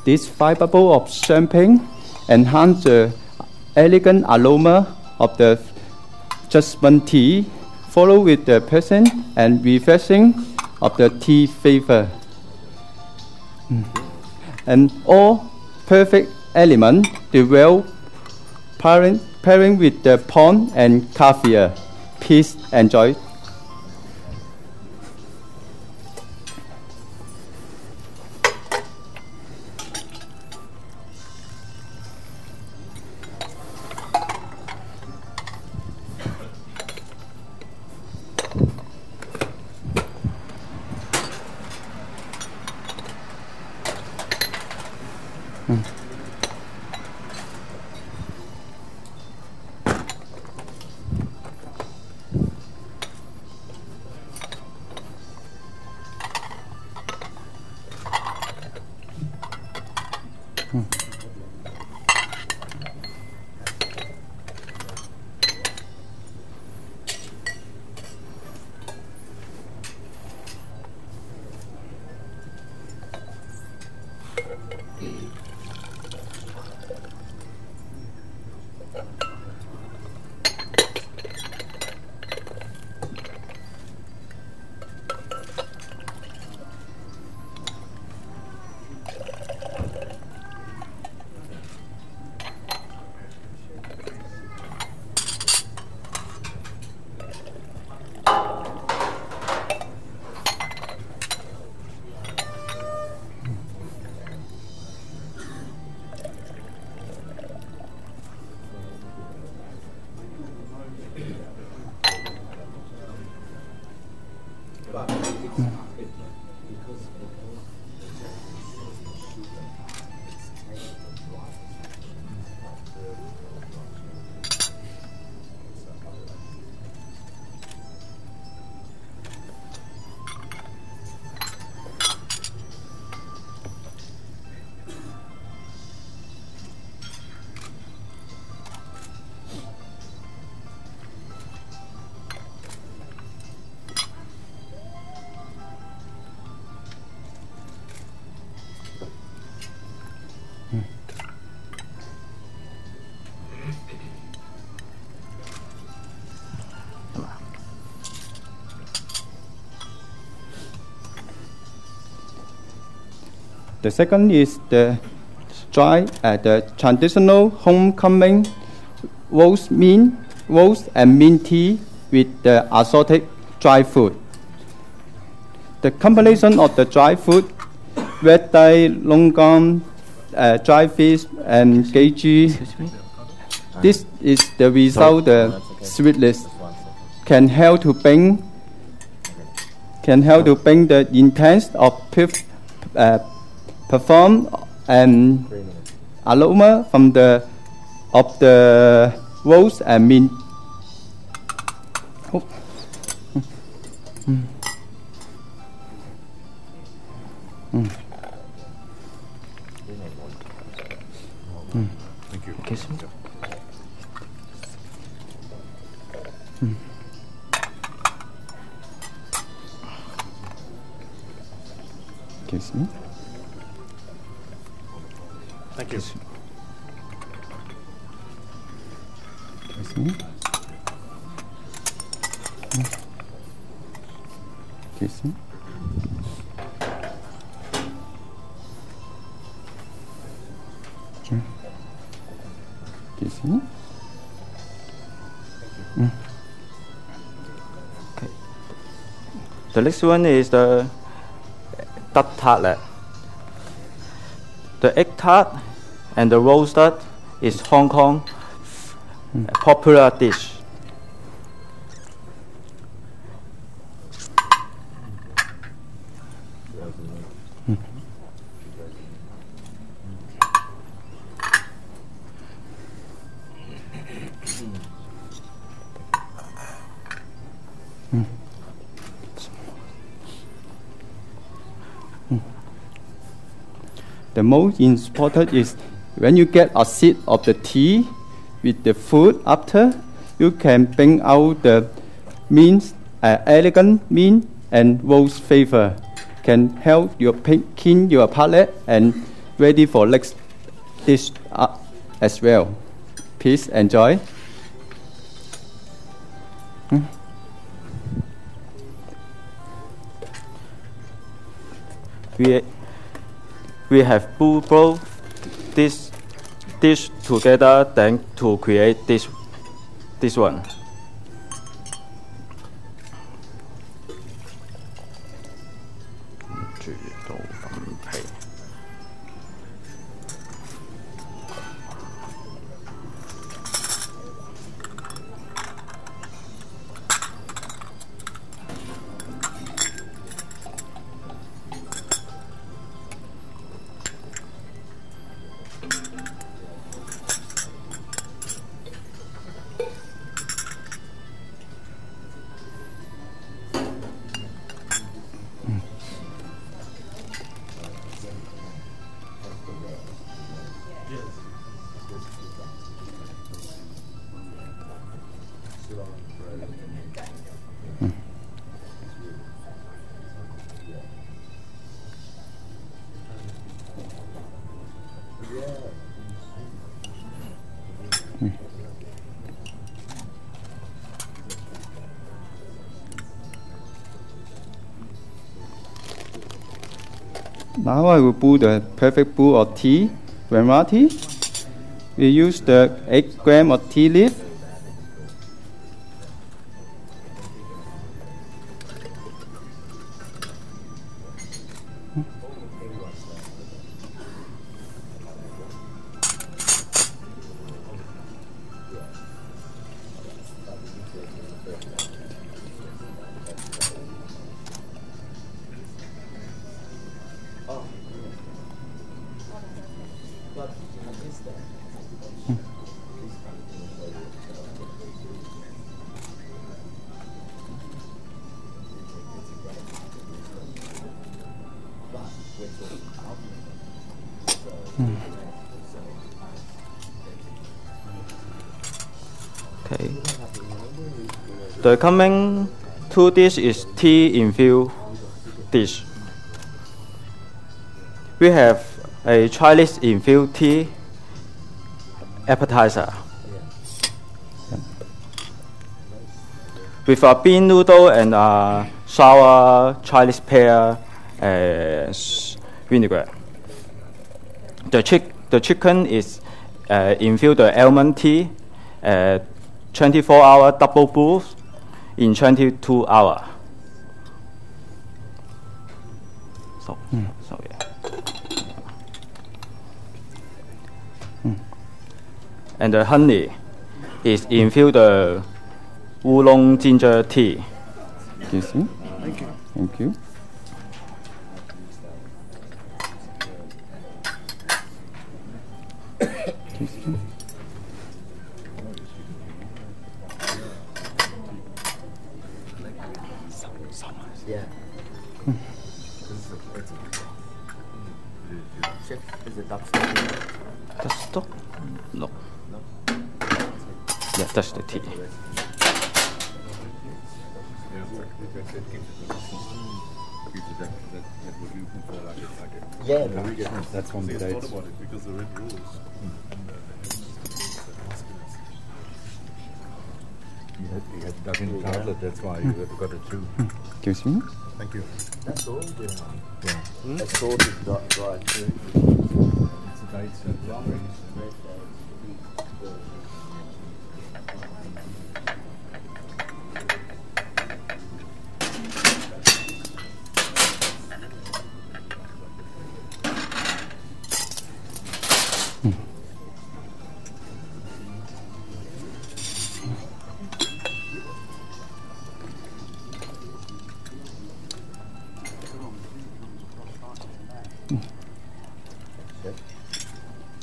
This 5 bubbles of champagne enhance the elegant aroma of the jasmine tea, followed with the pleasant and refreshing of the tea flavor. And all perfect element, the well pairing with the pond and caviar. Please enjoy. The second is the traditional homecoming roast and mint tea with the assorted dry food. The combination of the dry food, red dye, longan, dry fish, and gauge. This is the result. The sweetness can help to bring the intense of perform and aroma from the rose and mint. Oh. Thank you. Kiss me. Thank you. Kiss me. Kiss me. Kiss me. Okay. The next one is the duck tartlet. The egg tart and the roasted is Hong Kong popular dish. The most important is when you get a sip of the tea with the food after, you can bring out the mint, elegant mint and rose flavor. Can help your clean your palate and ready for next dish as well. Please enjoy. We have brought this dish together then to create this one. Now I will brew the perfect brew of tea, vanilla tea. We use the 8 grams of tea leaf. Okay. The coming two dish is tea infused dish. We have a Chinese infused tea appetizer with a bean noodle and a sour Chinese pear vinegar. The chicken is infused the almond tea, 24-hour double boil in 22 hours. So yeah. And the honey is infused the oolong ginger tea. Excuse me. Thank you. Thank you. Excuse me. Yeah. Chef, is it duck stock? Duck stock? No. Yeah, that's the tea. Yeah, that's one of the dates. Because the red rules. You had duck in chocolate, that's why you got it too. Excuse me. Thank you. That's all, Yeah. A sauce is dry too. It's the dates.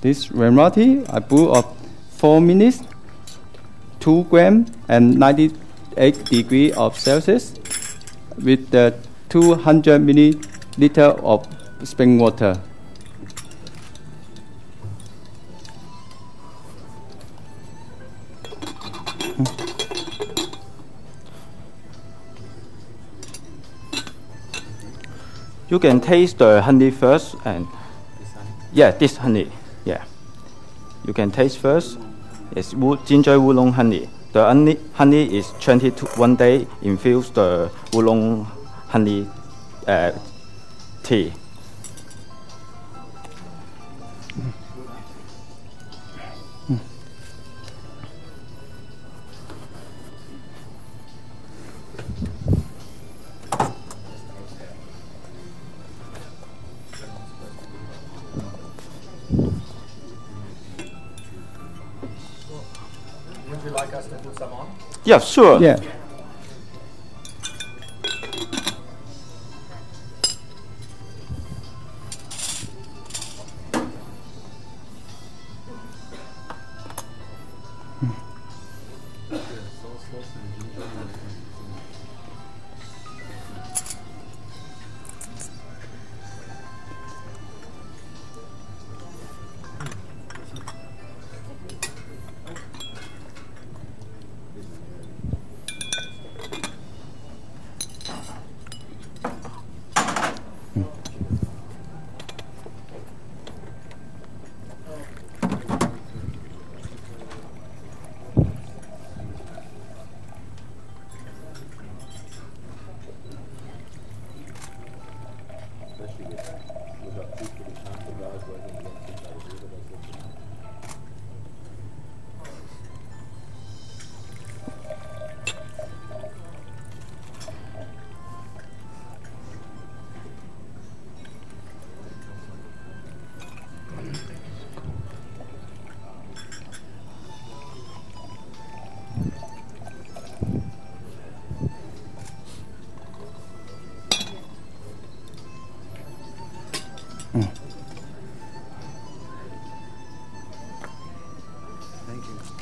This remoti I boil of 4 minutes, 2 grams and 98 degrees of Celsius with the 200 milliliter of spring water. You can taste the honey first, and yeah, this honey. Yeah, you can taste first. It's ginger oolong honey. The honey is 21 day infused the oolong honey tea. Would you like us to put some on? Yeah, sure. Yeah.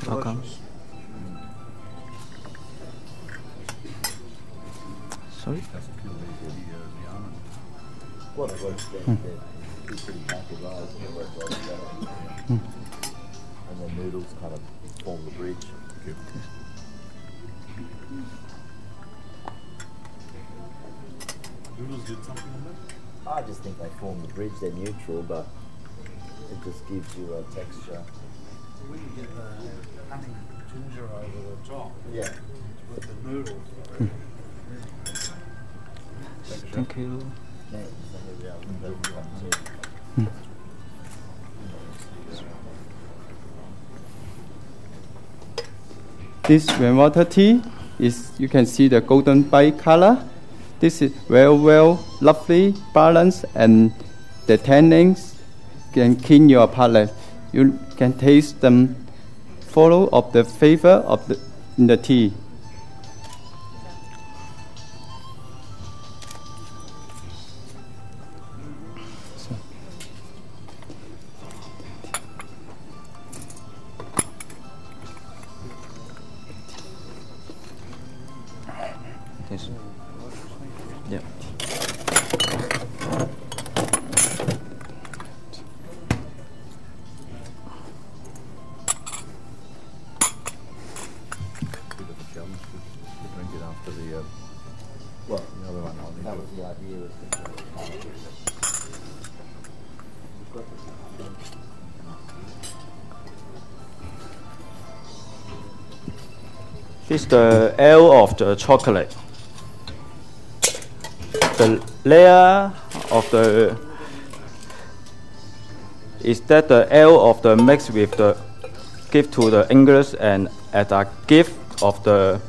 Welcome. Sorry? Well, it works then. They're pretty packed rise and they work well together. And the noodles kind of form the bridge. Noodles did something on that? I just think they form the bridge. They're neutral, but it just gives you a texture. So when you get the honey ginger over the top, yeah, with the noodles. Thank you. This rainwater tea is, you can see the golden bright color. This is very well, lovely, balanced, and the tannins can clean your palate. You can taste them full of the flavor of in the tea. Yeah. Well, the other one. That was the idea. This is the L of the chocolate. The layer of the is that the L of the mix with the gift to the English and as a gift of the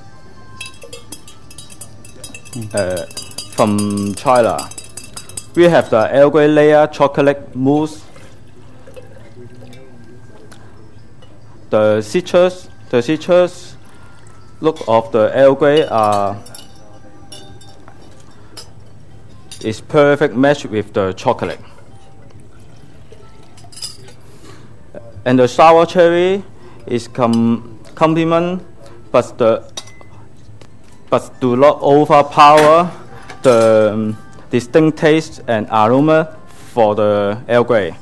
from China. We have the Earl Grey layer chocolate mousse. The citrus look of the Earl Grey is perfect match with the chocolate. And the sour cherry is complement, but do not overpower the distinct taste and aroma for the Earl Grey.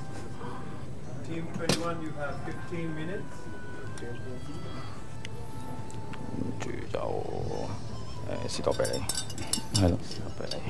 Team 21, you have 15 minutes. 跟住就士多啤梨，係咯，士多啤梨。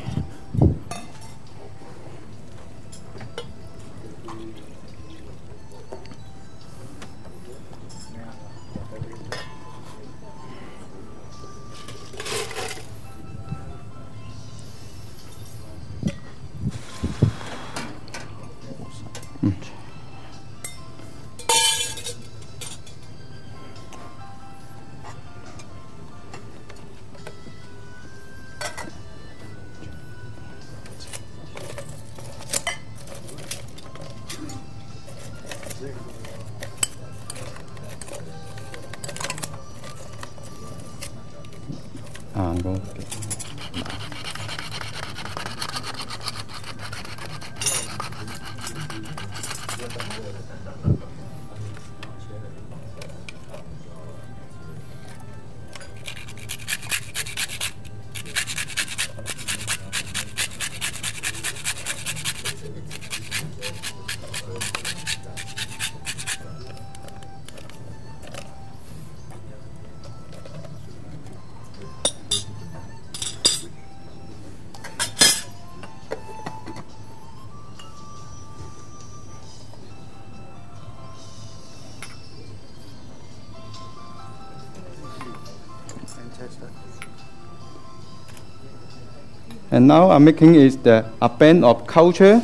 And now I'm making is a band of culture,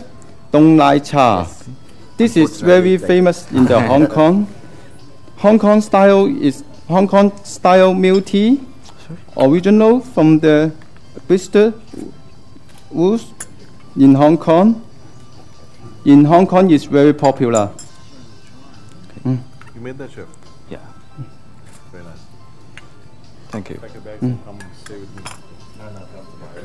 Dong Lai Cha. Yes. This is very famous in the Hong Kong. Hong Kong style milk tea, original from the Bristol Woods in Hong Kong. In Hong Kong, it's very popular. You made that, chef? Yeah. Very nice. Thank you. Pack your bags and come stay with me. No, come tomorrow.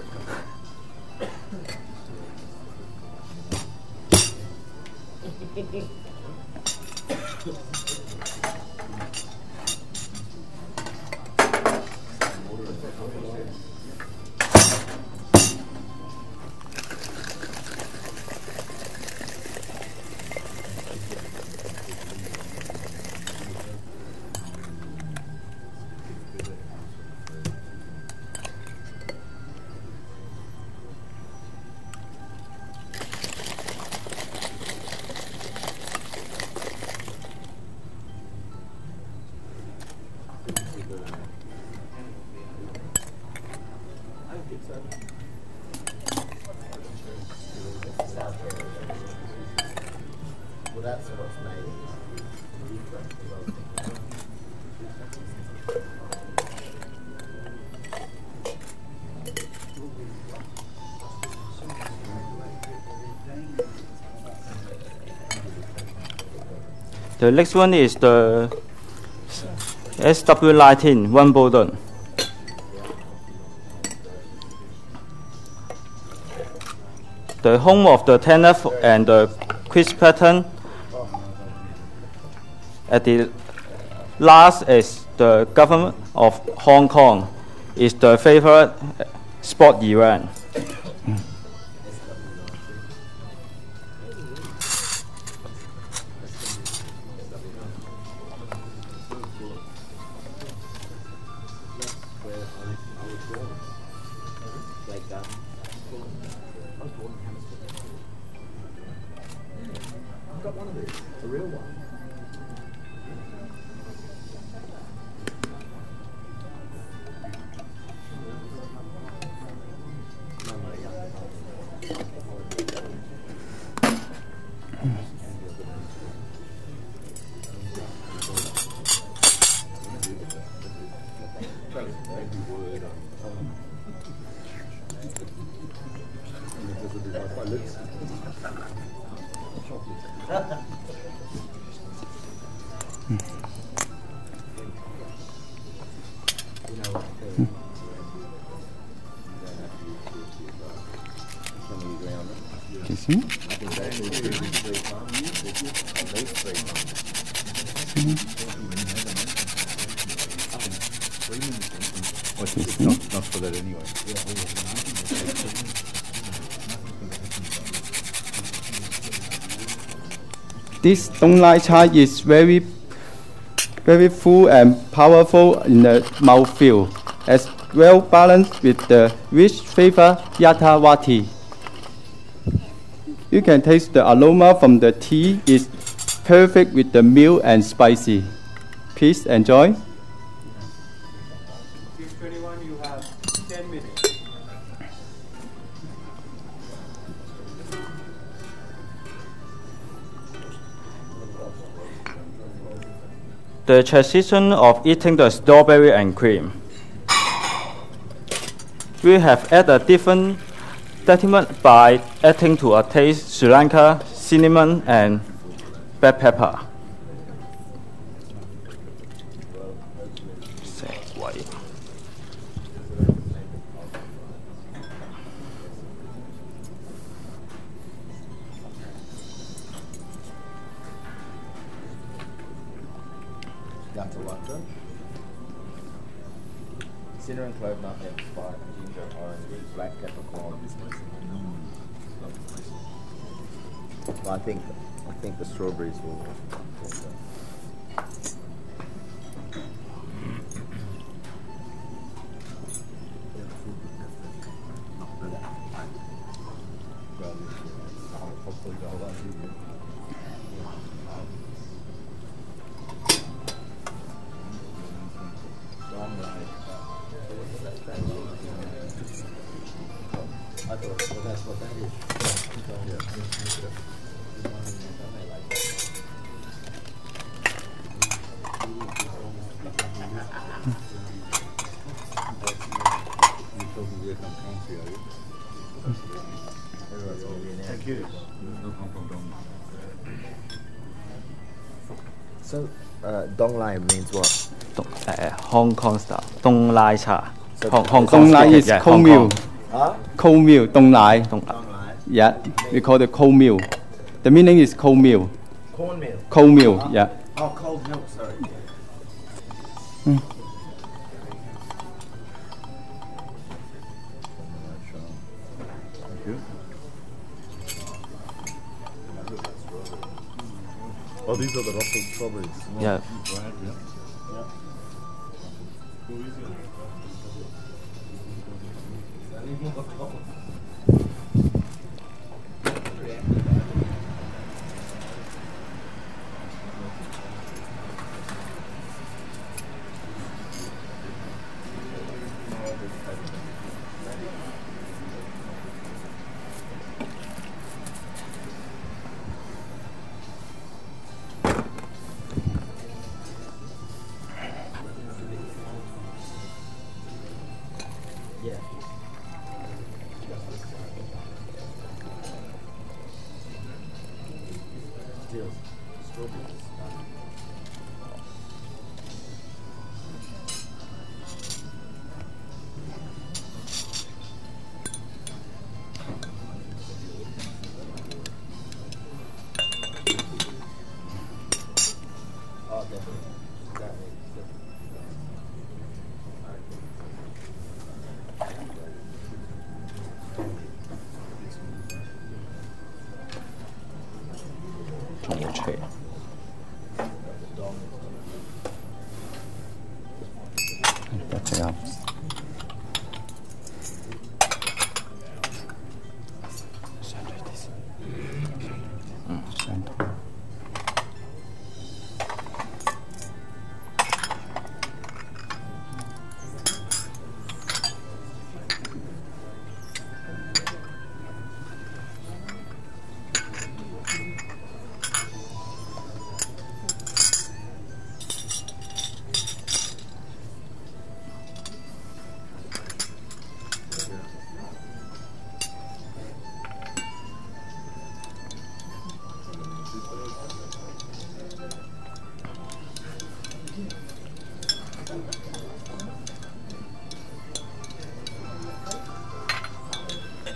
The next one is the SW19 Wimbledon. The home of the tennis and the quiz pattern. At the last is the government of Hong Kong is the favorite sport event. Not for that anyway. This Dong Lai Cha is very full and powerful in the mouthfeel, as well balanced with the rich flavor Yatawati. You can taste the aroma from the tea is perfect with the milk and spicy. Please enjoy. You have 10 minutes. The tradition of eating the strawberry and cream. We have added a different treatment by adding to a taste Sri Lanka, cinnamon and black pepper. Cinnamon, clove, nutmeg, spice, ginger, orange, black peppercorn. I think the strawberries will. That's what that is. Thank you. So, Dong Lai means what? Hong Kong style. Dong Lai Cha. So Hong Kong Dong Lai style. is Yeah, cold Hong meal. Kong. Huh? Cold meal. Dong Lai. Yeah, we call it cold meal. The meaning is cold meal. Cornmeal. Cold meal. Yeah. Oh, cold milk. Sorry. Oh, these are the ruffled strawberries. Yeah. Strawberries.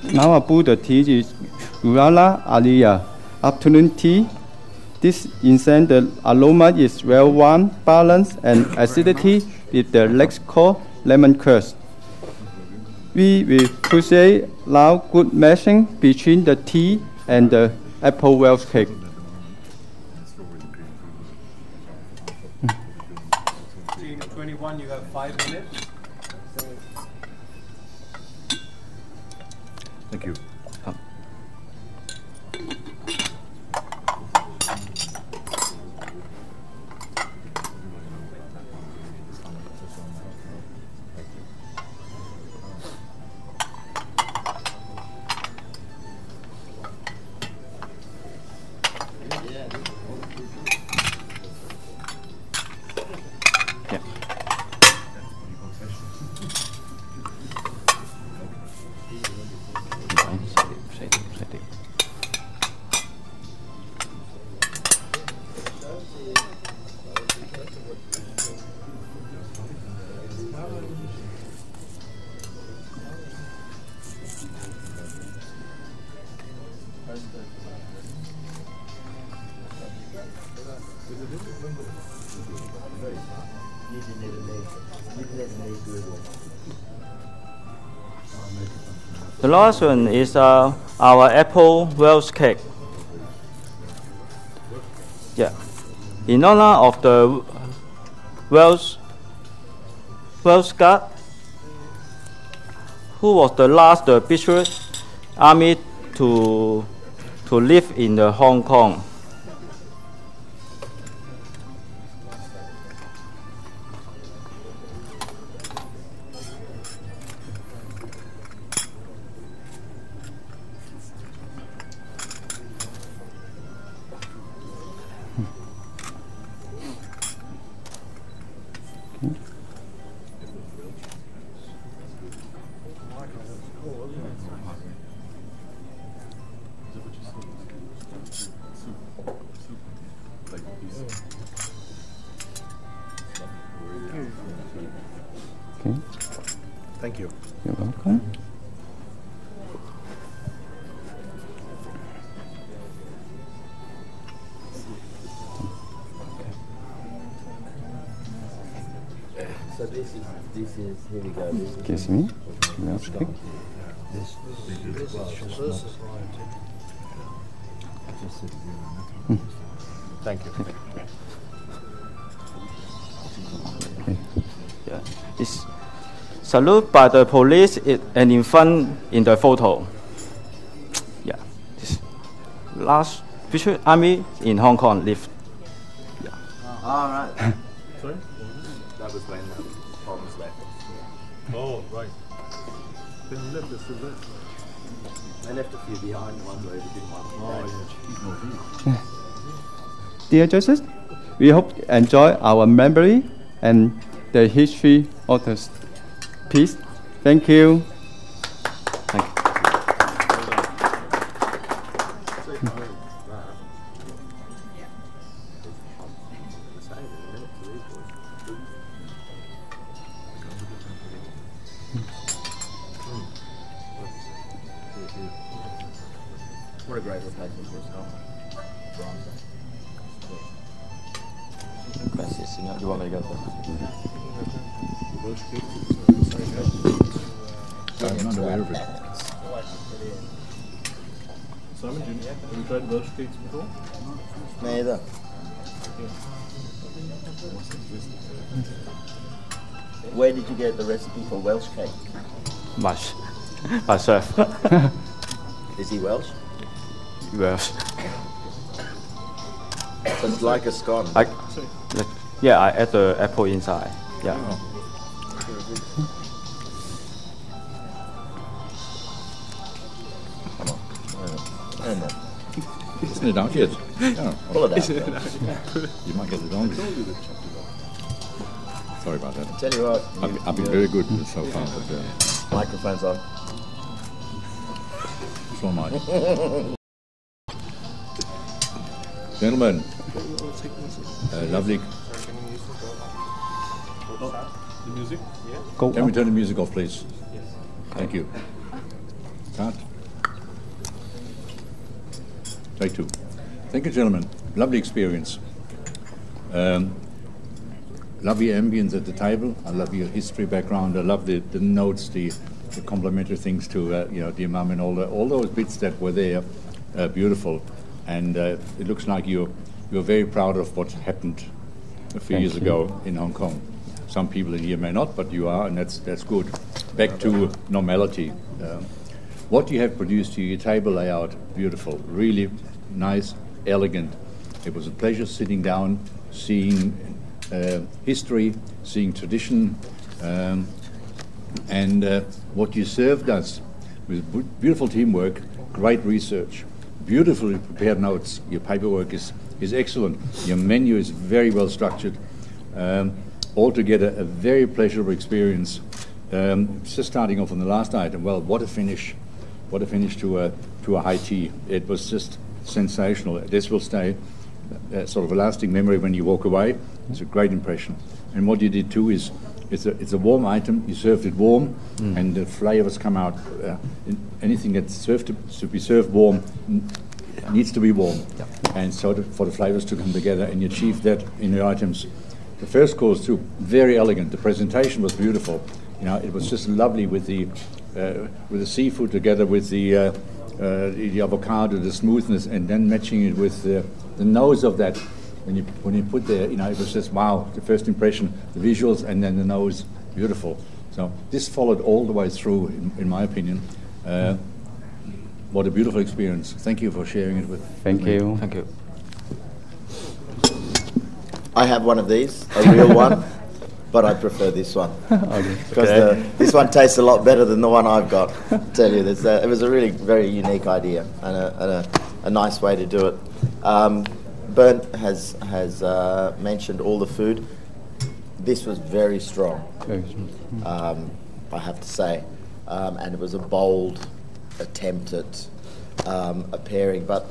Now I put the tea is Urala Alia afternoon tea. This incense, the aroma is well warm, balanced, and acidity with the Lexicol lemon curd. We will appreciate now good meshing between the tea and the apple Welsh cake. Team 21, you have 5 minutes. Thank you. The last one is our apple Welsh cake. Yeah. In honor of the Welsh guard, who was the last British army to live in the Hong Kong. Okay. Thank you. You're welcome. So this is here we go. Excuse me. Welsh cake. Thank you. Okay. Yeah. It's salute by the police and in front in the photo. Yeah. This last British army in Hong Kong lived. Yeah. All right. Sorry? That was when problems left. Oh, right. Then left is still there. They left a few behind, the ones who didn't want to. Dear judges, we hope you enjoy our memory and the history of the piece. Thank you. Thank you. What a great replacement for us. Do you want me to go first? I'm not aware of it. Simon, have you tried Welsh cakes before? Me either. Where did you get the recipe for Welsh cake? Myself. Is he Welsh? Welsh. So it's like a scone. Yeah, I add the apple inside. Yeah. Isn't it out yet? Yeah. Pull it out. You might get it on. Sorry about that. Tell you what. I've been very good so far. But, Microphone's on. so am I. Gentlemen, lovely. The music? Yeah. Can we turn the music off, please? Thank you. Start. Take two. Thank you, gentlemen. Lovely experience. Love your ambience at the table. I love your history background. I love the notes, the complimentary things to dear mum, and all those bits that were there. Beautiful, and it looks like you're very proud of what happened a few years ago in Hong Kong. Some people in here may not, but you are, and that's good. Back to normality. What you have produced here, your table layout, beautiful, really nice, elegant. It was a pleasure sitting down, seeing history, seeing tradition, and what you served us with beautiful teamwork, great research, beautifully prepared notes. Your paperwork is excellent. Your menu is very well structured. Altogether, a very pleasurable experience. Just starting off on the last item, well, what a finish. What a finish to a high tea. It was just sensational. This will stay sort of a lasting memory when you walk away. It's a great impression. And what you did too is, it's a warm item. You served it warm, and the flavors come out. Anything that's to be served warm needs to be warm. Yep. And so for the flavors to come together, and you achieved that in your items. The first course too, very elegant. The presentation was beautiful. It was just lovely with the seafood together with the avocado, the smoothness, and then matching it with the nose of that. When you put there, it was just wow. The first impression, the visuals, and then the nose, beautiful. So this followed all the way through, in my opinion. What a beautiful experience. Thank you for sharing it with me. Thank you. I have one of these, a real one, but I prefer this one. Because this one tastes a lot better than the one I've got. I tell you, it was a really very unique idea and a nice way to do it. Bernd has mentioned all the food. This was very strong, I have to say, and it was a bold attempt at a pairing, but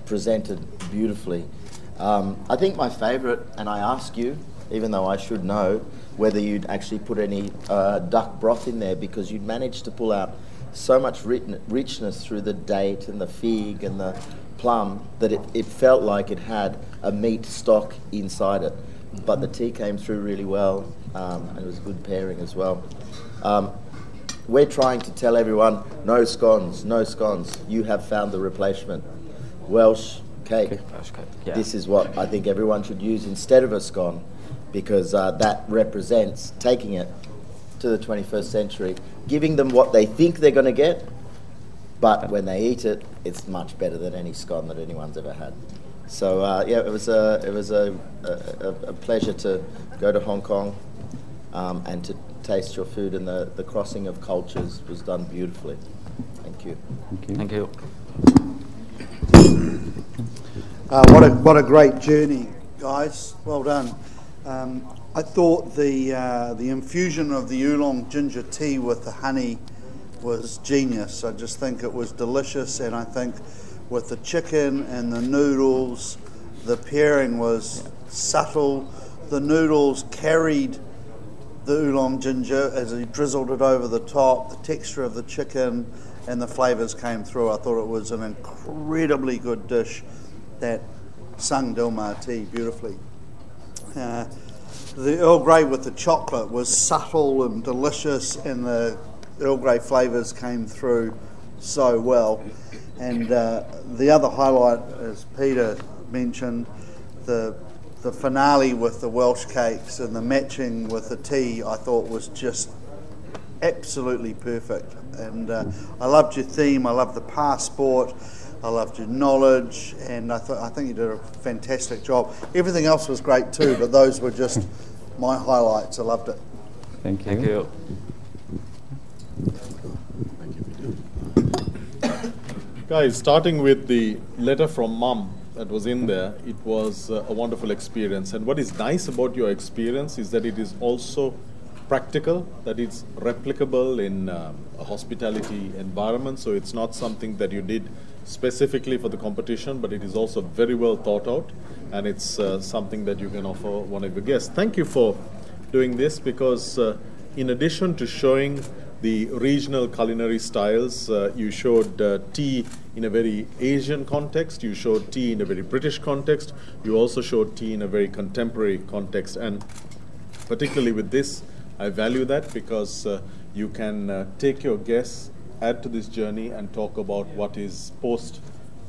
presented beautifully. I think my favourite, and I ask you, even though I should know, whether you'd actually put any duck broth in there, because you'd managed to pull out so much richness through the date and the fig and the plum that it felt like it had a meat stock inside it. But the tea came through really well, and it was a good pairing as well. We're trying to tell everyone, no scones, no scones. You have found the replacement. Welsh cake. Yeah. This is what I think everyone should use instead of a scone, because that represents taking it to the 21st century, giving them what they think they're going to get, but when they eat it, it's much better than any scone that anyone's ever had. So it was a pleasure to go to Hong Kong and to taste your food, and the crossing of cultures was done beautifully. Thank you. Thank you. What a great journey, guys. Well done. I thought the infusion of the oolong ginger tea with the honey was genius. I just think it was delicious, and I think with the chicken and the noodles, the pairing was subtle. The noodles carried the oolong ginger as he drizzled it over the top. The texture of the chicken and the flavours came through. I thought it was an incredibly good dish that sung Dilmah tea beautifully. The Earl Grey with the chocolate was subtle and delicious, and the Earl Grey flavours came through so well. And the other highlight, as Peter mentioned, the finale with the Welsh cakes and the matching with the tea, I thought was just absolutely perfect. And I loved your theme. I loved the passport. I loved your knowledge, and I think you did a fantastic job. Everything else was great too, but those were just my highlights. I loved it. Thank you. Guys, starting with the letter from Mum that was in there, it was a wonderful experience. And what is nice about your experience is that it is also practical, that it's replicable in a hospitality environment. So it's not something that you did specifically for the competition, but it is also very well thought out, and it's something that you can offer one of your guests. Thank you for doing this, because in addition to showing the regional culinary styles. You showed tea in a very Asian context, you showed tea in a very British context, you also showed tea in a very contemporary context, and particularly with this, I value that because you can take your guests, add to this journey and talk about what is post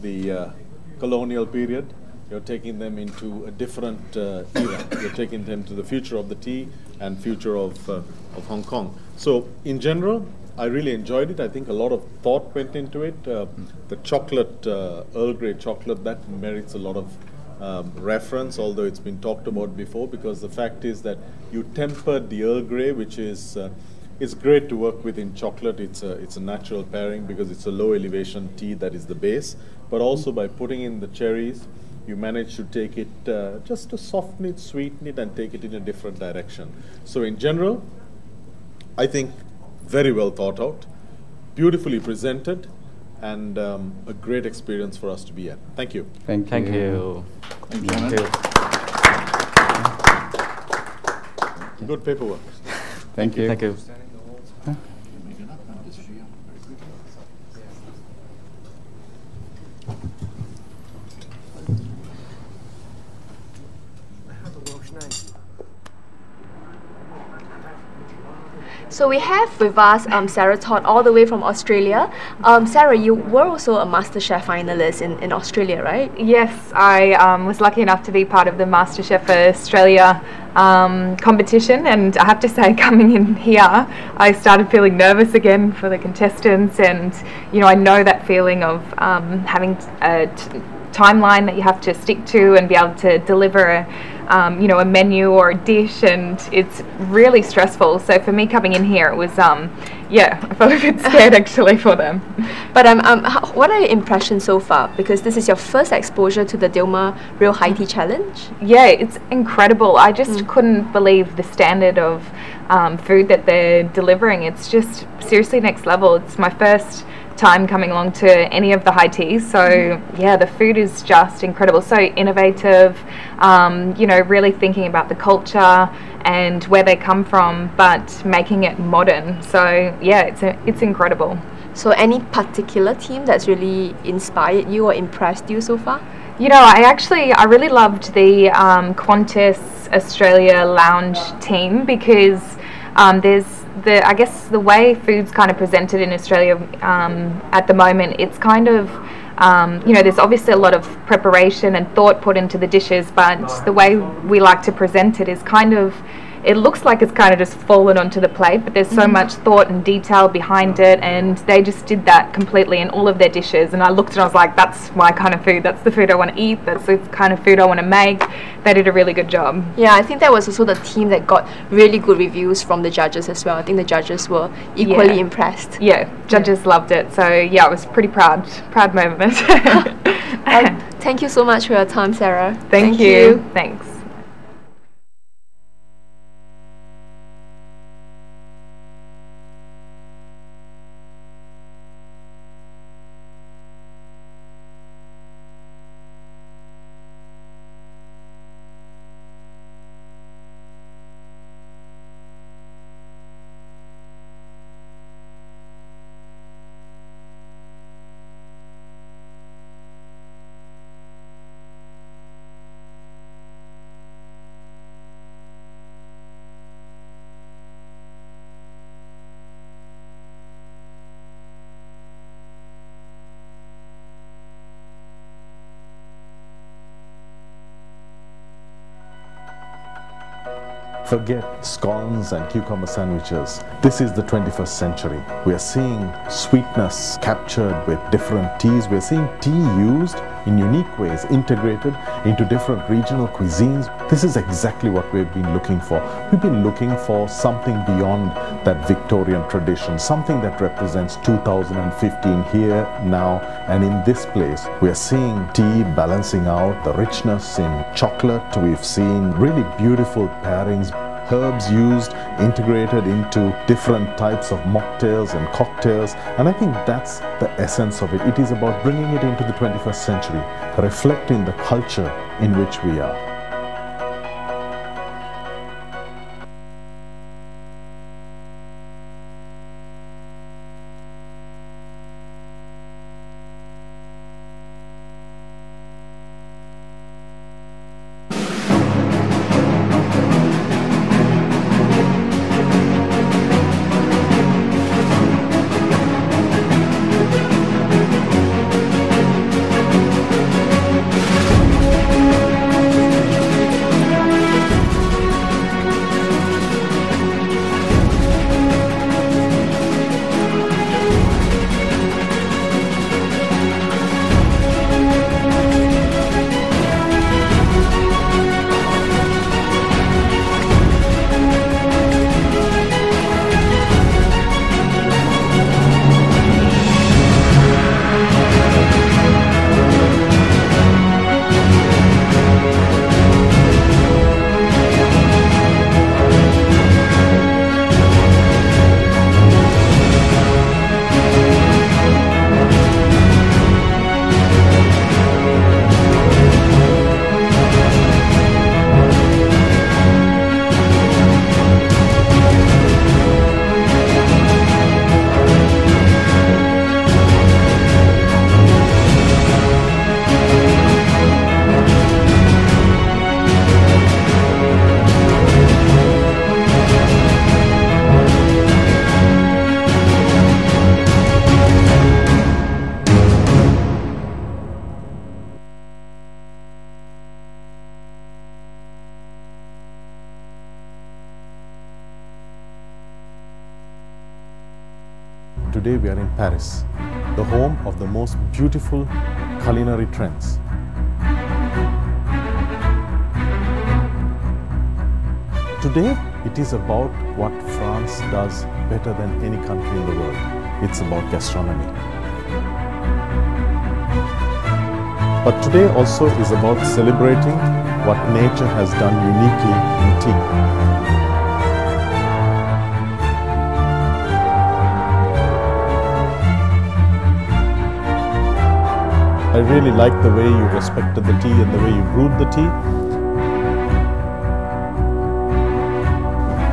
the colonial period. You're taking them into a different era. You're taking them to the future of the tea and future of Hong Kong. So in general, I really enjoyed it. I think a lot of thought went into it. The chocolate, Earl Grey chocolate, that merits a lot of reference, although it's been talked about before, because the fact is that you tempered the Earl Grey, which is it's great to work with in chocolate. It's a natural pairing because it's a low elevation tea that is the base, but also by putting in the cherries, you manage to take it, just to soften it, sweeten it, and take it in a different direction. So in general, I think very well thought out, beautifully presented, and a great experience for us to be at. Thank you. Thank you. Thank you. Good paperwork. Thank you. Thank you. So we have with us Sarah Todd all the way from Australia. Sarah, you were also a MasterChef finalist in Australia, right? Yes, I was lucky enough to be part of the MasterChef Australia competition, and I have to say, coming in here, I started feeling nervous again for the contestants, and I know that feeling of having a timeline that you have to stick to and be able to deliver a menu or a dish, and it's really stressful. So for me coming in here, it was I felt a bit scared actually for them. But what are your impressions so far? Because this is your first exposure to the Dilmah Real High Tea Challenge. Yeah, it's incredible. I just couldn't believe the standard of food that they're delivering. It's just seriously next level. It's my first time coming along to any of the high teas, so yeah, the food is just incredible, so innovative, really thinking about the culture and where they come from, but making it modern. So yeah, it's incredible. So any particular team that's really inspired you or impressed you so far? I really loved the Qantas Australia Lounge team, because there's I guess the way food's kind of presented in Australia at the moment, it's kind of, there's obviously a lot of preparation and thought put into the dishes, but the way we like to present it is kind of, it looks like it's kind of just fallen onto the plate, but there's so much thought and detail behind it, and they just did that completely in all of their dishes. And I looked and I was like, that's my kind of food, that's the food I want to eat, that's the kind of food I want to make. They did a really good job. Yeah, I think that was also the team that got really good reviews from the judges as well. I think the judges were equally impressed. Yeah, judges loved it. So yeah, I was pretty proud moment. Thank you so much for your time, Sarah. Thank you. Thanks. Forget scones and cucumber sandwiches. This is the 21st century. We are seeing sweetness captured with different teas. We are seeing tea used in unique ways, integrated into different regional cuisines. This is exactly what we've been looking for. We've been looking for something beyond that Victorian tradition, something that represents 2015 here, now, and in this place. We are seeing tea balancing out the richness in chocolate. We've seen really beautiful pairings, herbs used, integrated into different types of mocktails and cocktails, and I think that's the essence of it. It is about bringing it into the 21st century, reflecting the culture in which we are. today we are in Paris, the home of the most beautiful culinary trends. Today, it is about what France does better than any country in the world. It's about gastronomy. But today also is about celebrating what nature has done uniquely in tea. I really like the way you respected the tea and the way you brewed the tea.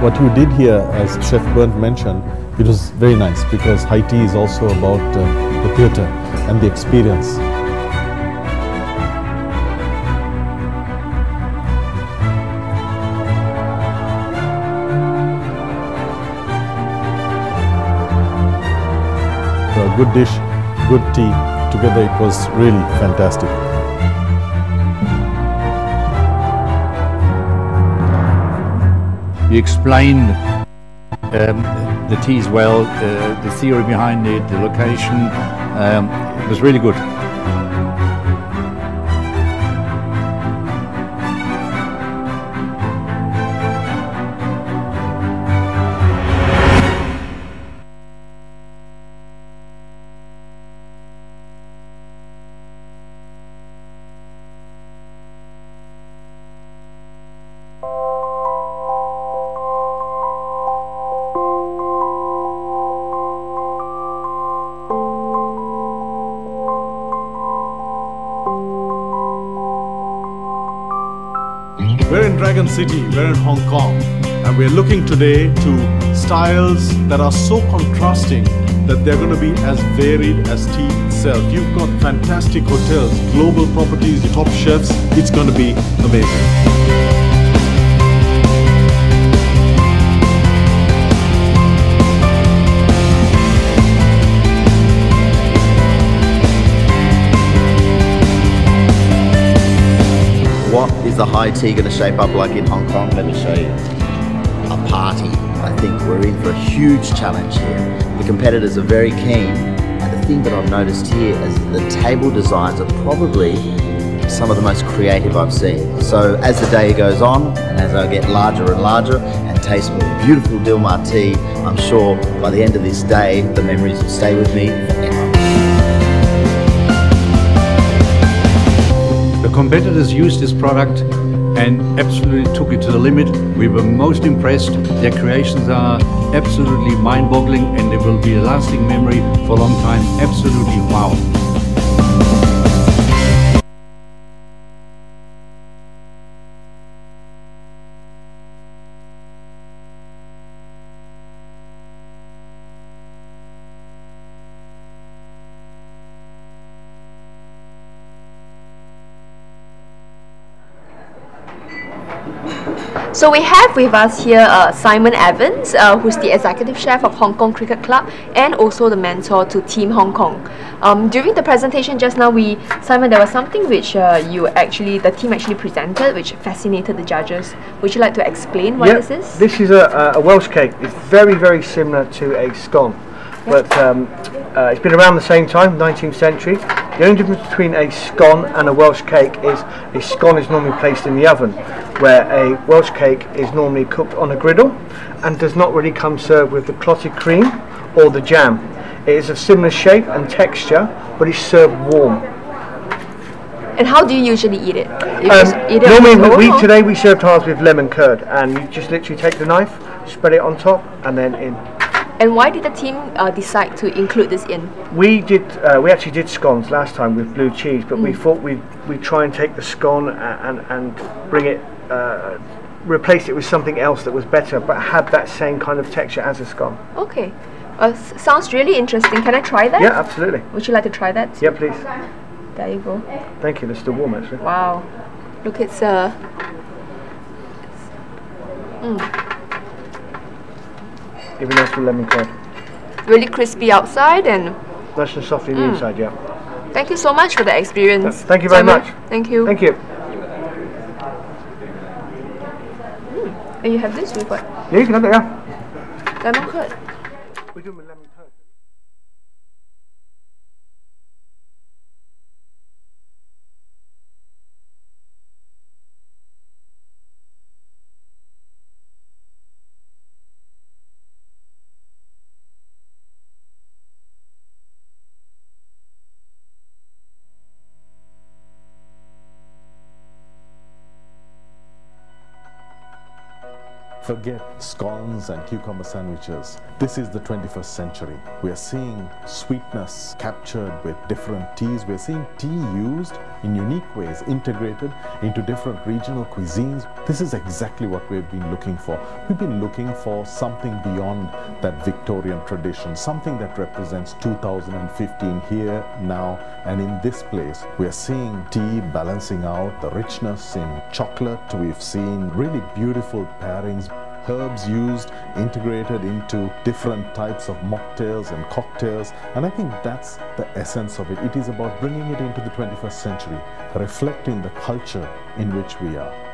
What you did here, as Chef Bernd mentioned, it was very nice because high tea is also about the theatre and the experience. So a good dish, good tea, together it was really fantastic. You explained the teas well, the theory behind it, the location. It was really good. We're in Dragon City, we're in Hong Kong, and we're looking today to styles that are so contrasting that they're going to be as varied as tea itself. You've got fantastic hotels, global properties, top chefs. It's going to be amazing. What is the high tea going to shape up like in Hong Kong? Let me show you. A party. I think we're in for a huge challenge here. The competitors are very keen, and the thing that I've noticed here is the table designs are probably some of the most creative I've seen. So as the day goes on, and as I get larger and larger and taste more beautiful Dilmah tea, I'm sure by the end of this day, the memories will stay with me forever. The competitors used this product and absolutely took it to the limit. We were most impressed. Their creations are absolutely mind-boggling and they will be a lasting memory for a long time. Absolutely wow. So we have with us here Simon Evans, who's the executive chef of Hong Kong Cricket Club and also the mentor to Team Hong Kong. During the presentation just now, Simon, there was something which the team actually presented, which fascinated the judges. Would you like to explain what this is? This is a Welsh cake. It's very, very similar to a scone, but it's been around the same time, 19th century. The only difference between a scone and a Welsh cake is a scone is normally placed in the oven, where a Welsh cake is normally cooked on a griddle and does not really come served with the clotted cream or the jam. It is of similar shape and texture, but it's served warm. And how do you usually eat it? Normally, today we served ours with lemon curd, and you just literally take the knife, spread it on top, and then in. And why did the team decide to include this in? We actually did scones last time with blue cheese, but we thought we'd try and take the scone and bring it, replace it with something else that was better, but had that same kind of texture as a scone. Okay. Sounds really interesting. Can I try that? Yeah, absolutely. Would you like to try that? Yeah, please. There you go. Thank you. They're still warm, actually. Wow. Look, it's Even nice with lemon curd. really crispy outside and Nice and soft on the inside, yeah. Thank you so much for the experience. Thank you very Simon. much. Thank you. Thank you. And you have this with what? Yeah, you can have it, yeah. Lemon curd. We do them with lemon curd. Forget scones and cucumber sandwiches. This is the 21st century. We are seeing sweetness captured with different teas. We are seeing tea used in unique ways, integrated into different regional cuisines. This is exactly what we've been looking for. We've been looking for something beyond that Victorian tradition, something that represents 2015 here, now, and in this place. We are seeing tea balancing out the richness in chocolate. We've seen really beautiful pairings, herbs used, integrated into different types of mocktails and cocktails, and I think that's the essence of it. It is about bringing it into the 21st century, reflecting the culture in which we are.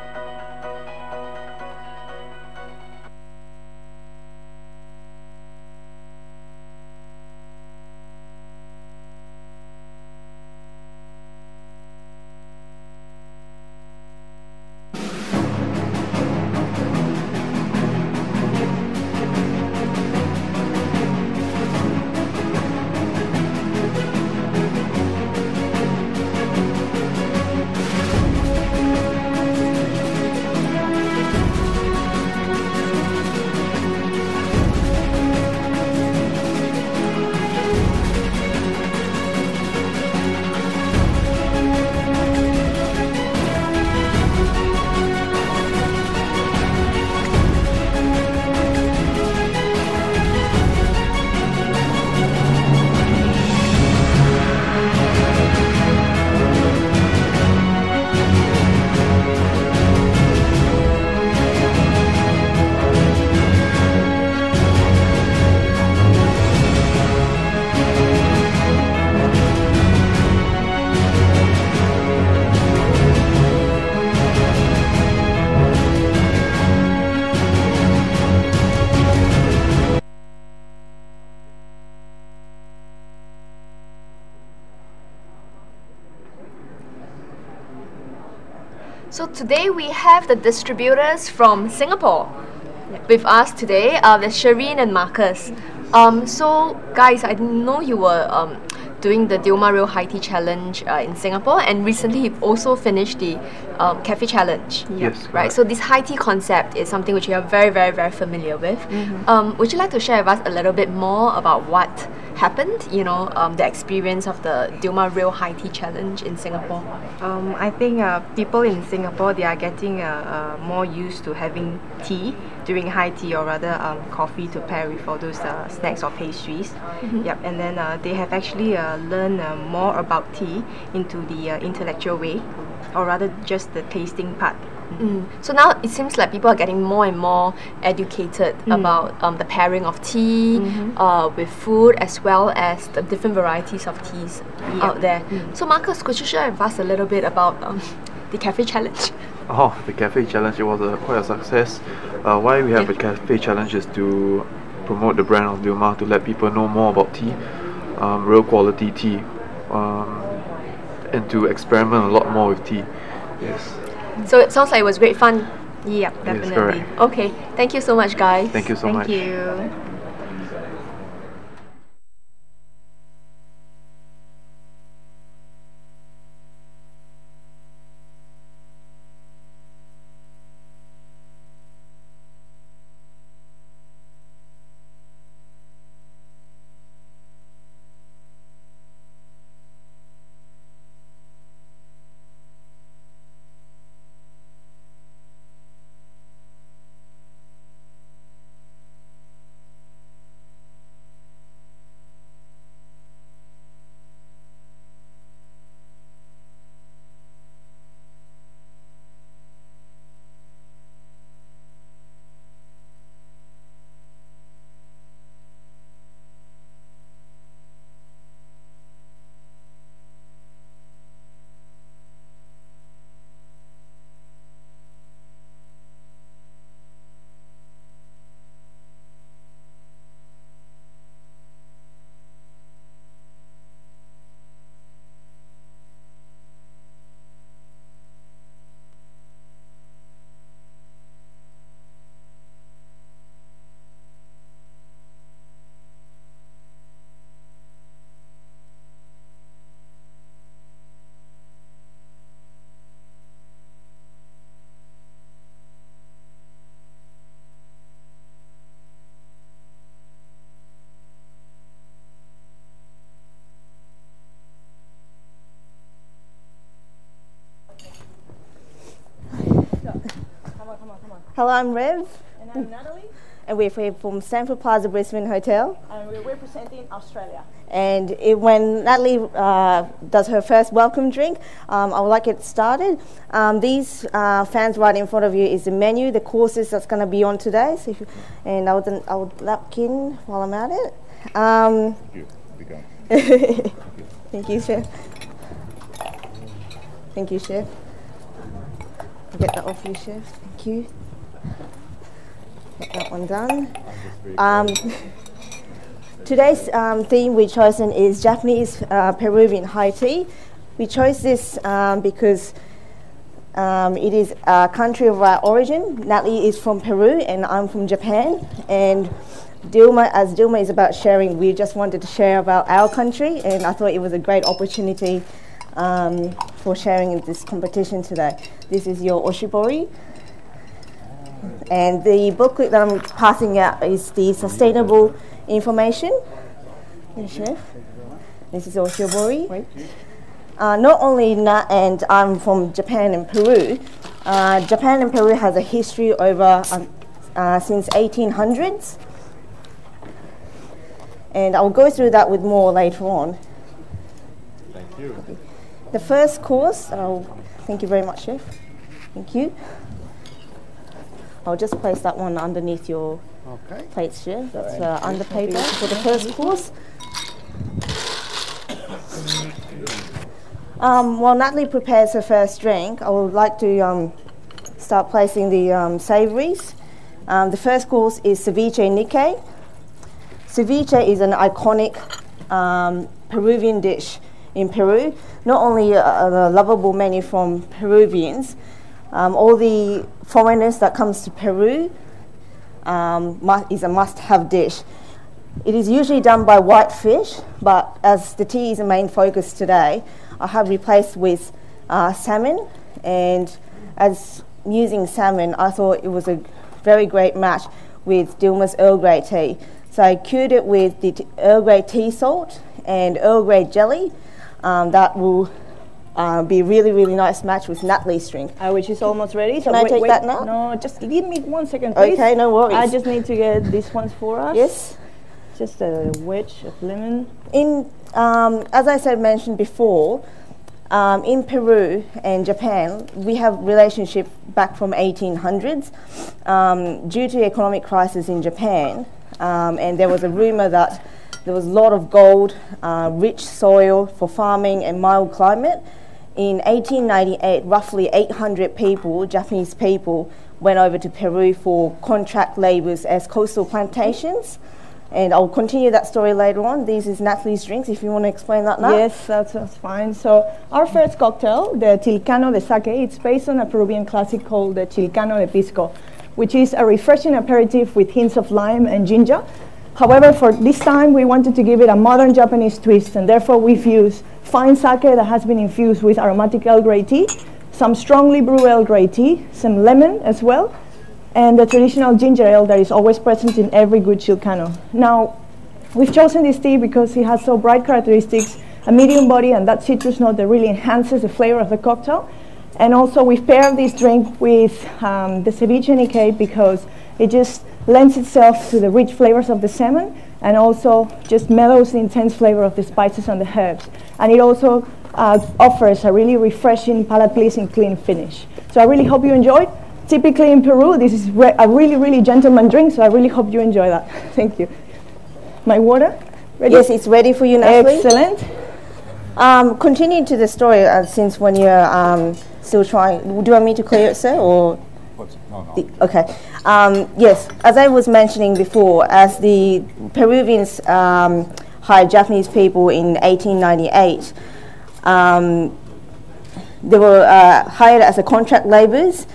So today we have the distributors from Singapore with us today. There's Shireen and Marcus. So guys, I know you were doing the Dilmah Real High Tea Challenge in Singapore, and recently you've also finished the Cafe Challenge. Yes. Right. So this high tea concept is something which you are very, very, very familiar with. Would you like to share with us a little bit more about what happened? You know, the experience of the Dilmah Real High Tea Challenge in Singapore. I think people in Singapore, they are getting more used to having tea during high tea, or rather coffee to pair with all those snacks or pastries. Yep, and then they have actually learned more about tea into the intellectual way, or rather just the tasting part. So now it seems like people are getting more and more educated about the pairing of tea with food, as well as the different varieties of teas out there. So Marcus, could you share with us a little bit about the Cafe Challenge? Oh, the Cafe Challenge, it was quite a success. Why we have a Cafe Challenge is to promote the brand of Dilmah, to let people know more about tea, real quality tea, and to experiment a lot more with tea. Yes. So it sounds like it was great fun. Yeah, definitely. Yes, correct. Okay, thank you so much, guys. Thank you so much. Thank you. Hello, I'm Rev. And I'm Natalie. And we're from Stanford Plaza Brisbane Hotel. And we're representing Australia. And when Natalie does her first welcome drink, I would like it started. These fans right in front of you is the menu, the courses that's going to be on today. So and I would napkin while I'm at it. Thank you. Thank you, Chef. Thank you, Chef. I'll get that off you, Chef. Thank you. Get that one done. Today's theme we've chosen is Japanese Peruvian high tea. We chose this because it is a country of our origin. Natalie is from Peru and I'm from Japan. And Dilmah, as Dilmah is about sharing, we just wanted to share about our country, and I thought it was a great opportunity for sharing in this competition today. This is your oshibori. And the booklet that I'm passing out is the sustainable information. Yes, Chef. This is oshibori. Not only and I'm from Japan and Peru. Japan and Peru has a history over since 1800s. And I'll go through that with more later on. Thank you. The first course, thank you very much, Chef. Thank you. I'll just place that one underneath your plates, Chef. That's under paper for the first course. While Natalie prepares her first drink, I would like to start placing the savouries. The first course is ceviche Nikkei. Ceviche is an iconic Peruvian dish in Peru. Not only a lovable menu from Peruvians, all the foreigners that comes to Peru is a must-have dish. It is usually done by white fish, but as the tea is the main focus today, I have replaced with salmon. And as using salmon, I thought it was a very great match with Dilmah's Earl Grey tea. So I cured it with the Earl Grey tea salt and Earl Grey jelly. That will be a really, really nice match with Natalie's drink. Which is almost ready. Can I take that now? No, just give me 1 second, please. Okay, no worries. I just need to get these ones for us. Yes. Just a wedge of lemon. As I mentioned before, in Peru and Japan, we have relationship back from 1800s. Due to economic crisis in Japan, and there was a rumor that there was a lot of gold, rich soil for farming and mild climate. In 1898, roughly 800 people, Japanese people, went over to Peru for contract labours as coastal plantations. And I'll continue that story later on. This is Natalie's drinks, if you want to explain that now. Yes, that's fine. So our first cocktail, the Chilcano de Sake, it's based on a Peruvian classic called the Chilcano de Pisco, which is a refreshing aperitif with hints of lime and ginger. However, for this time, we wanted to give it a modern Japanese twist, and therefore we've used fine sake that has been infused with aromatic Earl Grey tea, some strongly brewed Earl Grey tea, some lemon as well, and the traditional ginger ale that is always present in every good Chilcano. Now, we've chosen this tea because it has so bright characteristics, a medium body, and that citrus note that really enhances the flavor of the cocktail. And also, we've paired this drink with the ceviche Nikkei because it just lends itself to the rich flavors of the salmon and also just mellows the intense flavor of the spices and the herbs. And it also offers a really refreshing, palate-pleasing, clean finish. So I really hope you enjoyed. Typically in Peru, this is a really, really gentleman drink, so I really hope you enjoy that. Thank you. My water? Ready? Yes, it's ready for you, Natalie. Excellent. Continuing to the story, since when you're still trying, do you want me to clear it, sir, or? Okay. Yes, as I was mentioning before, as the Peruvians hired Japanese people in 1898, they were hired as a contract labourers,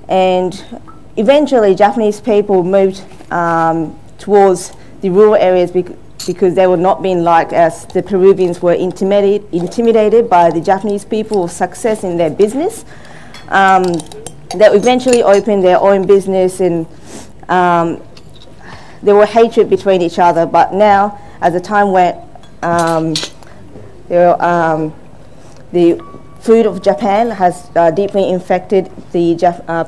and eventually Japanese people moved towards the rural areas because they were not being liked, as the Peruvians were intimidated by the Japanese people's success in their business. They eventually opened their own business, and there were hatred between each other. But now, as the time went, the food of Japan has deeply infected the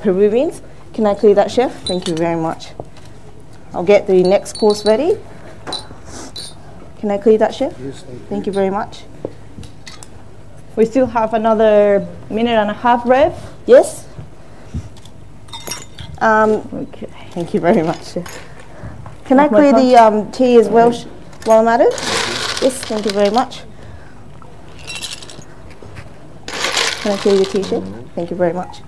Peruvians, Can I clear that, chef? Thank you very much. I'll get the next course ready. Can I clear that, chef? Yes, thank you very much. We still have another minute and a half, Rev. Yes. Okay. Thank you very much, chef. Can I clear the tea as well while I'm at it? Yes, thank you very much. Can I clear the tea, chef? Thank you very much.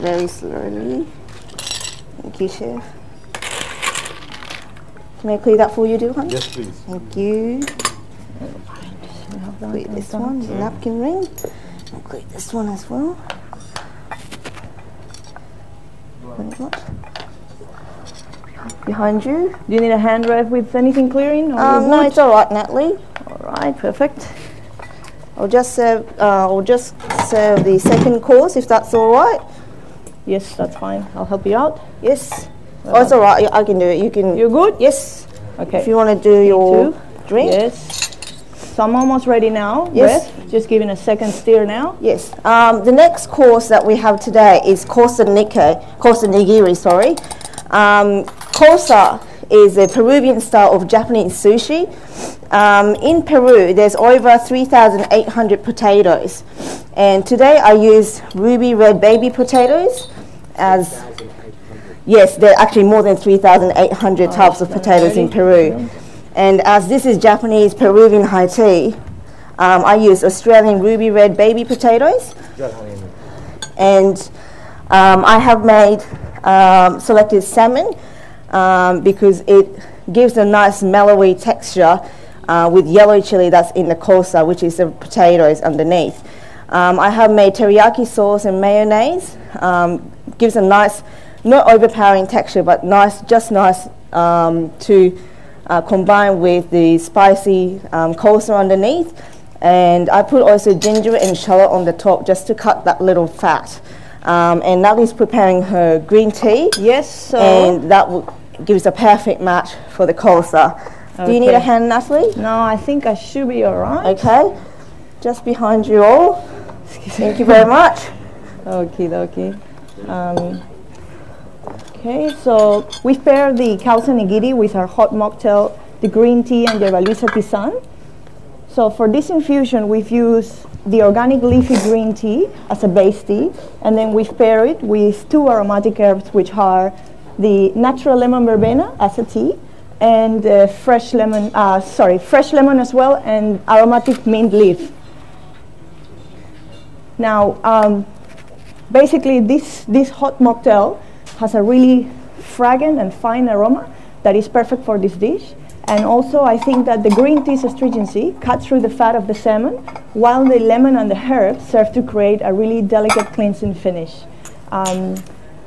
Very slowly. Thank you, chef. Can I clear that for you, Dilmah? Yes, please. Thank you. Clear this one, the napkin ring. I'll clear this one as well. Very much. Behind you. Do you need a hand, Rev, with anything clearing? No, it's all right, Natalie. All right, perfect. I'll just serve the second course if that's all right. Yes, that's fine. I'll help you out. Yes. Oh, it's all right. I can do it. You can. You're good? Yes. Okay. If you want to do your drink. Yes. So I'm almost ready now. Yes. Rev. Just giving a second stir now. Yes. The next course that we have today is kosa nigiri. Sorry. Kosa is a Peruvian style of Japanese sushi. In Peru, there's over 3,800 potatoes. And today I use ruby red baby potatoes as... Yes, there are actually more than 3,800 types of potatoes in Peru. And as this is Japanese Peruvian high tea, I use Australian ruby red baby potatoes. And I have made selected salmon because it gives a nice mellowy texture with yellow chili that's in the kosa, which is the potatoes underneath. I have made teriyaki sauce and mayonnaise. Gives a nice, not overpowering texture, but nice, just nice to combine with the spicy kosa underneath. And I put also ginger and shallot on the top just to cut that little fat. And Natalie's preparing her green tea. Yes, and that gives a perfect match for the kosa. Okay. Do you need a hand, Natalie? No, I think I should be all right. Okay, just behind you all. Thank you very much. Okay, okay. Okay, so we've paired the causa nigiri with our hot mocktail, the green tea and yerba luisa tisane. So for this infusion, we've used the organic leafy green tea as a base tea, and then we've paired it with two aromatic herbs, which are the natural lemon verbena as a tea, and fresh lemon as well, and aromatic mint leaf. Now, basically, this hot mocktail has a really fragrant and fine aroma that is perfect for this dish. And also, I think that the green tea's astringency cuts through the fat of the salmon, while the lemon and the herbs serve to create a really delicate cleansing finish.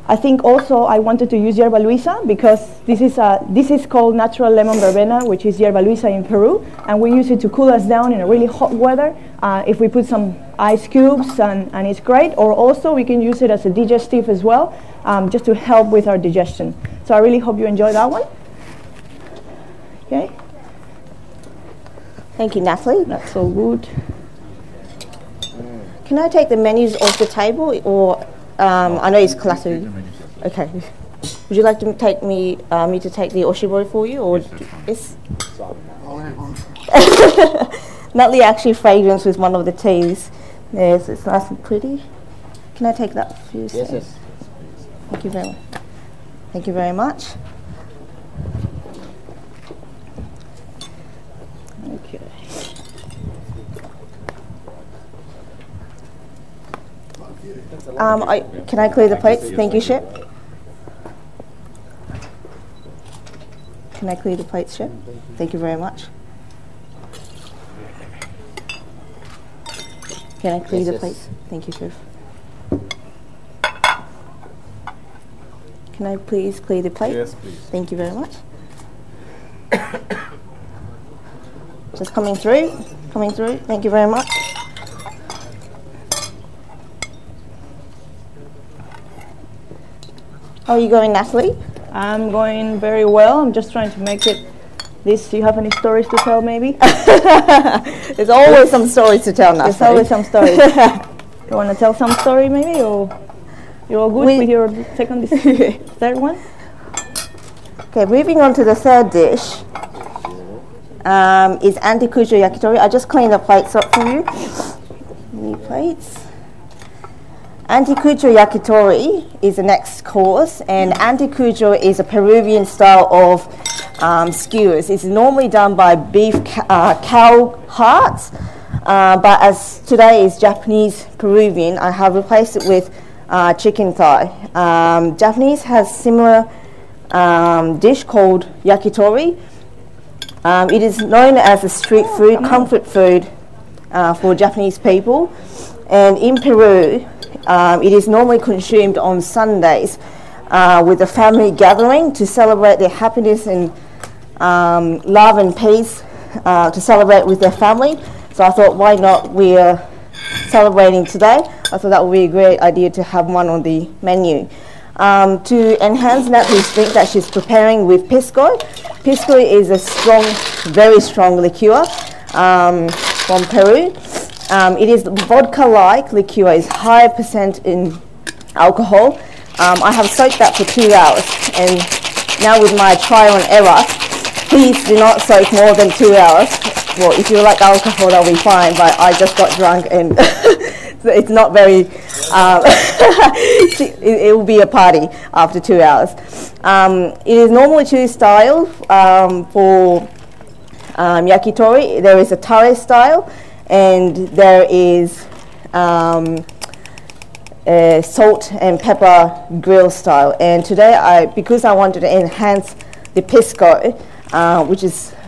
I think also I wanted to use yerba luisa because this is called natural lemon verbena, which is yerba luisa in Peru, and we use it to cool us down in a really hot weather. If we put some ice cubes, and it's great. Or also we can use it as a digestive as well, just to help with our digestion. So I really hope you enjoy that one. Okay. Thank you, Natalie. That's all good. Can I take the menus off the table, or I know it's cluttered. Okay. Would you like to take me to take the oshibori for you, or yes? Natalie actually fragrance with one of the teas. Yes, it's nice and pretty. Can I take that for you? Yes, yes. Thank you very much. Thank you very much. Okay. Can I clear the plates? Thank you, Chef. Can I clear the plates, Chef? Thank you very much. Can I clear the plates? Thank you, Chef. Can I please clear the plate? Yes, please. Thank you very much. Just coming through. Thank you very much. How are you going, Natalie? I'm going very well. I'm just trying to make it this. Do you have any stories to tell, maybe? There's always some stories to tell, Natalie. There's always some stories. You want to tell some story maybe, or you're all good with your second dish? Third one? Okay, moving on to the third dish is anticucho yakitori. I just cleaned the plates up for you. New plates. Anticucho yakitori is the next course, and anticucho is a Peruvian style of skewers. It's normally done by beef cow hearts, but as today is Japanese Peruvian, I have replaced it with chicken thigh. Japanese has similar dish called yakitori. It is known as a street food, comfort food for Japanese people, and in Peru it is normally consumed on Sundays with a family gathering to celebrate their happiness and love and peace, to celebrate with their family. So I thought, why not? We're celebrating today. I thought that would be a great idea to have one on the menu. To enhance Natalie's drink that she's preparing with pisco. Pisco is a strong, very strong liqueur from Peru. It is vodka-like liqueur. It's high percent in alcohol. I have soaked that for 2 hours, and now with my trial and error, please do not soak more than 2 hours. Well, if you like alcohol, that'll be fine, but I just got drunk and so it's not very, it will be a party after 2 hours. It is normally two styles for yakitori. There is a tare style, and there is a salt and pepper grill style. And today, because I wanted to enhance the pisco,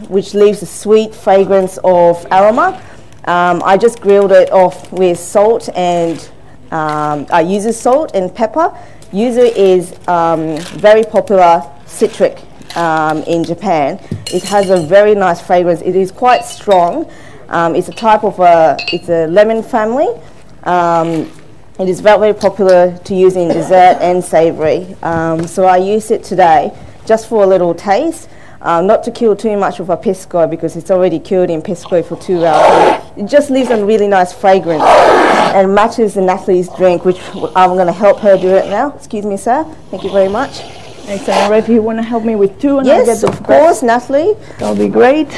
which leaves a sweet fragrance of aroma, I just grilled it off with salt and yuzu salt and pepper. Yuzu is very popular citric in Japan. It has a very nice fragrance. It is quite strong. It's a type of it's a lemon family. It is very, very popular to use in dessert and savoury. So I used it today just for a little taste. Not to kill too much of a pisco because it's already cured in pisco for 2 hours. It just leaves a really nice fragrance and matches Natalie's drink, which I'm going to help her do it now. Excuse me, sir. Thank you very much. Excellent. If you want to help me with two, and yes, of course, Natalie. That'll be great.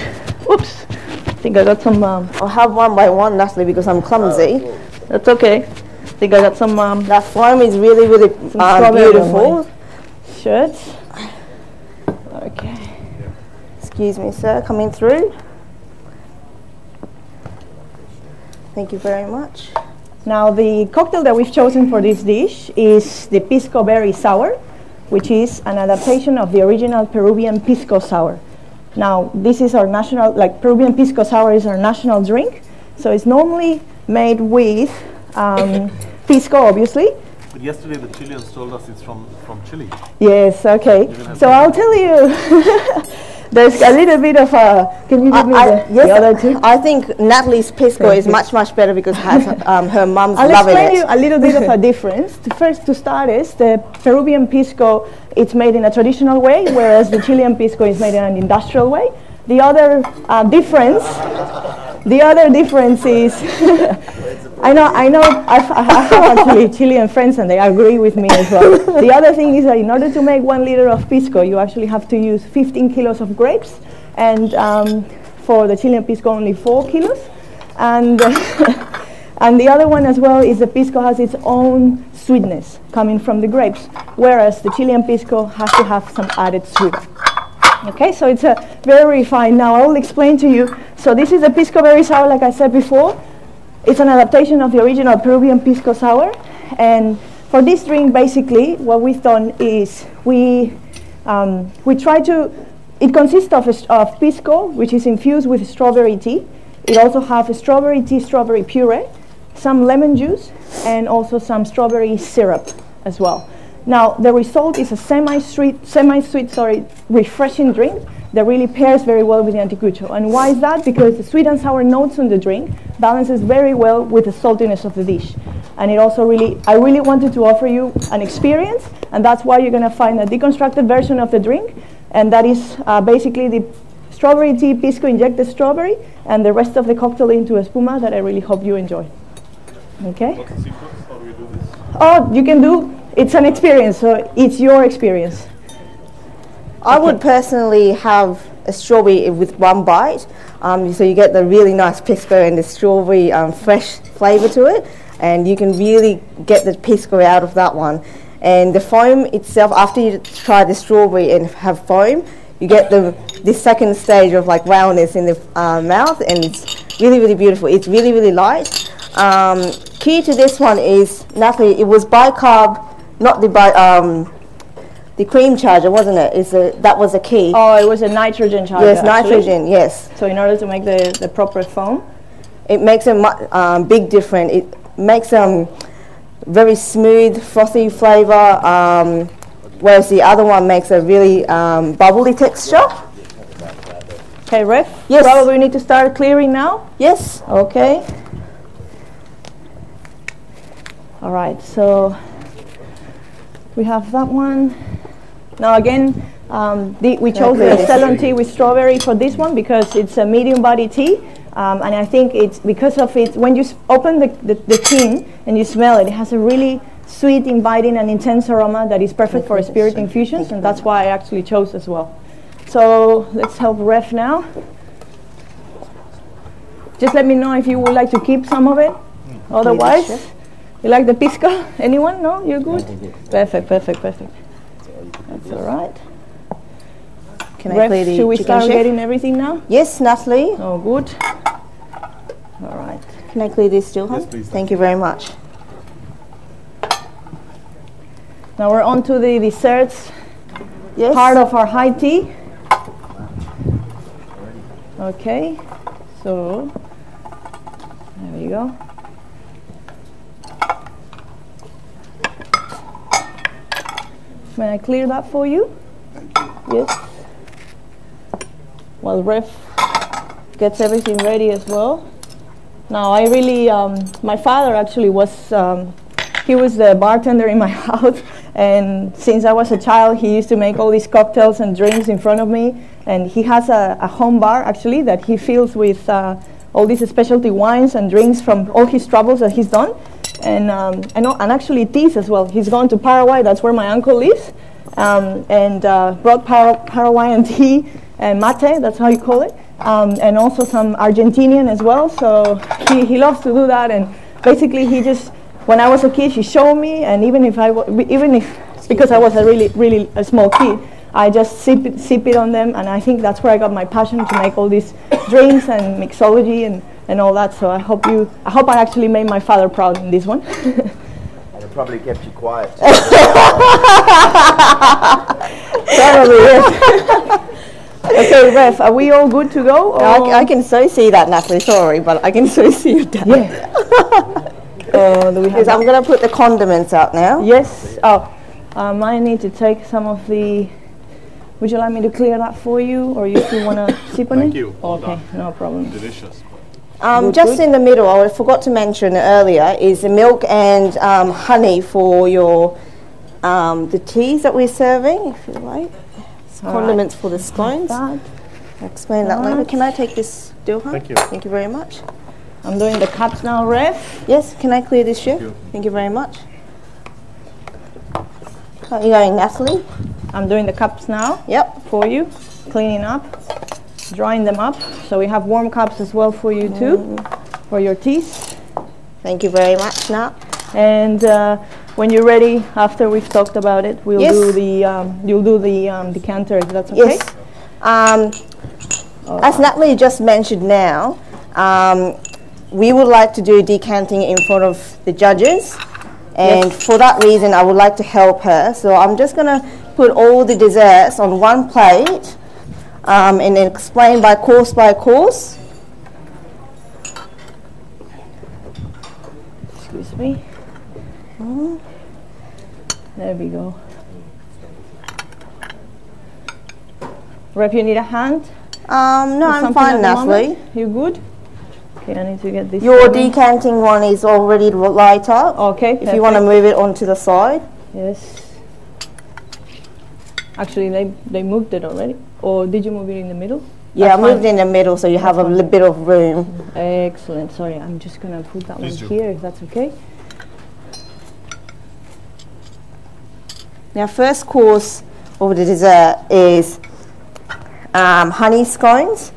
Oops. I think I got some. I'll have one by one, Natalie, because I'm clumsy. That's okay. I think I got some. That foam is really, really beautiful. Shirts. Okay. Excuse me, sir, coming through. Thank you very much. Now, the cocktail that we've chosen for this dish is the Pisco Berry Sour, which is an adaptation of the original Peruvian Pisco Sour. Now, this is our national, Peruvian Pisco Sour is our national drink. So it's normally made with pisco, obviously. But yesterday the Chileans told us it's from Chile. Yes, okay. So I'll tell you. There's a little bit of a. Can you give me the other two? I think Natalie's pisco is much better because it has her mum's I'll loving it. explain you a little bit of a difference. First, to start, is the Peruvian pisco. It's made in a traditional way, whereas the Chilean pisco is made in an industrial way. The other difference is. I know. I have actually Chilean friends, and they agree with me as well. The other thing is that in order to make 1 liter of pisco, you actually have to use 15 kilos of grapes, and for the Chilean pisco, only 4 kilos. And and the other one as well is the pisco has its own sweetness coming from the grapes, whereas the Chilean pisco has to have some added sweet. Okay, so it's a very refined. Now I will explain to you. So this is a Pisco Berry Sour, like I said before. It's an adaptation of the original Peruvian Pisco Sour, and for this drink, basically, what we've done is we try to. It consists of pisco, which is infused with strawberry tea. It also has strawberry tea, strawberry puree, some lemon juice, and also some strawberry syrup as well. Now, the result is a semi-sweet, refreshing drink that really pairs very well with the anticucho. And why is that? Because the sweet and sour notes on the drink balances very well with the saltiness of the dish. And it also I really wanted to offer you an experience, and that's why you're going to find a deconstructed version of the drink, and that is basically the strawberry tea, pisco injected strawberry, and the rest of the cocktail into espuma that I really hope you enjoy. Okay. What's the sequence? How do we do this? Oh, you can do. It's an experience, so it's your experience. I would personally have a strawberry with one bite, so you get the really nice pisco and the strawberry fresh flavour to it, and you can really get the pisco out of that one. And the foam itself, after you try the strawberry and have foam, you get this second stage of like roundness in the mouth, and it's really, really beautiful. It's really, really light. Key to this one is, Natalie, it was bicarb, not the cream charger, wasn't it? That was a key. Oh, it was a nitrogen charger. Yes, actually. nitrogen, yes. So in order to make the proper foam? It makes a big difference. It makes very smooth, frothy flavour, whereas the other one makes a really bubbly texture. Okay, Ref? Yes. Probably we need to start clearing now? Yes. Okay. All right, so we have that one. Now again, we chose the Ceylon tea with strawberry for this one because it's a medium body tea, and I think it's because of it. When you open the tin and you smell it, it has a really sweet, inviting, and intense aroma that is perfect for spirit infusions, and that's why I actually chose as well. So let's help Ref now. Just let me know if you would like to keep some of it. Otherwise, you like the pisco? Anyone? No? You're good? Perfect, perfect, perfect. That's all right. Can I clear the should we chicken, start chef? getting everything now? Yes, Natalie. Oh, good. All right. Can I clear this, Dilmah? Yes, please. Thank you very much. Now we're on to the desserts Yes. part of our high tea. Okay, so there we go. May I clear that for you? Yes. While Ref gets everything ready as well. Now I really, my father actually was, he was the bartender in my house, and since I was a child he used to make all these cocktails and drinks in front of me, and he has a home bar actually that he fills with all these specialty wines and drinks from all his travels that he's done. And actually teas as well. He's gone to Paraguay, that's where my uncle lives, and brought Paraguayan tea and mate, that's how you call it, and also some Argentinian as well. So he loves to do that, and basically he just, when I was a kid, he showed me, and even if because I was a really a small kid, I just sip it on them, and I think that's where I got my passion to make all these drinks and mixology and all that. So I hope I actually made my father proud in this one. And it probably kept you quiet. Probably, yes. Okay, Ref, are we all good to go? I can so see that, Natalie. Sorry, but I can so see you down. Yeah. Do we have I'm going to put the condiments out now. Yes. Oh, I need to take some of the. Would you like me to clear that for you, or you still want to sip on it? Thank you. Okay, no problem. Delicious. Just in the middle, I forgot to mention earlier, is the milk and honey for your the teas that we're serving, if you like. Condiments for the scones. I'll explain that later. Can I take this, Dilmah? Thank you. Thank you very much. I'm doing the cups now, Ref. Yes, can I clear this, Chef? Thank you very much. Are you going, Natalie? I'm doing the cups now. Yep. For you, cleaning up, drying them up. So we have warm cups as well for you too, for your teas. Thank you very much, Nat. And when you're ready, after we've talked about it, we'll do the you'll do the decanter, if that's okay. Yes. As Natalie just mentioned now, we would like to do decanting in front of the judges, and for that reason I would like to help her. So I'm just going to put all the desserts on one plate and then explain by course by course. Excuse me. There we go. Rep, you need a hand? No, I'm fine, Natalie. You good? Okay, I need to get this. Your decanting one is already light up. Okay. If you want to move it onto the side. Yes. Actually, they moved it already. Or did you move it in the middle? Yeah, I That's moved fine. in the middle so you have a little bit of room. Excellent. Sorry, I'm just going to put that one here, if that's okay. Now, first course of the dessert is honey scones.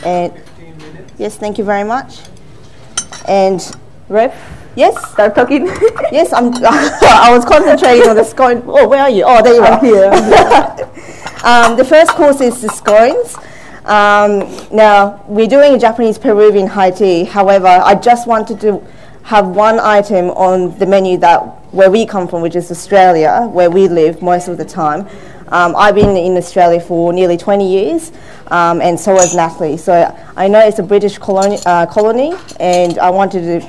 And yes, thank you very much. And Ref? Yes. Start talking. Yes, I was concentrating on the scone. Oh, where are you? Oh, there you are. I'm here. The first course is the scones. Now, we're doing a Japanese Peruvian high tea. However, I just wanted to have one item on the menu where we come from, which is Australia, where we live most of the time. I've been in Australia for nearly 20 years, and so has Natalie. So I know it's a British colony, and I wanted to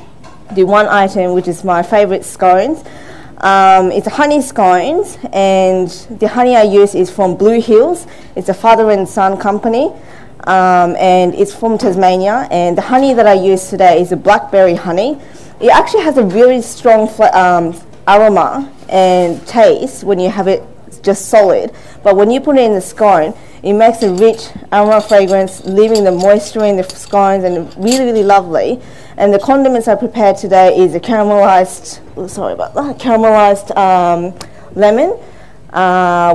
do one item, which is my favourite scones. It's honey scones, and the honey I use is from Blue Hills. It's a father and son company, and it's from Tasmania. And the honey that I use today is a blackberry honey. It actually has a really strong aroma and taste when you have it just solid. But when you put it in the scone, it makes a rich aroma fragrance, leaving the moisture in the scones, and really, really lovely. And the condiments I prepared today is a caramelized lemon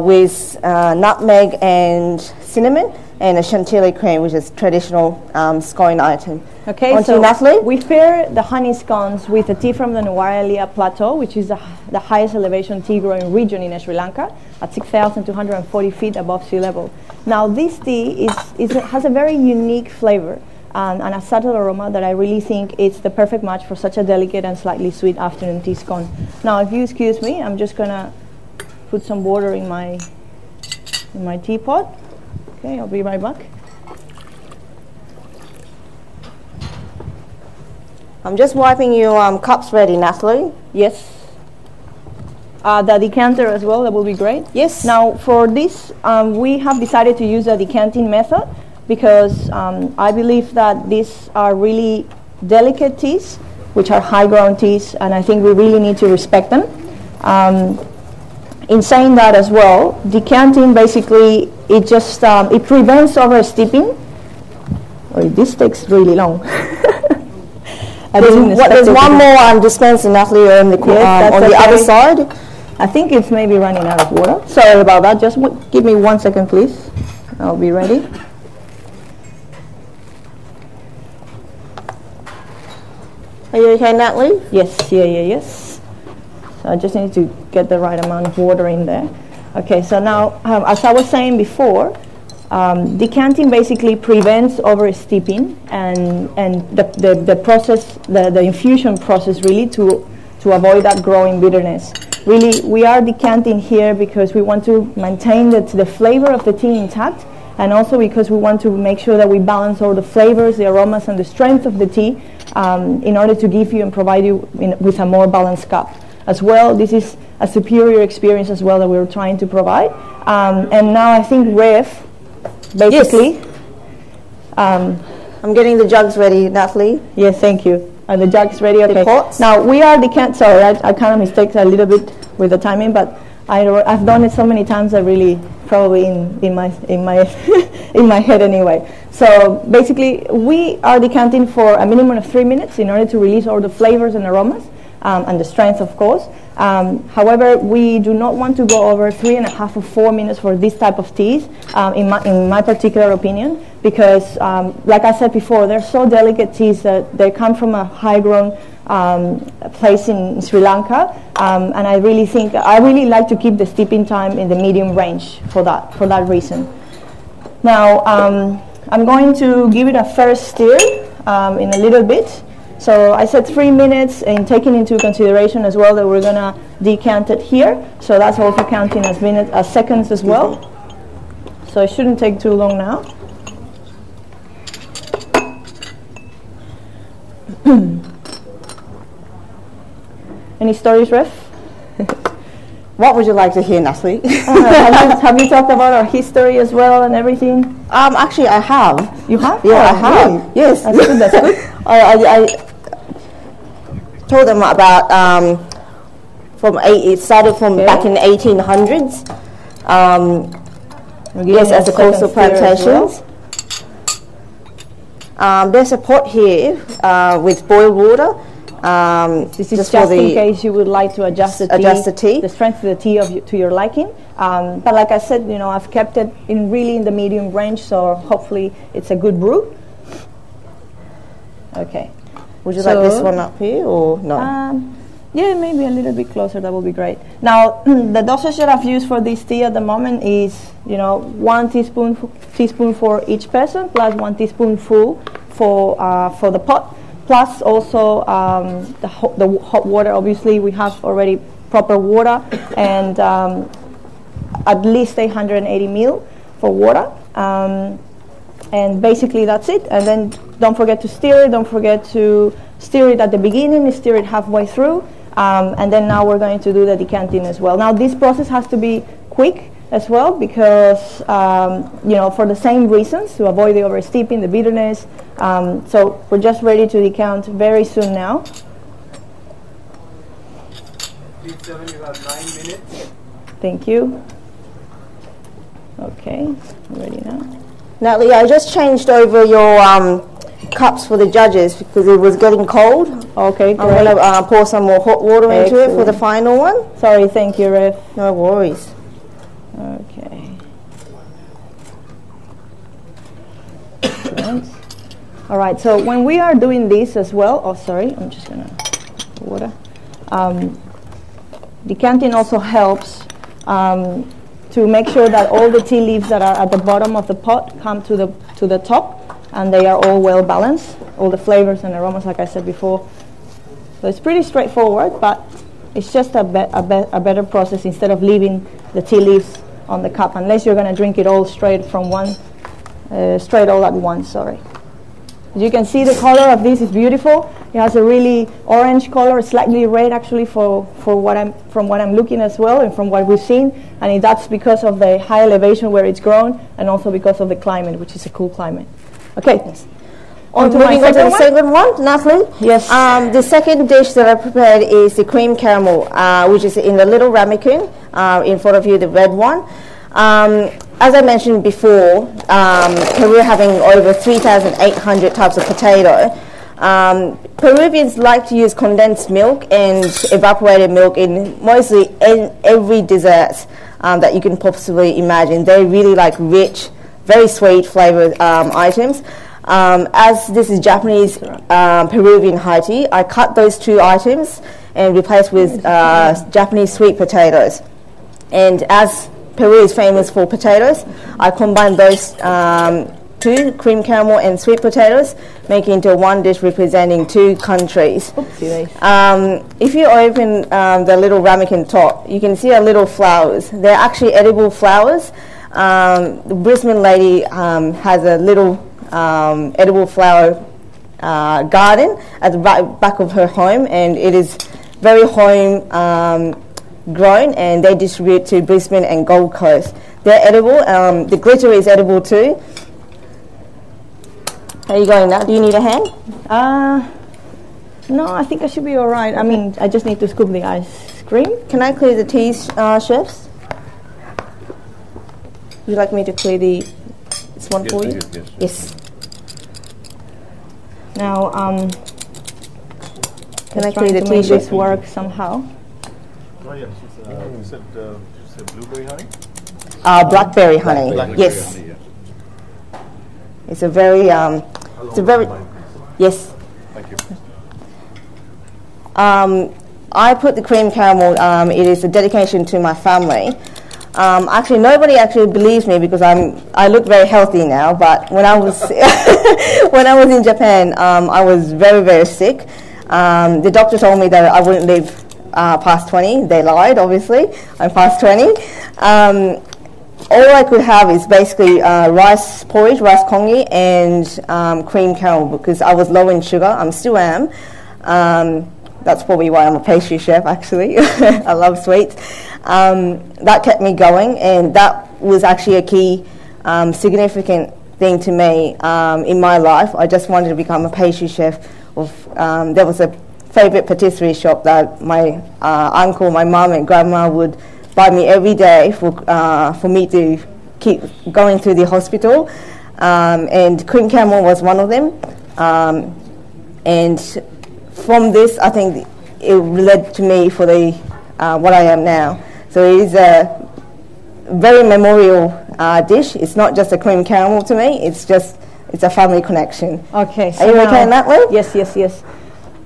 with nutmeg and cinnamon, and a chantilly cream, which is traditional scone item. Okay, On to so Natalie. we pair the honey scones with a tea from the Nuwara Plateau, which is the highest elevation tea growing region in Sri Lanka, at 6,240 feet above sea level. Now, this tea has a very unique flavor and a subtle aroma that I really think it's the perfect match for such a delicate and slightly sweet afternoon tea scone. Now, if you excuse me, I'm just gonna put some water in my teapot. Okay, I'll be right back. I'm just wiping your cups ready, Natalie. Yes. The decanter as well, that will be great. Yes. Now, for this, we have decided to use a decanting method because I believe that these are really delicate teas, which are high-ground teas, and I think we really need to respect them. In saying that as well, decanting basically, it just it prevents over steeping. Oh, this takes really long. There's one more dispensing, Natalie, on the other side. I think it's maybe running out of water. Sorry about that. Just give me 1 second, please. I'll be ready. Are you okay, Natalie? Yes, yes. So I just need to get the right amount of water in there. Okay, so now, as I was saying before, decanting basically prevents over steeping and the process, the infusion process really to avoid that growing bitterness. Really, we are decanting here because we want to maintain the flavor of the tea intact, and also because we want to make sure that we balance all the flavors, the aromas, and the strength of the tea in order to give you and provide you with a more balanced cup. As well, this is a superior experience as well that we're trying to provide. And now I think Ref, basically. Yes. I'm getting the jugs ready, Natalie. Yes, thank you. And the jug's ready, okay. The pots. Now, we are sorry, I kind of mistaked a little bit with the timing, but I've done it so many times I really probably in my in my head anyway. So basically, we are decanting for a minimum of 3 minutes in order to release all the flavors and aromas and the strength, of course. However, we do not want to go over 3.5 or 4 minutes for this type of teas, in my particular opinion, because like I said before, they're so delicate teas that they come from a high-grown place in Sri Lanka, and I really like to keep the steeping time in the medium range for that reason. Now, I'm going to give it a first stir in a little bit. So I said 3 minutes, and taking into consideration as well that we're going to decant it here. So that's also counting as seconds as well. So it shouldn't take too long now. Any stories, Ref? What would you like to hear, Natalie? Have you talked about our history as well and everything? Actually, I have. You have? Yeah, oh, I have. Really? Yes. That's good. That's good. I told them about it started from back in the 1800s. Yes, as a coastal plantations. There's a pot here with boiled water. This is just in case you would like to adjust the tea, the strength of the tea to your liking. But like I said, you know, I've kept it really in the medium range, so hopefully it's a good brew. Okay. Would you like this one up here or no? Yeah, maybe a little bit closer. That would be great. Now, the dosage that I've used for this tea at the moment is, you know, 1 teaspoon for each person, plus 1 teaspoonful for the pot, plus also the hot water. Obviously, we have already proper water, and at least 880 ml for water. And basically that's it. And then don't forget to stir it. Don't forget to stir it at the beginning, stir it halfway through. And then now we're going to do the decanting as well. Now this process has to be quick as well because, you know, for the same reasons, to avoid the oversteeping, the bitterness. So we're just ready to decant very soon now. Please, 7, you have 9 minutes. Thank you. Okay, ready now. Natalie, I just changed over your cups for the judges because it was getting cold. Okay, great. I'm going to pour some more hot water into it for the final one. Sorry, thank you, Ref. No worries. Okay. Excellent. All right, so when we are doing this as well, oh, sorry, I'm just going to water. Decanting also helps to make sure that all the tea leaves that are at the bottom of the pot come to the top, and they are all well balanced, all the flavors and aromas, like I said before. So it's pretty straightforward, but it's just a better process instead of leaving the tea leaves on the cup, unless you're going to drink it all straight from straight all at once. Sorry. As you can see, the color of this is beautiful. It has a really orange color, slightly red actually from what I'm looking as well, and from what we've seen. And that's because of the high elevation where it's grown, and also because of the climate, which is a cool climate. Okay. Yes. On to the second one, Natalie. Yes. The second dish that I prepared is the cream caramel, which is in the little ramekin in front of you, the red one. As I mentioned before, Peru having over 3,800 types of potato. Peruvians like to use condensed milk and evaporated milk in mostly every dessert that you can possibly imagine. They really like rich, very sweet flavored items. As this is Japanese Peruvian high tea, I cut those two items and replaced with Japanese sweet potatoes. And as Peru is famous for potatoes, I combined those two, cream caramel and sweet potatoes, making into one dish representing two countries. If you open the little ramekin top, you can see a little flowers. They're actually edible flowers. The Brisbane lady has a little edible flower garden at the back of her home, and it is very home grown, and they distribute to Brisbane and Gold Coast. They're edible. The glitter is edible too. How are you going now? Do you need a hand? No, I think I should be all right. I mean, I just need to scoop the ice cream. Can I clear the teas, chefs? Would you like me to clear this one for you? Yes. Now, can I clear the tea? Make this work somehow. Oh yes, you said blueberry honey? Blackberry honey. Yes. Honey, yeah. It's a very yes. Thank you. I put the cream caramel. It is a dedication to my family. Actually, nobody actually believes me because I look very healthy now. But when I was when I was in Japan, I was very, very sick. The doctor told me that I wouldn't live past 20. They lied, obviously. I'm past 20. All I could have is basically rice porridge, rice congee, and cream caramel because I was low in sugar. I still am. That's probably why I'm a pastry chef, actually. I love sweets. That kept me going, and that was actually a key significant thing to me in my life. I just wanted to become a pastry chef. There was a favourite patisserie shop that my uncle, my mum and grandma would buy me every day for me to keep going through the hospital, and cream caramel was one of them. And from this, I think it led to me for the what I am now. So it is a very memorial dish. It's not just a cream caramel to me. It's a family connection. Okay. Are you okay in that way? Yes, yes, yes.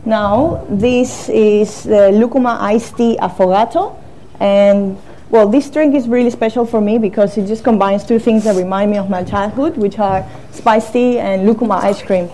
Now, this is the lucuma iced tea affogato, and well, this drink is really special for me because it just combines two things that remind me of my childhood, which are spiced tea and lucuma ice cream.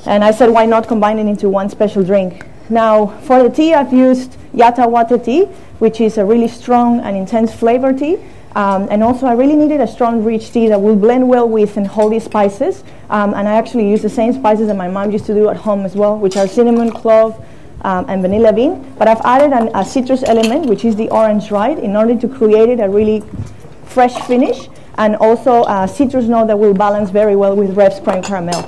And I said, why not combine it into one special drink? Now, for the tea, I've used Yata water tea, which is a really strong and intense flavor tea. And also, I really needed a strong, rich tea that will blend well with and hold these spices. And I actually use the same spices that my mom used to do at home as well, which are cinnamon, clove, and vanilla bean. But I've added a citrus element, which is the orange rind, in order to create it a really fresh finish, and also a citrus note that will balance very well with Rev's creme caramel.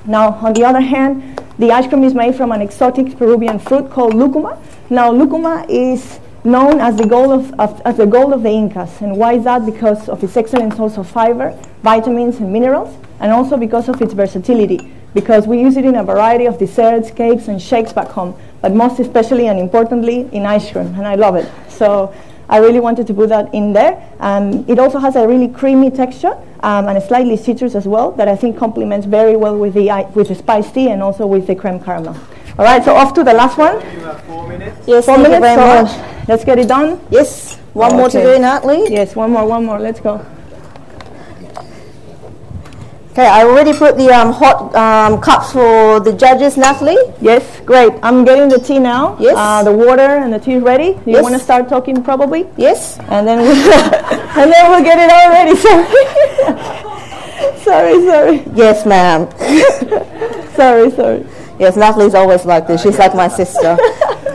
Now, on the other hand, the ice cream is made from an exotic Peruvian fruit called lucuma. Now, lucuma is known as the gold of the Incas. And why is that? Because of its excellent source of fiber, vitamins and minerals, and also because of its versatility, because we use it in a variety of desserts, cakes and shakes back home, but most especially and importantly in ice cream, and I love it. So I really wanted to put that in there. It also has a really creamy texture and a slightly citrus as well that I think complements very well with the spiced tea and also with the creme caramel. All right, so off to the last one. You have 4 minutes. Yes, 4 thank you minutes, very so much. let's get it done. Yes, one more to do, Natalie. Yes, one more, let's go. Okay, I already put the hot cups for the judges, Natalie. Yes, great. I'm getting the tea now. Yes. The water and the tea is ready. Do you Yes. want to start talking probably? Yes. And then we'll get it all ready. Sorry. Yes, ma'am. Sorry. Yes, Natalie's always like this. She's like my sister.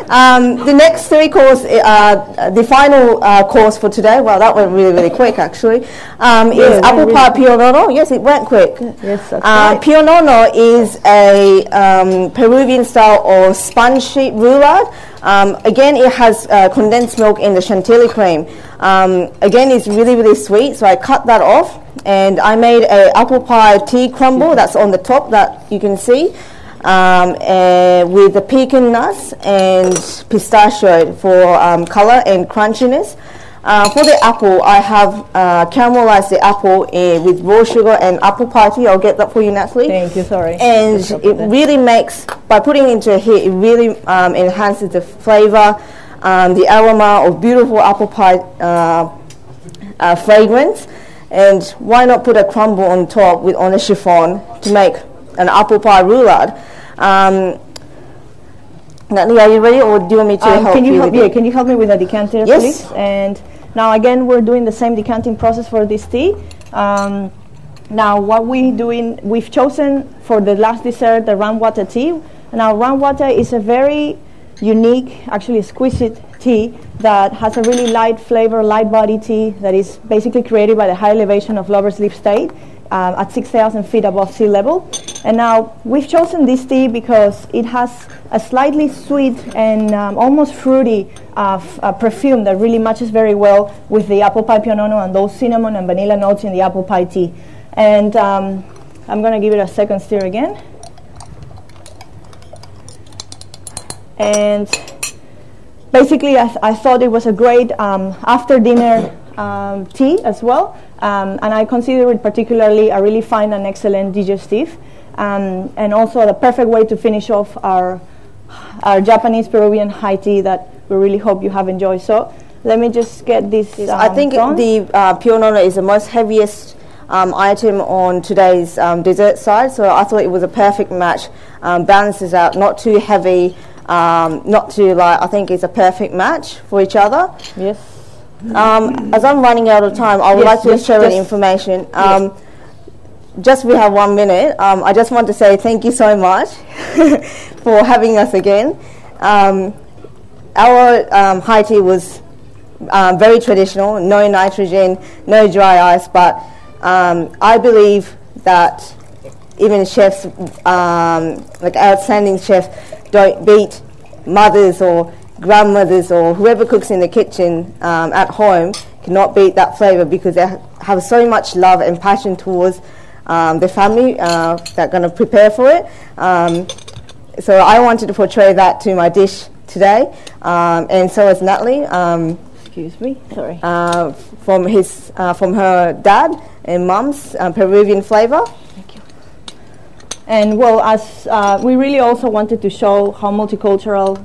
The next three course, the final course for today, well, that went really, really quick actually, is apple pie pionono. Yes, it went quick. Yes, that's right. Pionono is a Peruvian style of sponge sheet roulade. Again, it has condensed milk in the chantilly cream. Again, it's really, really sweet, so I cut that off and I made a apple pie tea crumble that's on the top that you can see. With the pecan nuts and pistachio for color and crunchiness. For the apple, I have caramelized the apple with raw sugar and apple pie tea. I'll get that for you, Natalie. Thank you, sorry. And it really makes, by putting it into a heat, it really enhances the flavor, the aroma of beautiful apple pie fragrance. And why not put a crumble on top on a chiffon to make an apple pie roulade? Natalie, are you ready, or do you want me to help can you you? help? Yeah, can you help me with the decanter, Yes. please? And now again, we're doing the same decanting process for this tea. Now, what we're doing, we've chosen for the last dessert the rum water tea. Now, rum water is a very unique, actually exquisite tea that has a really light flavor, light body tea that is basically created by the high elevation of Lover's Leap State at 6,000 feet above sea level. And now we've chosen this tea because it has a slightly sweet and almost fruity perfume that really matches very well with the apple pie pionono and those cinnamon and vanilla notes in the apple pie tea. And I'm going to give it a second stir again. And basically, I thought it was a great after dinner tea as well. And I consider it particularly a really fine and excellent digestive. And also the perfect way to finish off our Japanese Peruvian high tea that we really hope you have enjoyed. So let me just get this I think the pionono is the most heaviest item on today's dessert side, so I thought it was a perfect match. Balances out, not too heavy, not too light. I think it's a perfect match for each other. Yes. As I'm running out of time, I would like to share an information. Just we have 1 minute. I just want to say thank you so much for having us again. Our high tea was very traditional, no nitrogen, no dry ice, but I believe that even chefs, like outstanding chefs, don't beat mothers or grandmothers or whoever cooks in the kitchen at home cannot beat that flavor because they have so much love and passion towards the family that are going to prepare for it. So I wanted to portray that to my dish today, and so has Natalie. Excuse me, sorry. From her dad and mum's Peruvian flavor. And well, as we really also wanted to show how multicultural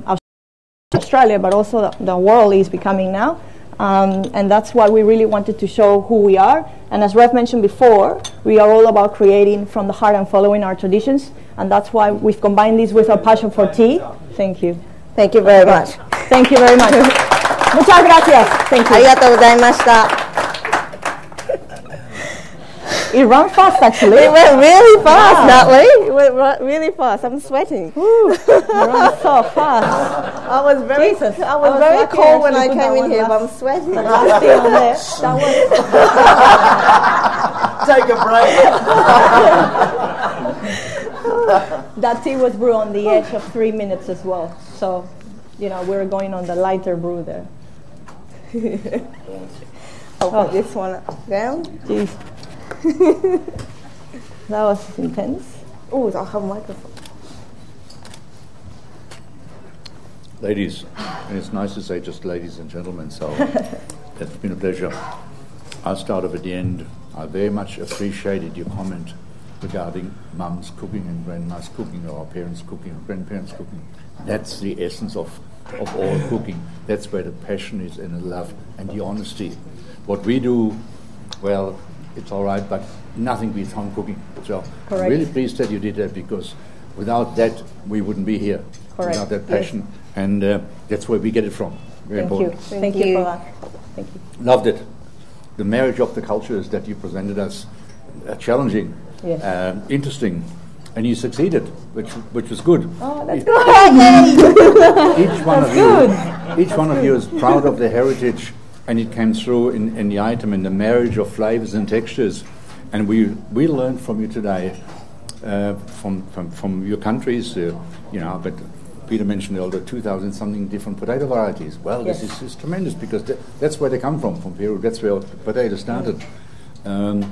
Australia, but also the world is becoming now. And that's why we really wanted to show who we are. And as Rev mentioned before, we are all about creating from the heart and following our traditions. And that's why we've combined this with our passion for tea. Thank you. Thank you very much. Thank you very much. Muchas gracias. Thank you. ありがとうございました。 It ran fast, actually. It went really fast, Wow. Natalie. It went really fast. I'm sweating. It ran so fast. I was very lucky cold when I actually put came that in one here, but I'm last- sweating. the last thing on there. That Take a break. That tea was brewed on the edge of 3 minutes as well. So, you know, we're going on the lighter brew there. I'll put this one down. Jeez. That was intense. Oh, I have a microphone. Ladies, and it's nice to say just ladies and gentlemen, so it's been a pleasure. I'll start off at the end. I very much appreciated your comment regarding mum's cooking and grandma's cooking, or our parents' cooking, or grandparents' cooking. That's the essence of all cooking. That's where the passion is, and the love and the honesty. What we do, well, it's all right, but nothing beats home cooking. So Correct. I'm really pleased that you did that, because without that we wouldn't be here. Correct. Without that passion, and that's where we get it from. Very Thank you. important. Thank you for that. Thank you. Loved it. The marriage of the cultures that you presented us, challenging, Yes. interesting, and you succeeded, which was good. Oh, that's good. Each one of you is proud of the heritage, and it came through in the item, in the marriage of flavors and textures. And we learned from you today, from your countries, but Peter mentioned all the 2,000 something different potato varieties. Well, Yes. this is tremendous, because that's where they come from Peru. That's where potatoes started. And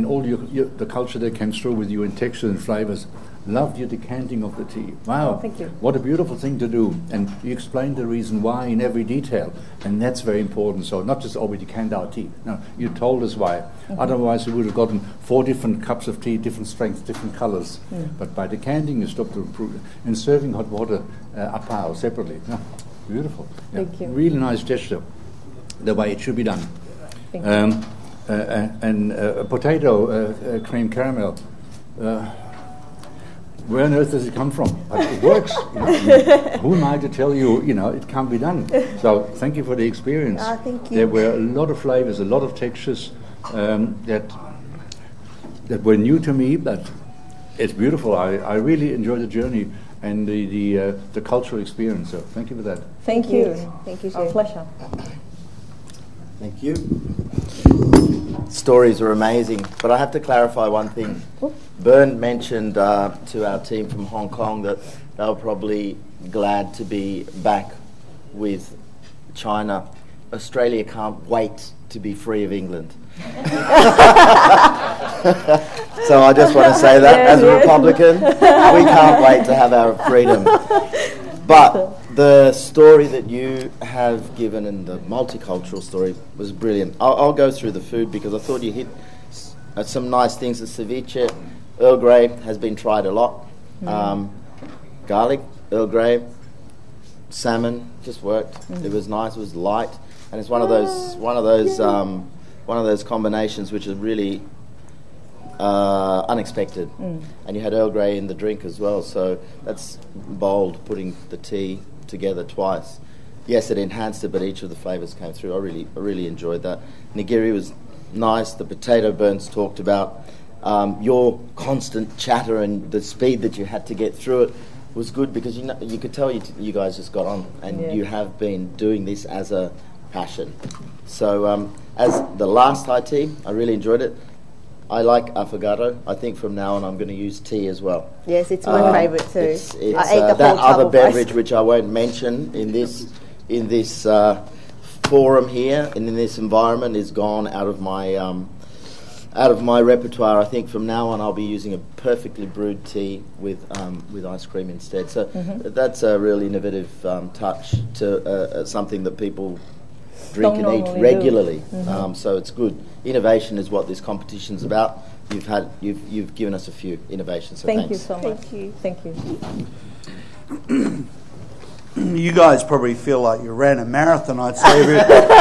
all the culture that came through with you in texture and flavors. Loved your decanting of the tea. Wow. Oh, thank you. What a beautiful thing to do. And you explained the reason why in every detail. And that's very important. So not just, we decant our tea. No, you told us why. Mm-hmm. Otherwise, we would have gotten 4 different cups of tea, different strengths, different colors. Mm. But by decanting, you stopped to improve. And serving hot water apart, separately. No, beautiful. Thank you. Really nice gesture. The way it should be done. Thank you. And potato cream caramel. Where on earth does it come from? But it works. Who am I to tell you, it can't be done? So thank you for the experience. Thank you. There were a lot of flavors, a lot of textures that were new to me, but it's beautiful. I really enjoyed the journey and the cultural experience. So thank you for that. Thank you. Thank you, Our Chef. pleasure. Thank you. Stories are amazing, but I have to clarify one thing. Bern mentioned to our team from Hong Kong that they were probably glad to be back with China. Australia can't wait to be free of England. So I just want to say that as a Republican, we can't wait to have our freedom. But the story that you have given and the multicultural story was brilliant. I'll go through the food because I thought you hit some nice things. The ceviche, Earl Grey has been tried a lot. Garlic, Earl Grey, salmon just worked. It was nice. It was light, and it's one of those combinations which is really unexpected. And you had Earl Grey in the drink as well, so that's bold, putting the tea together twice. Yes, it enhanced it, but each of the flavours came through. I really enjoyed that. Nigiri was nice. The potato burns talked about. Your constant chatter and the speed that you had to get through it was good, because you could tell you guys just got on, and you have been doing this as a passion. So as the last high tea, I really enjoyed it. I like affogato. I think from now on I'm going to use tea as well. Yes, it's my favourite too. It's I ate the that whole tub other of beverage ice. which I won't mention in this forum here and in this environment is gone out of my repertoire. I think from now on I'll be using a perfectly brewed tea with ice cream instead. So that's a really innovative touch to something that people drink and eat regularly. So it's good. Innovation is what this competition's about. You've given us a few innovations. So Thank thanks. you so much. Thank you. You guys probably feel like you ran a marathon. I'd say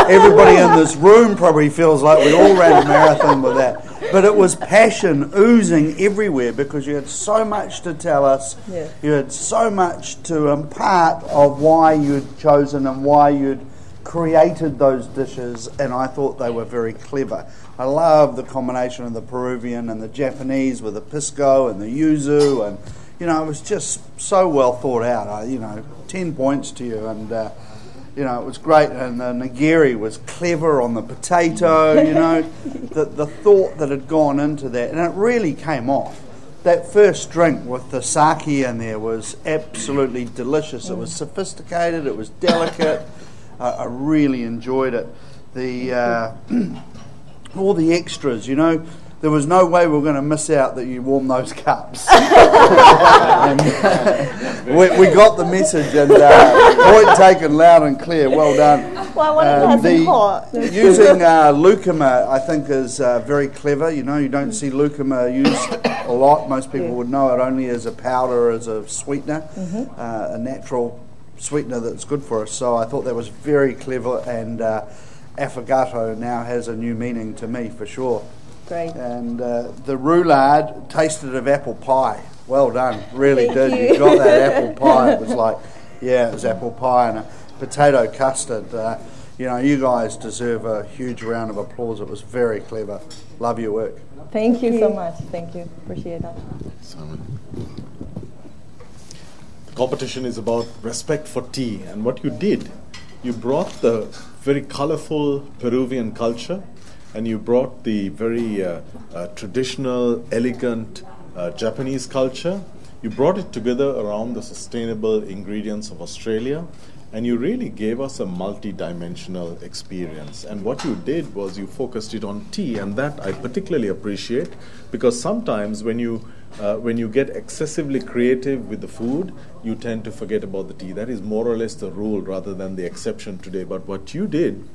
everybody in this room probably feels like we all ran a marathon with that. But it was passion oozing everywhere because you had so much to tell us. Yeah. You had so much to impart of why you'd chosen and why you'd created those dishes, and I thought they were very clever. I love the combination of the Peruvian and the Japanese with the pisco and the yuzu, and it was just so well thought out. 10 points to you, and it was great. And the nigiri was clever on the potato. The thought that had gone into that, and it really came off. That first drink with the sake in there was absolutely delicious. It was sophisticated. It was delicate. I really enjoyed it. All the extras, there was no way we were going to miss out that you warmed those cups. And, we got the message, and point taken loud and clear. Well done. Well, I wanted to hot. Using lucuma, I think, is very clever. You don't see lucuma used a lot. Most people would know it only as a powder, as a sweetener, a natural sweetener that's good for us. So I thought that was very clever, and affogato now has a new meaning to me for sure. Great. And the roulade tasted of apple pie. Well done, really Thank did. you. You got that apple pie. It was like, it was apple pie and a potato custard. You guys deserve a huge round of applause. It was very clever. Love your work. Thank you so much. Thank you. Appreciate that. The competition is about respect for tea, and what you did, you brought the very colorful Peruvian culture, and you brought the very traditional, elegant Japanese culture. You brought it together around the sustainable ingredients of Australia, and you really gave us a multi-dimensional experience. And what you did was you focused it on tea, and that I particularly appreciate, because sometimes when you get excessively creative with the food, you tend to forget about the tea. That is more or less the rule rather than the exception today. But what you did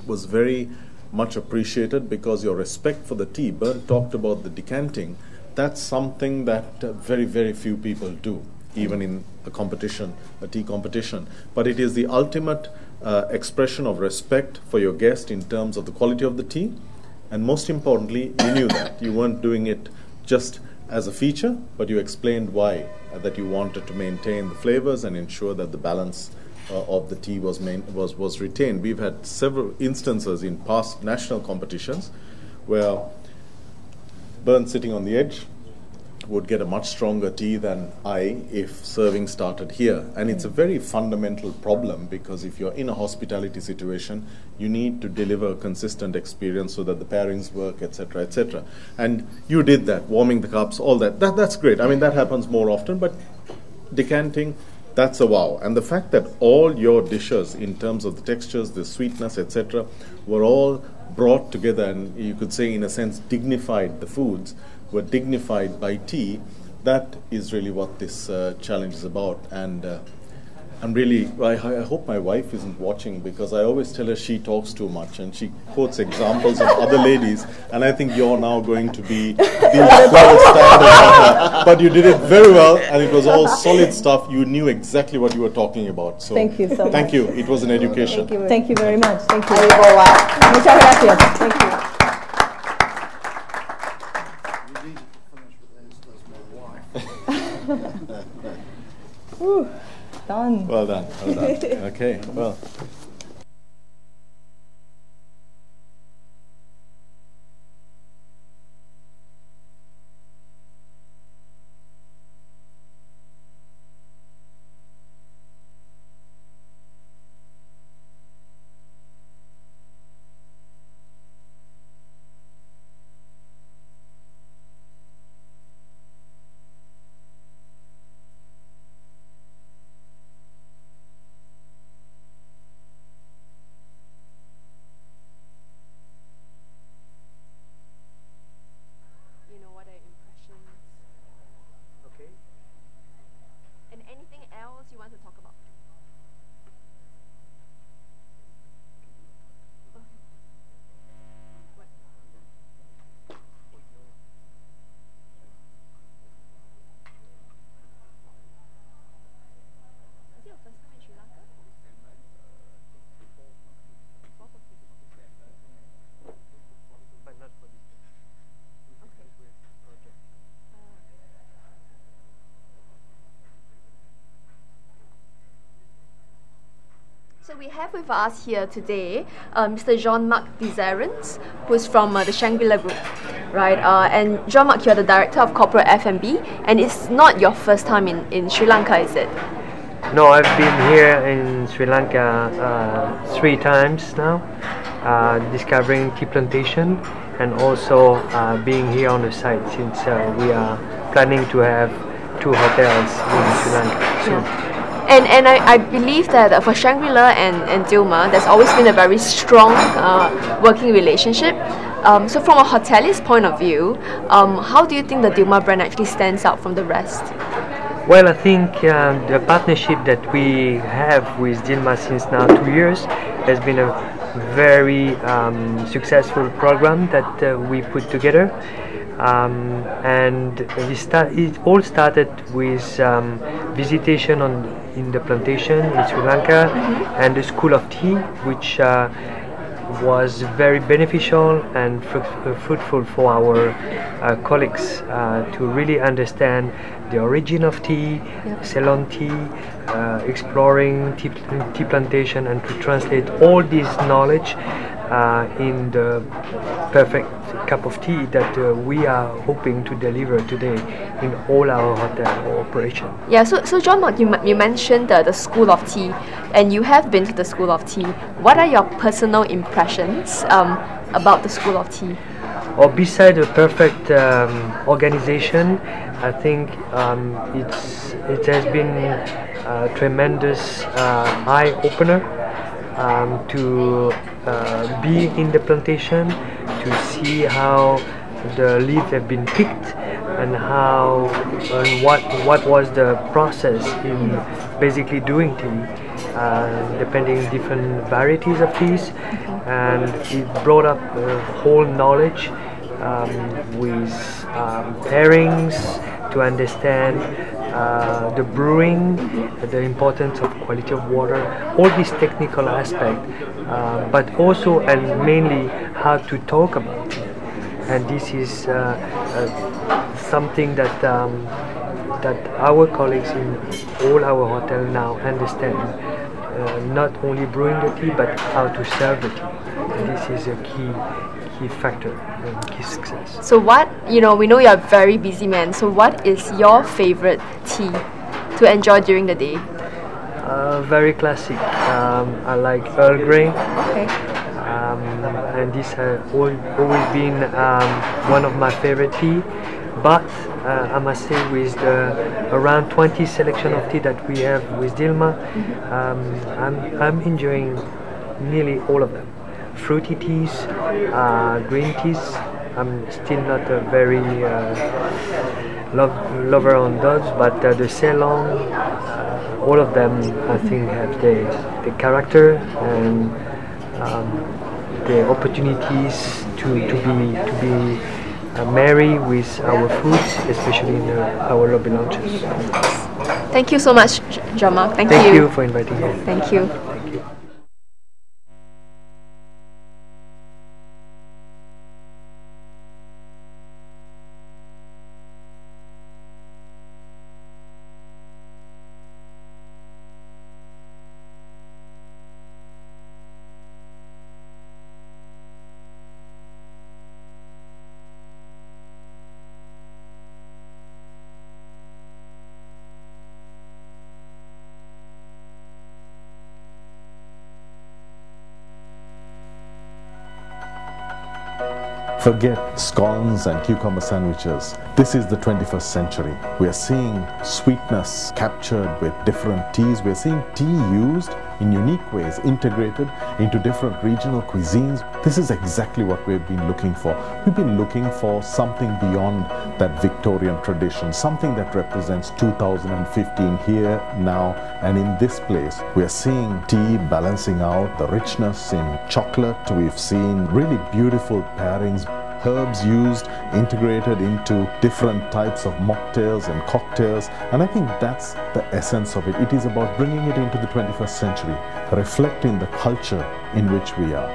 was very much appreciated, because your respect for the tea. Bernd talked about the decanting. That's something that very, very few people do, even in a competition, a tea competition. But it is the ultimate expression of respect for your guest in terms of the quality of the tea. And most importantly, you knew that. You weren't doing it just as a feature, but you explained why, that you wanted to maintain the flavors and ensure that the balance of the tea was retained. We've had several instances in past national competitions where Bernd, sitting on the edge, would get a much stronger tea than I if serving started here. And it's a very fundamental problem, because if you're in a hospitality situation, you need to deliver a consistent experience so that the pairings work, etc., etc. And you did that, warming the cups, all that. That's great. I mean, that happens more often, but decanting, that's a wow. And the fact that all your dishes, in terms of the textures, the sweetness, etc., were all brought together, and you could say, in a sense, dignified, the foods were dignified by tea, that is really what this challenge is about. And I hope my wife isn't watching, because I always tell her she talks too much, and she quotes examples of other ladies, and I think you're now going to be the gold standard. But you did it very well, and it was all solid stuff. You knew exactly what you were talking about. So Thank you so much. Thank you. It was an education. Thank you very much. Thank you. Muchas gracias. Thank you. Whew, done. Well done. Well done. Okay. Well. we have with us here today Mr. Jean-Marc Dizerens, who's from the Shangri-La Group, right? And Jean-Marc, you're the Director of Corporate F&B, and it's not your first time in Sri Lanka, is it? No, I've been here in Sri Lanka 3 times now, discovering tea plantation and also being here on the site since we are planning to have 2 hotels in Sri Lanka soon. And I believe that for Shangri-La and Dilmah, there's always been a very strong working relationship. So from a hotelier's point of view, how do you think the Dilmah brand actually stands out from the rest? Well, I think the partnership that we have with Dilmah since now 2 years has been a very successful program that we put together. And it all started with visitation in the plantation in Sri Lanka and the School of Tea, which was very beneficial and fruitful for our colleagues to really understand the origin of tea, Ceylon tea, exploring tea plantation, and to translate all this knowledge in the perfect cup of tea that we are hoping to deliver today in all our hotel operation. Yeah, so Jean-Marc, you mentioned the School of Tea, and you have been to the School of Tea. What are your personal impressions about the School of Tea? Or beside a perfect organization, I think it has been a tremendous eye-opener to be in the plantation, to see how the leaves have been picked and how and what was the process in basically doing tea, depending different varieties of teas, and it brought up whole knowledge with pairings to understand the brewing, the importance of quality of water, all these technical aspects, but also and mainly how to talk about it. And this is something that that our colleagues in all our hotels now understand. Not only brewing the tea, but how to serve the tea. And this is a key factor and key success. So what, we know you're a very busy man, so what is your favorite tea to enjoy during the day? Very classic. I like Earl Grey. Okay. And this has always been one of my favorite tea. But I must say, with the around 20 selection of tea that we have with Dilmah, I'm enjoying nearly all of them. Fruity teas, green teas. I'm still not a very lover on those, but the Ceylon, all of them I think have the character and the opportunities to be merry with our foods, especially in our lobby lounges. Thank you so much, Jean-Marc. Thank you. Thank you for inviting me. Thank you. Forget scones and cucumber sandwiches. This is the 21st century. We are seeing sweetness captured with different teas. We are seeing tea used in unique ways, integrated into different regional cuisines. This is exactly what we've been looking for. We've been looking for something beyond that Victorian tradition, something that represents 2015 here, now, and in this place. We are seeing tea balancing out the richness in chocolate. We've seen really beautiful pairings, herbs used, integrated into different types of mocktails and cocktails, and I think that's the essence of it. It is about bringing it into the 21st century, reflecting the culture in which we are.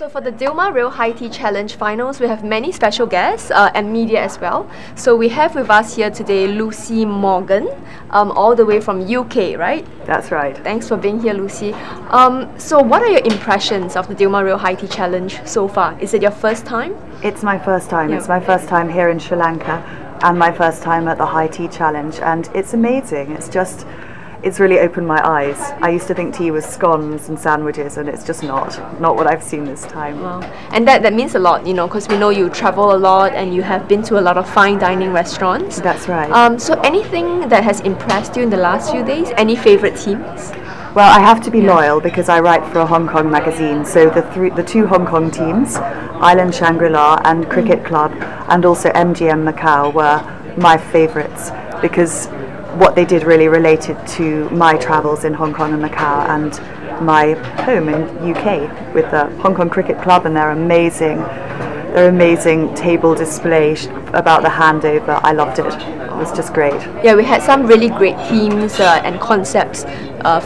So for the Dilmah Real High Tea Challenge finals, we have many special guests and media as well. So we have with us here today Lucy Morgan, all the way from UK, right? That's right. Thanks for being here, Lucy. So what are your impressions of the Dilmah Real High Tea Challenge so far? Is it your first time? It's my first time. Yeah. It's my first time here in Sri Lanka and my first time at the High Tea Challenge, and it's amazing. It's really opened my eyes. I used to think tea was scones and sandwiches, and it's just not what I've seen this time. Wow. And that means a lot, you know, because we know you travel a lot and you have been to a lot of fine dining restaurants. That's right. So anything that has impressed you in the last few days? Any favorite teams? Well, I have to be loyal because I write for a Hong Kong magazine. So the two Hong Kong teams, Island Shangri-La and Cricket Club, and also MGM Macau were my favourites because what they did really related to my travels in Hong Kong and Macau and my home in UK with the Hong Kong Cricket Club and their amazing table display about the handover. I loved it. It was just great. Yeah, we had some really great themes and concepts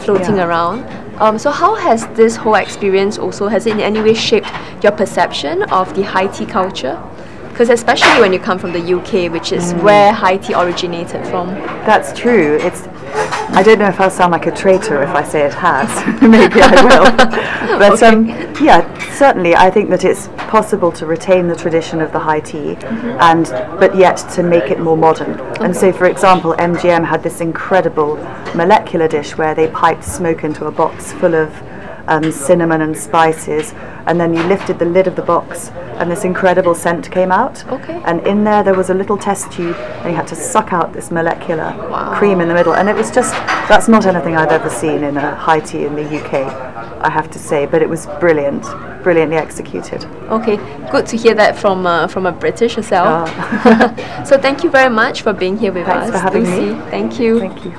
floating around. So how has this whole experience also, has it in any way shaped your perception of the high tea culture? Because especially when you come from the UK, which is where high tea originated from. That's true. I don't know if I'll sound like a traitor if I say it has. Maybe I will. But yeah, certainly I think that it's possible to retain the tradition of the high tea, but yet to make it more modern. And so, for example, MGM had this incredible molecular dish where they piped smoke into a box full of cinnamon and spices, and then you lifted the lid of the box and this incredible scent came out. And in there was a little test tube and you had to suck out this molecular cream in the middle, and it was just, that's not anything I've ever seen in a high tea in the UK, I have to say, but it was brilliantly executed. Okay, good to hear that from a British yourself. So thank you very much for being here with us. Thanks for having Lucy. me. Thank you. Thank you.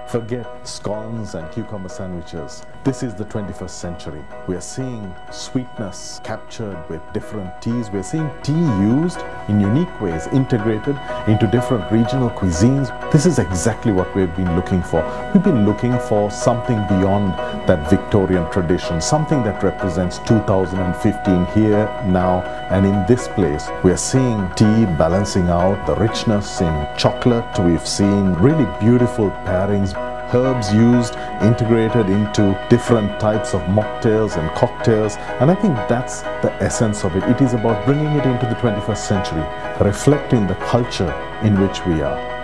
Forget scones and cucumber sandwiches. This is the 21st century. We are seeing sweetness captured with different teas. We are seeing tea used in unique ways, integrated into different regional cuisines. This is exactly what we've been looking for. We've been looking for something beyond that Victorian tradition, something that represents 2015 here, now, and in this place. We are seeing tea balancing out the richness in chocolate. We've seen really beautiful pairings, herbs used, integrated into different types of mocktails and cocktails, and I think that's the essence of it. It is about bringing it into the 21st century, reflecting the culture in which we are.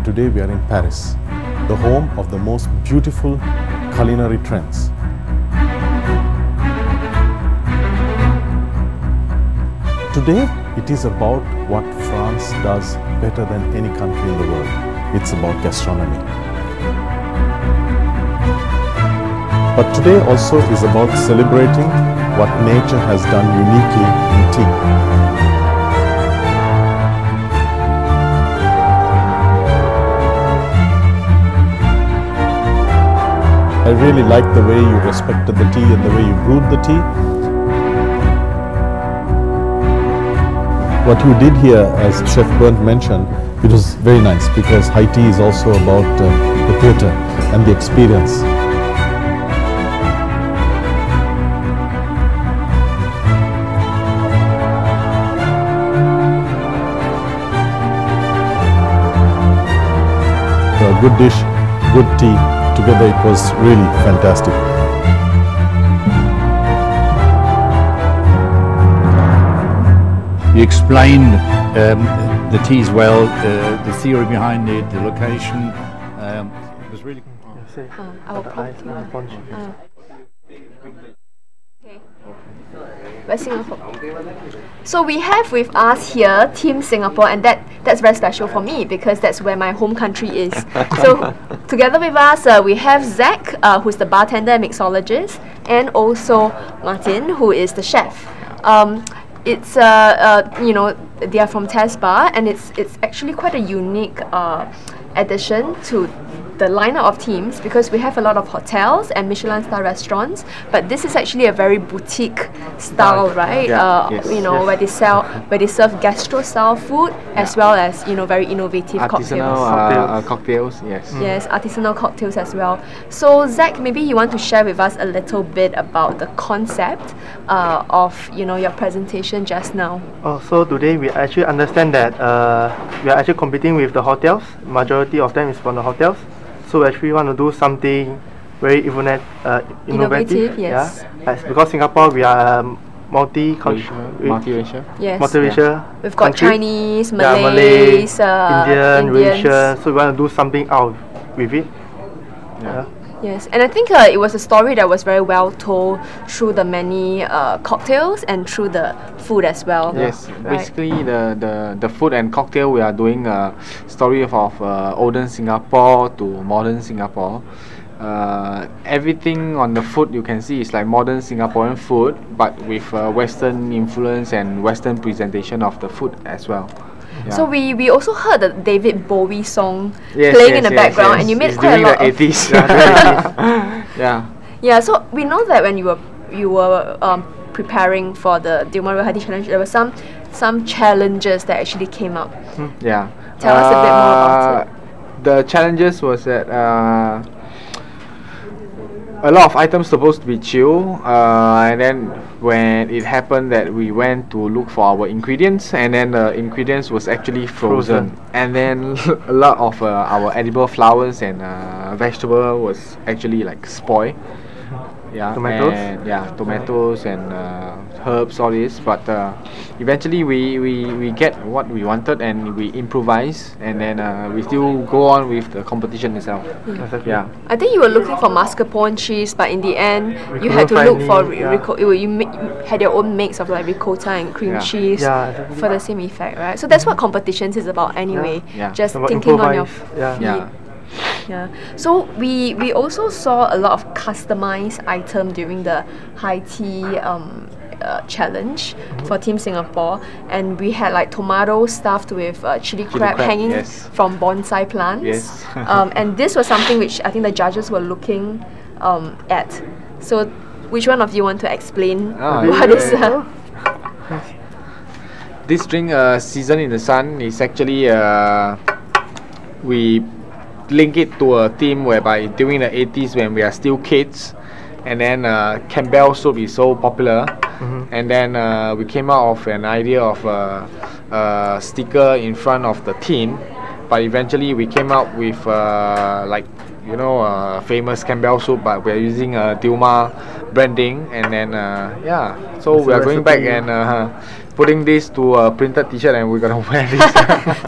Today we are in Paris, the home of the most beautiful culinary trends. Today, it is about what France does better than any country in the world. It's about gastronomy. But today also is about celebrating what nature has done uniquely in tea. I really like the way you respected the tea and the way you brewed the tea. What you did here, as Chef Bernd mentioned, it was very nice because high tea is also about the theatre and the experience. So a good dish, good tea, together it was really fantastic. You explained the teas well, the theory behind it, the location. It was really. West Singapore. So we have with us here Team Singapore, and that's very special for me because that's where my home country is. So together with us we have Zach, who's the bartender and mixologist, and also Martin, who is the chef. It's you know, they are from Test Bar, and it's actually quite a unique addition to the lineup of teams because we have a lot of hotels and Michelin star restaurants, but this is actually a very boutique style, right? Yes. You know, where they serve gastro style food as well as, you know, very innovative artisanal cocktails. Yes. Yes, artisanal cocktails as well. So Zach, maybe you want to share with us a little bit about the concept of, you know, your presentation just now. Oh, so today we actually understand that we are actually competing with the hotels. Majority of them is from the hotels. So we actually want to do something very innovative. Yes. Yeah. Because Singapore, we are multiracial. Yes. Multiracial. We've got country. Chinese, Malays, Indian, Asian. So we want to do something out with it. Yeah. Yes, and I think it was a story that was very well told through the many cocktails and through the food as well. Yes, right? basically the food and cocktail, we are doing a story of olden Singapore to modern Singapore. Everything on the food you can see is like modern Singaporean food, but with Western influence and Western presentation of the food as well. Yeah. So we also heard the David Bowie song playing in the background, and you made quite a lot of the 80s. Yeah. Yeah. So we know that when you were preparing for the Dilmah Real High Tea Challenge, there were some challenges that actually came up. Yeah. Tell us a bit more about it. The challenges was that a lot of items supposed to be chilled, and then when it happened that we went to look for our ingredients, and then the ingredients was actually frozen. And then a lot of our edible flowers and vegetable was actually like spoiled. Yeah, tomatoes. And, tomatoes and herbs, all this. But eventually we get what we wanted and we improvise, and then we still go on with the competition itself. Yeah. I think you were looking for mascarpone cheese, but in the end you had to look for you had your own mix of like ricotta and cream cheese for the same effect, right? So that's what competitions is about anyway. Just thinking on your feet. Yeah. So we also saw a lot of customized items during the high tea challenge for Team Singapore, and we had like tomato stuffed with chili crab hanging from bonsai plants. Yes. And this was something which I think the judges were looking at. So which one of you want to explain what is this drink, Season in the Sun, is actually we link it to a theme whereby during the 80s when we are still kids, and then Campbell soup is so popular, and then we came out of an idea of a sticker in front of the tin, but eventually we came up with like famous Campbell soup, but we're using Dilmah branding, and then yeah, so we are going back and putting this to a printed t-shirt, and we're gonna wear this.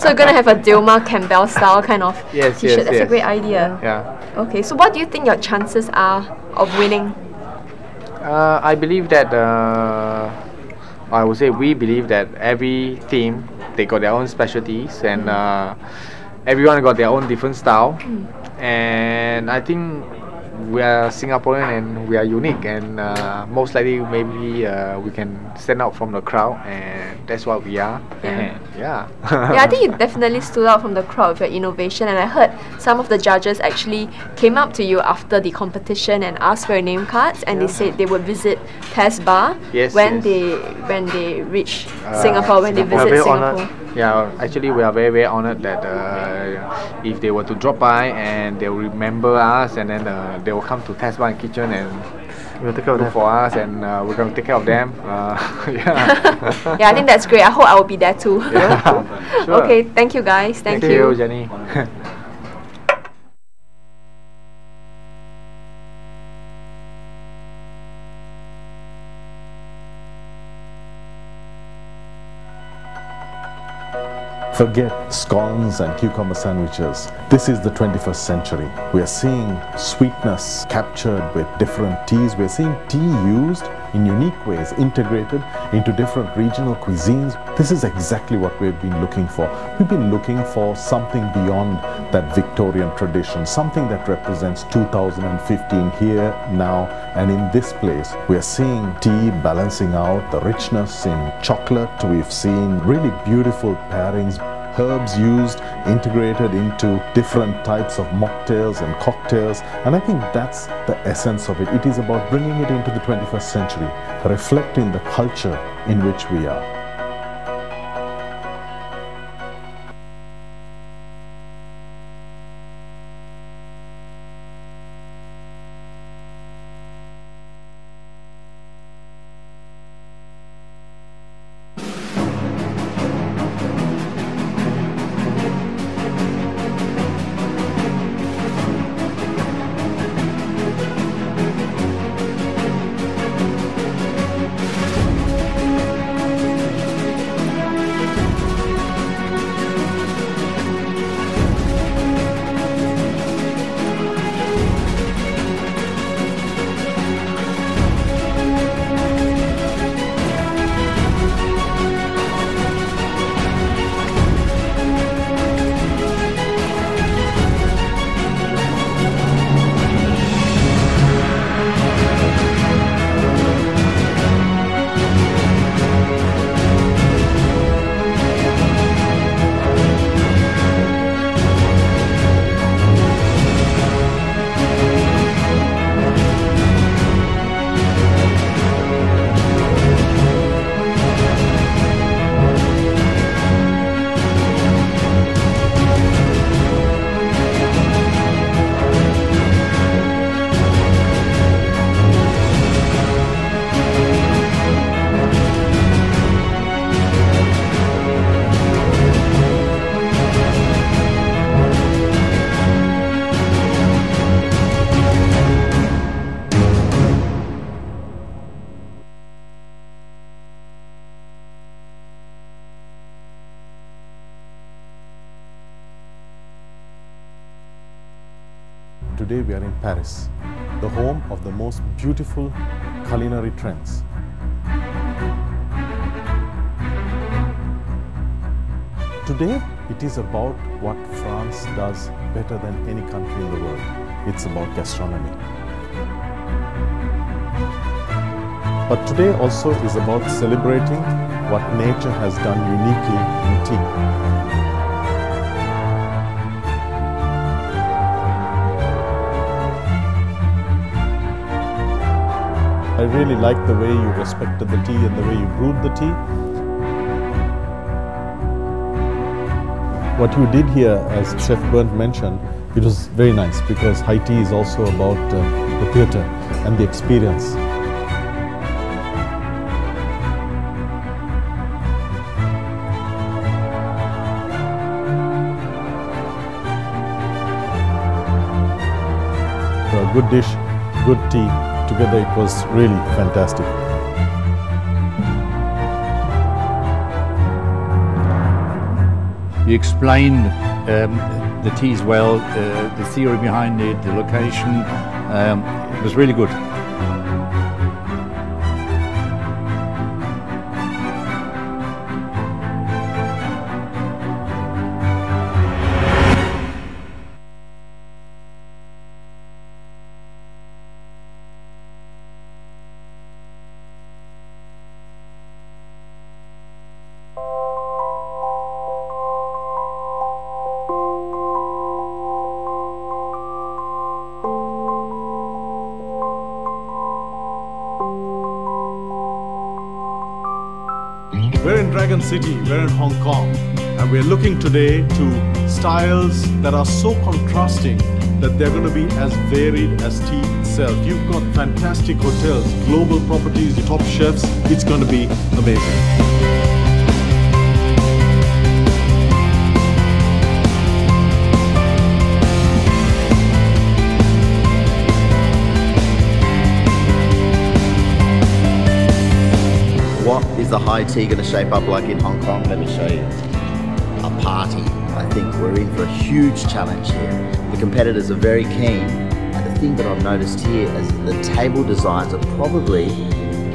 So we're gonna have a Dilmah Campbell style kind of t-shirt. That's a great idea. Yeah. Okay, so what do you think your chances are of winning? I believe that I would say we believe that every team, they got their own specialties, and everyone got their own different style, and I think we are Singaporean and we are unique, and most likely maybe we can stand out from the crowd, and that's what we are. And yeah, I think you definitely stood out from the crowd with your innovation, and I heard some of the judges actually came up to you after the competition and asked for your name cards, and they said they would visit Test Bar when they reach Singapore, when they visit Singapore. Yeah, actually we are very, very honored that if they were to drop by, and they will remember us, and then they will come to Test Bar and Kitchen and look for us, and we're going to take care of them. Yeah. Yeah, I think that's great. I hope I will be there too. Yeah, sure. Okay, thank you guys. Thank you, Jenny. Forget scones and cucumber sandwiches. This is the 21st century. We are seeing sweetness captured with different teas. We are seeing tea used in unique ways, integrated into different regional cuisines. This is exactly what we've been looking for. We've been looking for something beyond that Victorian tradition, something that represents 2015 here, now, and in this place. We are seeing tea balancing out the richness in chocolate. We've seen really beautiful pairings, herbs used, integrated into different types of mocktails and cocktails, and I think that's the essence of it. It is about bringing it into the 21st century, reflecting the culture in which we are. Today we are in Paris, the home of the most beautiful culinary trends. Today it is about what France does better than any country in the world. It's about gastronomy. But today also is about celebrating what nature has done uniquely in tea. I really like the way you respected the tea and the way you brewed the tea. What you did here, as Chef Bernd mentioned, it was very nice because high tea is also about the theatre and the experience. a good dish, good tea. Together it was really fantastic. You explained the teas well, the theory behind it, the location. It was really good. We're in Dragon City, we're in Hong Kong, and we're looking today to styles that are so contrasting that they're going to be as varied as tea itself. You've got fantastic hotels, global properties, the top chefs. It's going to be amazing. What is the high tea going to shape up like in Hong Kong? Let me show you. A party. I think we're in for a huge challenge here. The competitors are very keen, and the thing that I've noticed here is the table designs are probably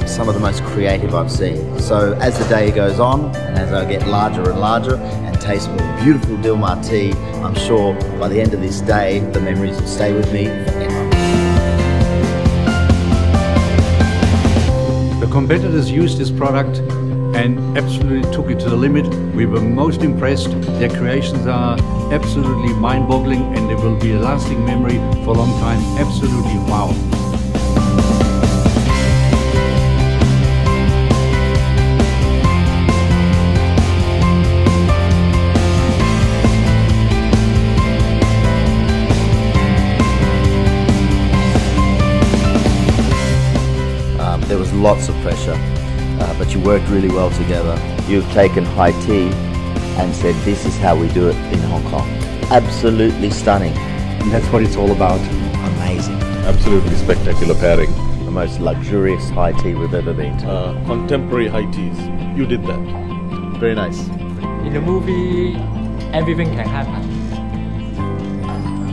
some of the most creative I've seen. So as the day goes on, and as I get larger and larger and taste more beautiful Dilmah tea, I'm sure by the end of this day, the memories will stay with me forever. The competitors used this product and absolutely took it to the limit. We were most impressed. Their creations are absolutely mind-boggling, and they will be a lasting memory for a long time. Absolutely wow. There was lots of pressure, but you worked really well together. You've taken high tea and said, this is how we do it in Hong Kong. Absolutely stunning. And that's what it's all about. Amazing. Absolutely spectacular pairing. The most luxurious high tea we've ever been to. Contemporary high teas. You did that. Very nice. In the movie, everything can happen.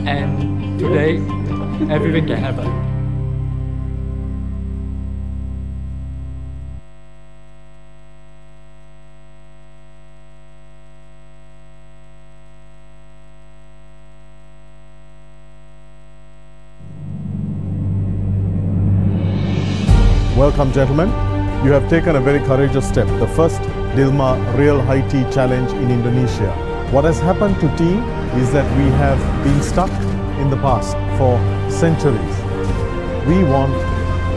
And today, everything can happen. Welcome, gentlemen. You have taken a very courageous step. The first Dilmah Real High Tea Challenge in Indonesia. What has happened to tea is that we have been stuck in the past for centuries. We want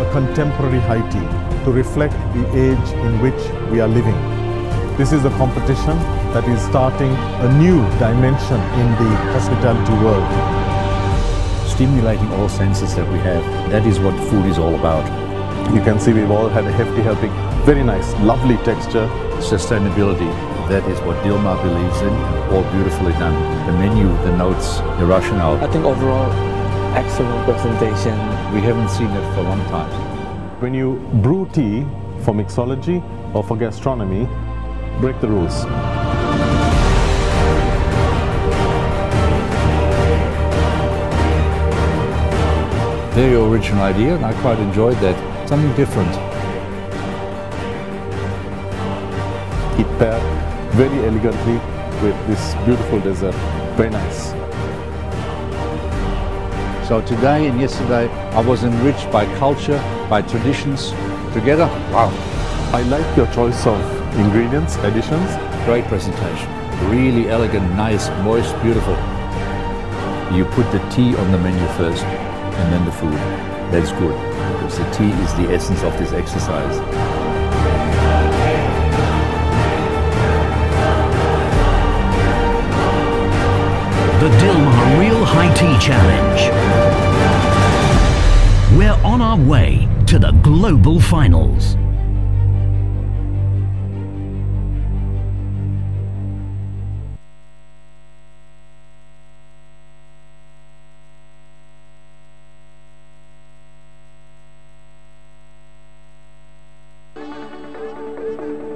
a contemporary high tea to reflect the age in which we are living. This is a competition that is starting a new dimension in the hospitality world. Stimulating all senses that we have. That is what food is all about. You can see we've all had a hefty helping. Very nice, lovely texture. Sustainability, that is what Dilmah believes in. All beautifully done. The menu, the notes, the rationale. I think overall, excellent presentation. We haven't seen it for a long time. When you brew tea for mixology or for gastronomy, break the rules. Very original idea, and I quite enjoyed that. Something different. It paired very elegantly with this beautiful dessert. Very nice. So today and yesterday, I was enriched by culture, by traditions. Together, wow. I like your choice of ingredients, additions. Great presentation. Really elegant, nice, moist, beautiful. You put the tea on the menu first, and then the food. That's good, because the tea is the essence of this exercise. The Dilmah Real High Tea Challenge. We're on our way to the global finals.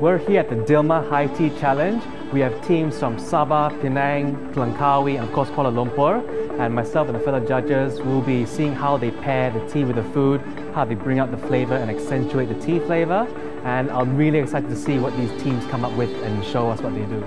We're here at the Dilmah High Tea Challenge. We have teams from Sabah, Penang, Langkawi, and of course Kuala Lumpur. And myself and the fellow judges will be seeing how they pair the tea with the food, how they bring out the flavor and accentuate the tea flavor. And I'm really excited to see what these teams come up with and show us what they do.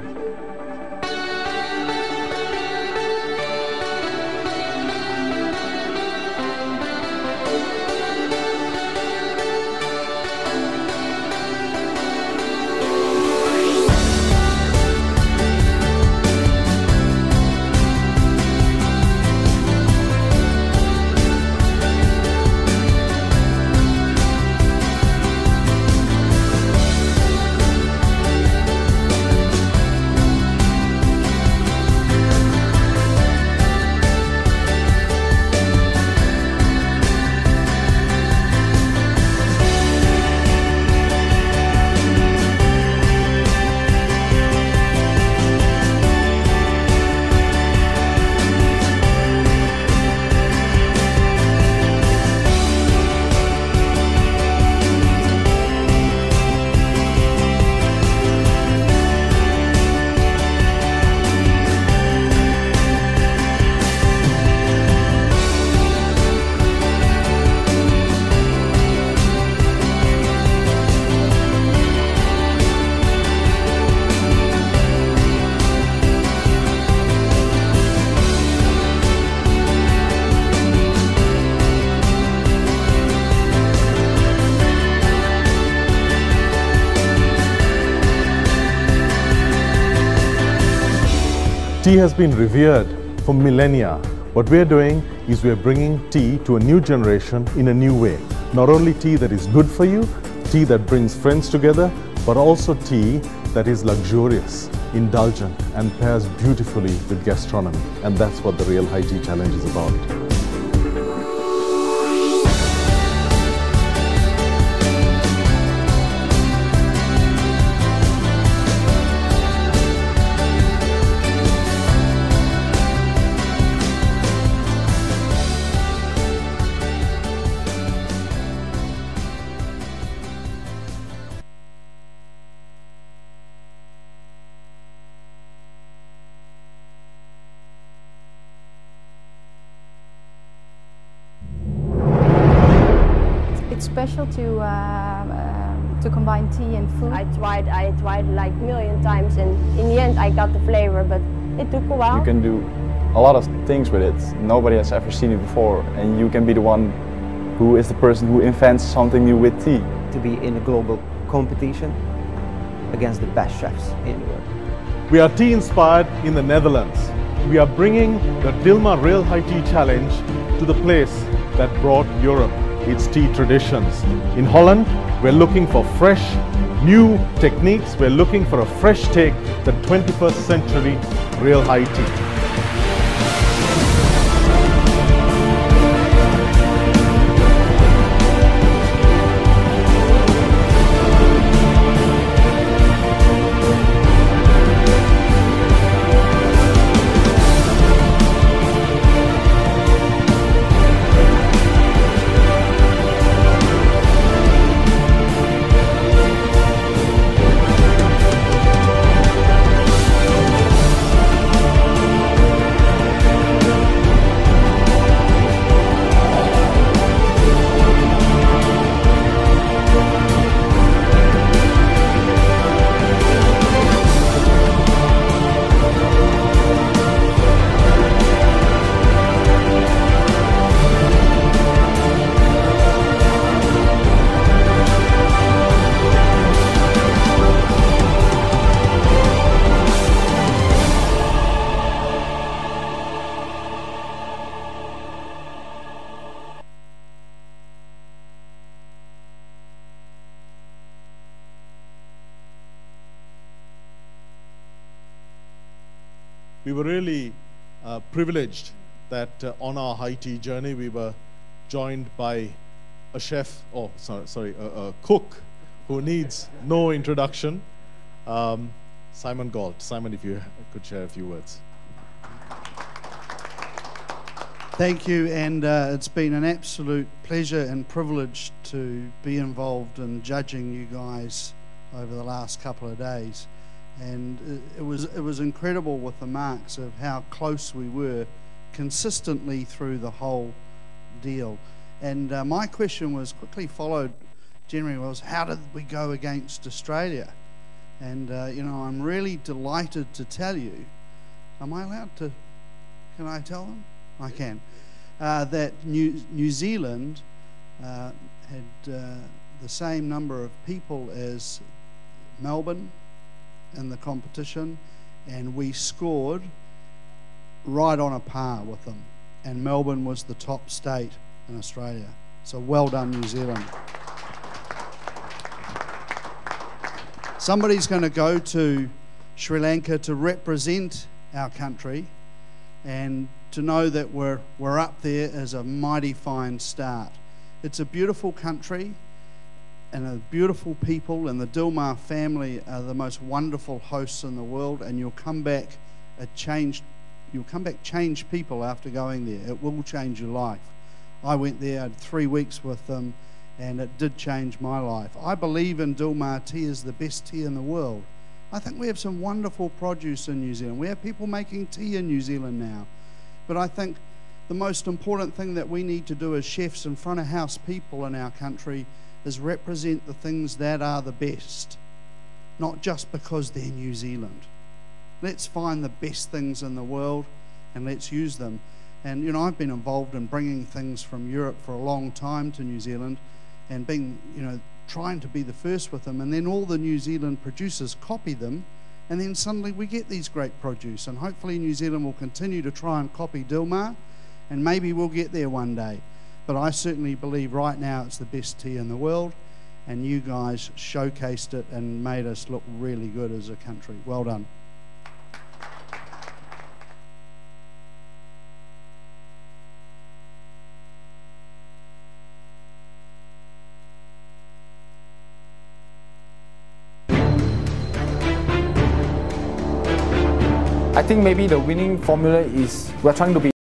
Tea has been revered for millennia. What we're doing is we're bringing tea to a new generation in a new way. Not only tea that is good for you, tea that brings friends together, but also tea that is luxurious, indulgent, and pairs beautifully with gastronomy. And that's what the Real High Tea Challenge is about. It's special to combine tea and food. I tried like a million times, and in the end I got the flavor, but it took a while. You can do a lot of things with it. Nobody has ever seen it before, and you can be the one who is the person who invents something new with tea. To be in a global competition against the best chefs in the world. We are tea inspired in the Netherlands. We are bringing the Dilmah Real High Tea Challenge to the place that brought Europe its tea traditions. In Holland, we're looking for fresh, new techniques. We're looking for a fresh take, the 21st century real high tea. We were really privileged that on our high tea journey we were joined by a chef, a cook who needs no introduction, Simon Galt. Simon, if you could share a few words. Thank you, and it's been an absolute pleasure and privilege to be involved in judging you guys over the last couple of days, and it was incredible with the marks of how close we were consistently through the whole deal. And my question was quickly followed, generally, was how did we go against Australia? And you know, I'm really delighted to tell you, am I allowed to, can I tell them? I can. That New Zealand had the same number of people as Melbourne in the competition, and we scored right on a par with them. And Melbourne was the top state in Australia. So well done, New Zealand. Somebody's going to go to Sri Lanka to represent our country, and to know that we're up there is a mighty fine start. It's a beautiful country and a beautiful people, and the Dilmah family are the most wonderful hosts in the world, and you'll come back changed people after going there. It will change your life. I went there, I had 3 weeks with them, and it did change my life. I believe in Dilmah tea as the best tea in the world. I think we have some wonderful produce in New Zealand. We have people making tea in New Zealand now. But I think the most important thing that we need to do as chefs and front of house people in our country is represent the things that are the best, not just because they're New Zealand. Let's find the best things in the world and let's use them. And you know, I've been involved in bringing things from Europe for a long time to New Zealand, and being, you know, trying to be the first with them, and then all the New Zealand producers copy them, and then suddenly we get these great produce. And hopefully New Zealand will continue to try and copy Dilmah, and maybe we'll get there one day. But I certainly believe right now it's the best tea in the world, and you guys showcased it and made us look really good as a country. Well done. I think maybe the winning formula is we're trying to be